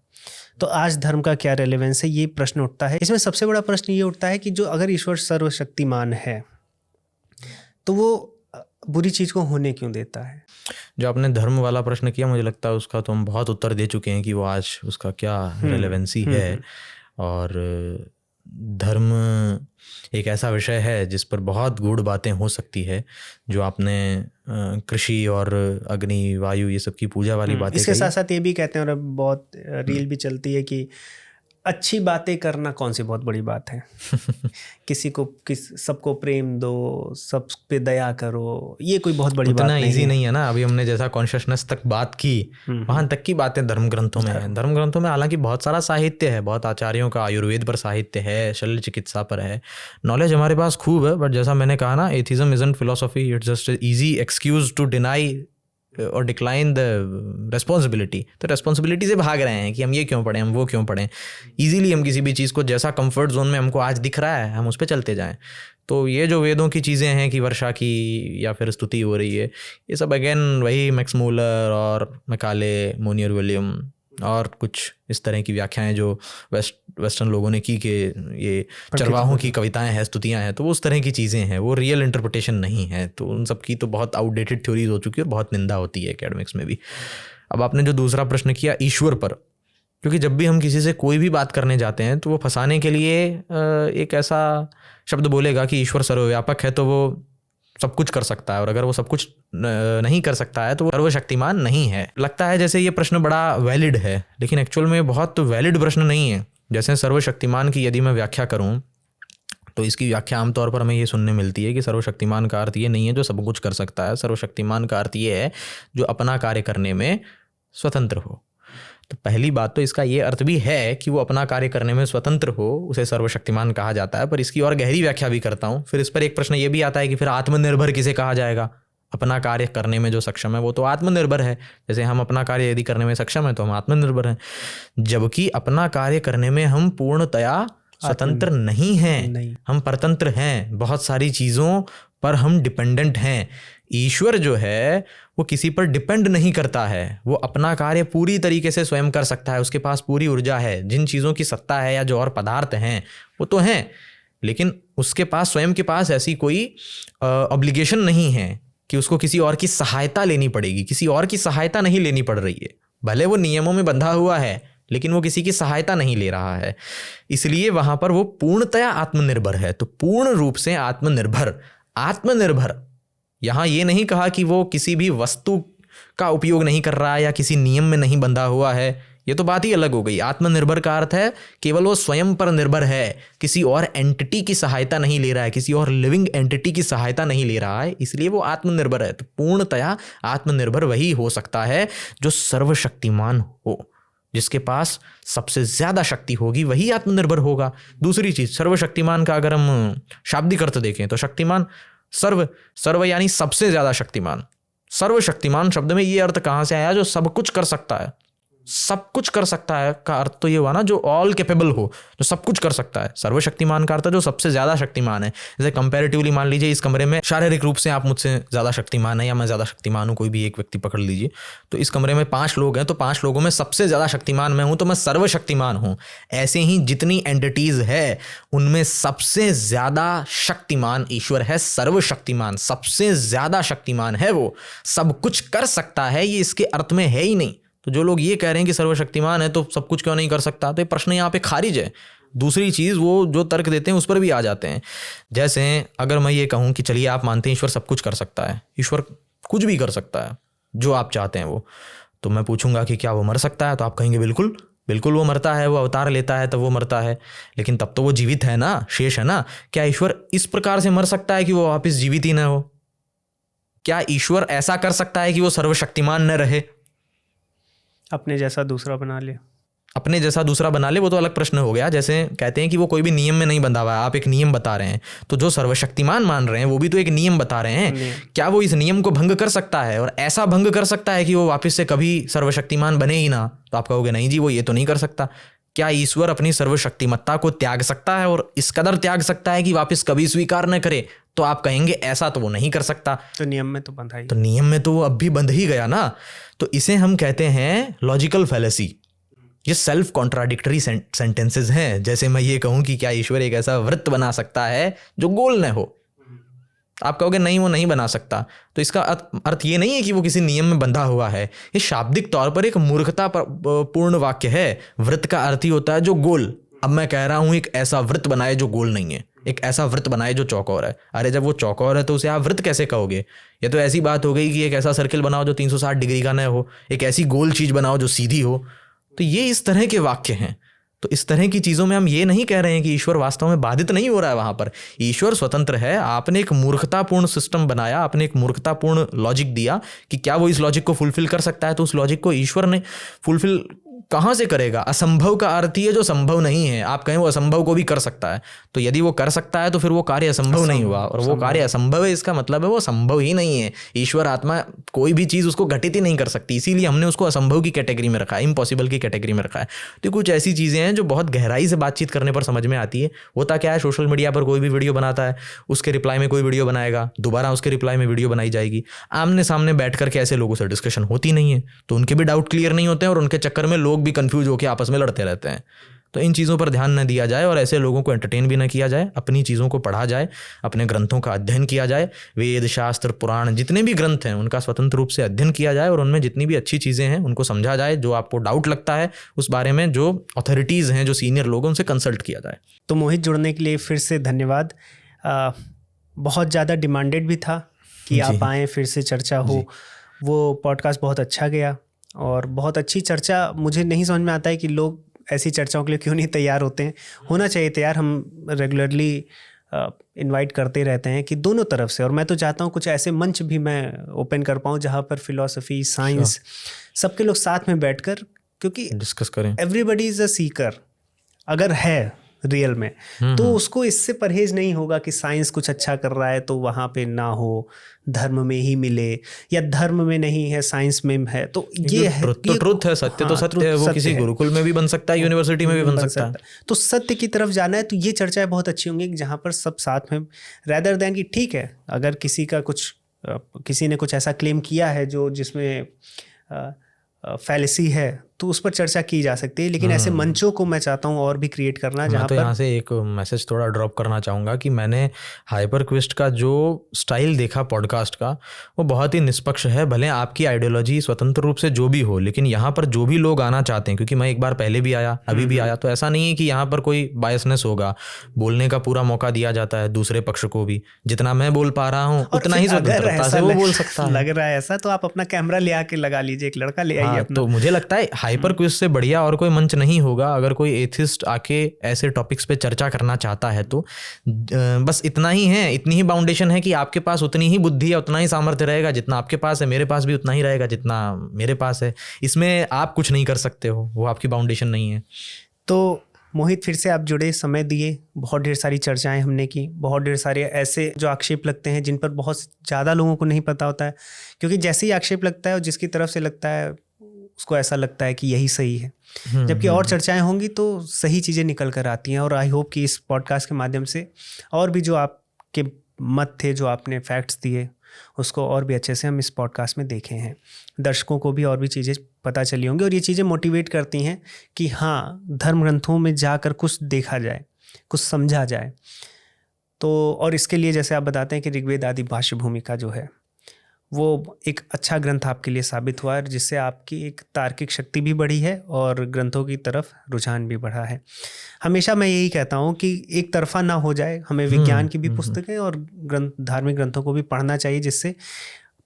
तो आज धर्म का क्या रेलेवेंस है, ये प्रश्न उठता है। इसमें सबसे बड़ा प्रश्न ये उठता है कि जो अगर ईश्वर सर्वशक्तिमान है तो वो बुरी चीज़ को होने क्यों देता है? जो आपने धर्म वाला प्रश्न किया, मुझे लगता है उसका तो हम बहुत उत्तर दे चुके हैं कि वो आज उसका क्या रेलेवेंसी है। और धर्म एक ऐसा विषय है जिस पर बहुत गूढ़ बातें हो सकती है। जो आपने कृषि और अग्नि वायु ये सब की पूजा वाली बातें, इसके साथ साथ ये भी कहते हैं और अब बहुत रील भी चलती है कि अच्छी बातें करना कौन सी बहुत बड़ी बात है। सबको प्रेम दो, सब पे दया करो, ये कोई बहुत बड़ी बात नहीं है। इजी नहीं है ना। अभी हमने जैसा कॉन्शियसनेस तक बात की, वहां तक की बातें धर्म ग्रंथों में है। धर्म ग्रंथों में हालांकि बहुत सारा साहित्य है, बहुत आचार्यों का आयुर्वेद पर साहित्य है, शल्य चिकित्सा पर है, नॉलेज हमारे पास खूब है। बट जैसा मैंने कहा ना, atheism isn't philosophy, it's just easy excuse to deny और डिक्लाइन द रेस्पॉन्सिबिलिटी। तो रेस्पॉन्सिबिलिटी से भाग रहे हैं कि हम ये क्यों पढ़ें, हम वो क्यों पढ़ें। इजीली हम किसी भी चीज़ को जैसा कंफर्ट जोन में हमको आज दिख रहा है हम उस पर चलते जाएं। तो ये जो वेदों की चीज़ें हैं कि वर्षा की या फिर स्तुति हो रही है, ये सब अगेन वही मैक्स मूलर और मैकाले, मोनियर विलियम और कुछ इस तरह की व्याख्याएं जो वेस्टर्न लोगों ने की कि ये चरवाहों की कविताएं हैं, स्तुतियां हैं, तो वो उस तरह की चीज़ें हैं, वो रियल इंटरप्रिटेशन नहीं है। तो उन सब की तो बहुत आउटडेटेड थ्योरीज हो चुकी है और बहुत निंदा होती है एकेडमिक्स में भी। अब आपने जो दूसरा प्रश्न किया ईश्वर पर, क्योंकि जब भी हम किसी से कोई भी बात करने जाते हैं तो वो फंसाने के लिए एक ऐसा शब्द बोलेगा कि ईश्वर सर्वव्यापक है तो वो सब कुछ कर सकता है, और अगर वो सब कुछ नहीं कर सकता है तो वो सर्वशक्तिमान नहीं है। लगता है जैसे ये प्रश्न बड़ा वैलिड है, लेकिन एक्चुअल में बहुत वैलिड प्रश्न नहीं है। जैसे सर्वशक्तिमान की यदि मैं व्याख्या करूं तो इसकी व्याख्या आमतौर पर हमें ये सुनने मिलती है कि सर्वशक्तिमान का अर्थ ये नहीं है जो सब कुछ कर सकता है। सर्वशक्तिमान का अर्थ ये है जो अपना कार्य करने में स्वतंत्र हो। तो पहली बात तो इसका ये अर्थ भी है कि वो अपना कार्य करने में स्वतंत्र हो, उसे सर्वशक्तिमान कहा जाता है। पर इसकी और गहरी व्याख्या भी करता हूँ। फिर इस पर एक प्रश्न ये भी आता है कि फिर आत्मनिर्भर किसे कहा जाएगा। अपना कार्य करने में जो सक्षम है वो तो आत्मनिर्भर है। जैसे हम अपना कार्य यदि करने में सक्षम है तो हम आत्मनिर्भर हैं, जबकि अपना कार्य करने में हम पूर्णतया स्वतंत्र नहीं हैं, हम परतंत्र हैं, बहुत सारी चीज़ों पर हम डिपेंडेंट हैं। ईश्वर जो है वो किसी पर डिपेंड नहीं करता है, वो अपना कार्य पूरी तरीके से स्वयं कर सकता है, उसके पास पूरी ऊर्जा है। जिन चीज़ों की सत्ता है या जो और पदार्थ हैं वो तो हैं, लेकिन उसके पास स्वयं के पास ऐसी कोई ऑब्लिगेशन नहीं है कि उसको किसी और की सहायता लेनी पड़ेगी। किसी और की सहायता नहीं लेनी पड़ रही है, भले वो नियमों में बंधा हुआ है लेकिन वो किसी की सहायता नहीं ले रहा है, इसलिए वहाँ पर वो पूर्णतया आत्मनिर्भर है। तो पूर्ण रूप से आत्मनिर्भर यहाँ ये नहीं कहा कि वो किसी भी वस्तु का उपयोग नहीं कर रहा है या किसी नियम में नहीं बंधा हुआ है, ये तो बात ही अलग हो गई। आत्मनिर्भर का अर्थ है केवल वो स्वयं पर निर्भर है, किसी और एंटिटी की सहायता नहीं ले रहा है, किसी और लिविंग एंटिटी की सहायता नहीं ले रहा है, इसलिए वो आत्मनिर्भर है। तो पूर्णतया आत्मनिर्भर वही हो सकता है जो सर्वशक्तिमान हो, जिसके पास सबसे ज़्यादा शक्ति होगी वही आत्मनिर्भर होगा। दूसरी चीज़, सर्वशक्तिमान का अगर हम शाब्दिक अर्थ देखें तो शक्तिमान सर्व यानी सबसे ज़्यादा शक्तिमान। सर्वशक्तिमान शब्द में ये अर्थ कहाँ से आया? जो सब कुछ कर सकता है। सब कुछ कर सकता है का अर्थ तो ये हुआ ना जो ऑल कैपेबल हो, जो सब कुछ कर सकता है। सर्वशक्तिमान का अर्थ जो सबसे ज़्यादा शक्तिमान है। जैसे कंपैरेटिवली मान लीजिए इस कमरे में शारीरिक रूप से आप मुझसे ज़्यादा शक्तिमान है या मैं ज़्यादा शक्तिमान हूँ, कोई भी एक व्यक्ति पकड़ लीजिए, तो इस कमरे में 5 लोग हैं, तो 5 लोगों में सबसे ज़्यादा शक्तिमान मैं हूँ, तो मैं सर्वशक्तिमान हूँ। ऐसे ही जितनी एंटिटीज़ है उनमें सबसे ज़्यादा शक्तिमान ईश्वर है, सर्वशक्तिमान, सबसे ज़्यादा शक्तिमान है, वो सब कुछ कर सकता है, ये इसके अर्थ में है ही नहीं। तो जो लोग ये कह रहे हैं कि सर्वशक्तिमान है तो सब कुछ क्यों नहीं कर सकता, तो ये प्रश्न यहाँ पे खारिज है। दूसरी चीज़, वो जो तर्क देते हैं उस पर भी आ जाते हैं। जैसे अगर मैं ये कहूँ कि चलिए आप मानते हैं ईश्वर सब कुछ कर सकता है, ईश्वर कुछ भी कर सकता है जो आप चाहते हैं वो, तो मैं पूछूंगा कि क्या वो मर सकता है? तो आप कहेंगे बिल्कुल बिल्कुल वो मरता है, वो अवतार लेता है तब वो मरता है, लेकिन तब तो वो जीवित है ना, शेष है ना। क्या ईश्वर इस प्रकार से मर सकता है कि वो वापस जीवित ही ना हो? क्या ईश्वर ऐसा कर सकता है कि वो सर्वशक्तिमान न रहे? अपने जैसा दूसरा बना ले, अपने जैसा दूसरा बना ले, वो तो अलग प्रश्न हो गया। जैसे कहते हैं कि वो कोई भी नियम में नहीं बंधा हुआ है, आप एक नियम बता रहे हैं, तो जो सर्वशक्तिमान मान रहे हैं वो भी तो एक नियम बता रहे हैं। क्या वो इस नियम को भंग कर सकता है और ऐसा भंग कर सकता है कि वो वापस से कभी सर्वशक्तिमान बने ही ना? तो आप कहोगे नहीं जी, वो ये तो नहीं कर सकता। क्या ईश्वर अपनी सर्वशक्तिमत्ता को त्याग सकता है और इस कदर त्याग सकता है कि वापस कभी स्वीकार न करे? तो आप कहेंगे ऐसा तो वो नहीं कर सकता। तो नियम में तो बंधा ही, तो नियम में तो वो अब भी बंध ही गया ना। तो इसे हम कहते हैं लॉजिकल फैलेसी। ये सेल्फ कॉन्ट्राडिक्टरी सेंटेंसेस हैं। जैसे मैं ये कहूँ कि क्या ईश्वर एक ऐसा वृत्त बना सकता है जो गोल न हो? आप कहोगे नहीं, वो नहीं बना सकता। तो इसका अर्थ ये नहीं है कि वो किसी नियम में बंधा हुआ है। ये शाब्दिक तौर पर एक मूर्खता पूर्ण वाक्य है। वृत्त का अर्थ ही होता है जो गोल। अब मैं कह रहा हूँ एक ऐसा वृत्त बनाए जो गोल नहीं है, एक ऐसा वृत्त बनाए जो चौकोर है। अरे जब वो चौकोर है तो उसे आप वृत्त कैसे कहोगे? ये तो ऐसी बात हो गई कि एक ऐसा सर्किल बनाओ जो 360 डिग्री का न हो, एक ऐसी गोल चीज़ बनाओ जो सीधी हो। तो ये इस तरह के वाक्य हैं। तो इस तरह की चीज़ों में हम ये नहीं कह रहे हैं कि ईश्वर वास्तव में बाधित नहीं हो रहा है। वहाँ पर ईश्वर स्वतंत्र है। आपने एक मूर्खतापूर्ण सिस्टम बनाया, आपने एक मूर्खतापूर्ण लॉजिक दिया कि क्या वो इस लॉजिक को फुलफिल कर सकता है, तो उस लॉजिक को ईश्वर ने फुलफिल कहाँ से करेगा? असंभव का अर्थ ही है जो संभव नहीं है। आप कहें वो असंभव को भी कर सकता है, तो यदि वो कर सकता है तो फिर वो कार्य असंभव नहीं हुआ, और वो कार्य असंभव है इसका मतलब है वो संभव ही नहीं है। ईश्वर आत्मा कोई भी चीज़ उसको घटित ही नहीं कर सकती, इसीलिए हमने उसको असंभव की कैटेगरी में रखा है, इम्पॉसिबल की कैटेगरी में रखा है। तो कुछ ऐसी चीज़ें हैं जो बहुत गहराई से बातचीत करने पर समझ में आती है। होता क्या है, सोशल मीडिया पर कोई भी वीडियो बनाता है, उसके रिप्लाई में कोई वीडियो बनाएगा, दोबारा उसके रिप्लाई में वीडियो बनाई जाएगी। आमने सामने बैठ करके ऐसे लोगों से डिस्कशन होती नहीं है, तो उनके भी डाउट क्लियर नहीं होते हैं और उनके चक्कर में लोग भी कंफ्यूज होकर आपस में लड़ते रहते हैं। तो इन चीज़ों पर ध्यान न दिया जाए और ऐसे लोगों को एंटरटेन भी न किया जाए। अपनी चीज़ों को पढ़ा जाए, अपने ग्रंथों का अध्ययन किया जाए। वेद, शास्त्र, पुराण, जितने भी ग्रंथ हैं उनका स्वतंत्र रूप से अध्ययन किया जाए और उनमें जितनी भी अच्छी चीज़ें हैं उनको समझा जाए। जो आपको डाउट लगता है उस बारे में जो अथॉरिटीज़ हैं, जो सीनियर लोग, उनसे कंसल्ट किया जाए। तो मोहित, जुड़ने के लिए फिर से धन्यवाद। बहुत ज़्यादा डिमांडेड भी था कि आप आएँ, फिर से चर्चा हो। वो पॉडकास्ट बहुत अच्छा गया और बहुत अच्छी चर्चा। मुझे नहीं समझ में आता है कि लोग ऐसी चर्चाओं के लिए क्यों नहीं तैयार होते हैं। होना चाहिए तैयार। हम रेगुलरली इनवाइट करते रहते हैं कि दोनों तरफ से, और मैं तो चाहता हूँ कुछ ऐसे मंच भी मैं ओपन कर पाऊँ जहाँ पर फिलॉसफी, साइंस, सबके लोग साथ में बैठकर, क्योंकि डिस्कस करें। Everybody is a Sikar. अगर है रियल में, तो उसको इससे परहेज नहीं होगा कि साइंस कुछ अच्छा कर रहा है तो वहाँ पे ना हो, धर्म में ही मिले, या धर्म में नहीं है साइंस में है। तो ये है, तो ट्रुथ है, सत्य तो सत्य है, वो किसी गुरुकुल में भी बन सकता है, यूनिवर्सिटी में भी बन सकता है। तो सत्य की तरफ जाना है तो ये चर्चाएं बहुत अच्छी होंगी जहाँ पर सब साथ में, रैदर देन कि ठीक है अगर किसी ने कुछ ऐसा क्लेम किया है जो जिसमें फैलेसी है तो उस पर चर्चा की जा सकती है, लेकिन ऐसे मंचों को मैं चाहता हूँ और भी क्रिएट करना जहाँ तो यहाँ से एक मैसेज थोड़ा ड्रॉप करना चाहूँगा कि मैंने हाइपर क्विस्ट का जो स्टाइल देखा पॉडकास्ट का, वो बहुत ही निष्पक्ष है। भले आपकी आइडियोलॉजी स्वतंत्र रूप से जो भी हो, लेकिन यहाँ पर जो भी लोग आना चाहते हैं, क्योंकि मैं एक बार पहले भी आया, अभी भी आया, तो ऐसा नहीं है कि यहाँ पर कोई बायसनेस होगा। बोलने का पूरा मौका दिया जाता है दूसरे पक्ष को भी, जितना मैं बोल पा रहा हूँ उतना ही स्वतंत्रता से वो बोल सकता है। लग रहा है ऐसा तो आप अपना कैमरा ले आके लगा लीजिए, एक लड़का ले आइए अपना। तो मुझे लगता है हाइपर क्विज से बढ़िया और कोई मंच नहीं होगा। अगर कोई एथिस्ट आके ऐसे टॉपिक्स पे चर्चा करना चाहता है तो बस इतना ही है, इतनी ही बाउंडेशन है कि आपके पास उतनी ही बुद्धि है, उतना ही सामर्थ्य रहेगा जितना आपके पास है, मेरे पास भी उतना ही रहेगा जितना मेरे पास है। इसमें आप कुछ नहीं कर सकते हो, वो आपकी बाउंडेशन नहीं है। तो मोहित, फिर से आप जुड़े, समय दिए, बहुत ढेर सारी चर्चाएं हमने की, बहुत ढेर सारे ऐसे जो आक्षेप लगते हैं जिन पर बहुत ज़्यादा लोगों को नहीं पता होता है, क्योंकि जैसे ही आक्षेप लगता है और जिसकी तरफ से लगता है उसको ऐसा लगता है कि यही सही है, जबकि और चर्चाएं होंगी तो सही चीज़ें निकल कर आती हैं। और आई होप कि इस पॉडकास्ट के माध्यम से और भी जो आपके मत थे, जो आपने फैक्ट्स दिए, उसको और भी अच्छे से हम इस पॉडकास्ट में देखे हैं। दर्शकों को भी और भी चीज़ें पता चली होंगी और ये चीज़ें मोटिवेट करती हैं कि हाँ, धर्म ग्रंथों में जाकर कुछ देखा जाए, कुछ समझा जाए। तो और इसके लिए जैसे आप बताते हैं कि ऋग्वेद आदि भाष्य भूमिका जो है वो एक अच्छा ग्रंथ आपके लिए साबित हुआ है, जिससे आपकी एक तार्किक शक्ति भी बढ़ी है और ग्रंथों की तरफ रुझान भी बढ़ा है। हमेशा मैं यही कहता हूँ कि एक तरफा ना हो जाए, हमें विज्ञान की भी पुस्तकें और धार्मिक ग्रंथों को भी पढ़ना चाहिए, जिससे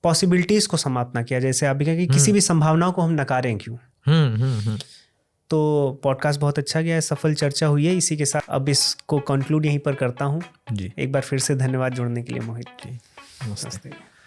पॉसिबिलिटीज़ को समाप्त ना किया। जैसे आप भी कहें कि किसी भी संभावनाओं को हम नकारें क्यों। तो पॉडकास्ट बहुत अच्छा गया है, सफल चर्चा हुई है। इसी के साथ अब इसको कंक्लूड यहीं पर करता हूँ जी। एक बार फिर से धन्यवाद जुड़ने के लिए मोहित जी। नमस्ते।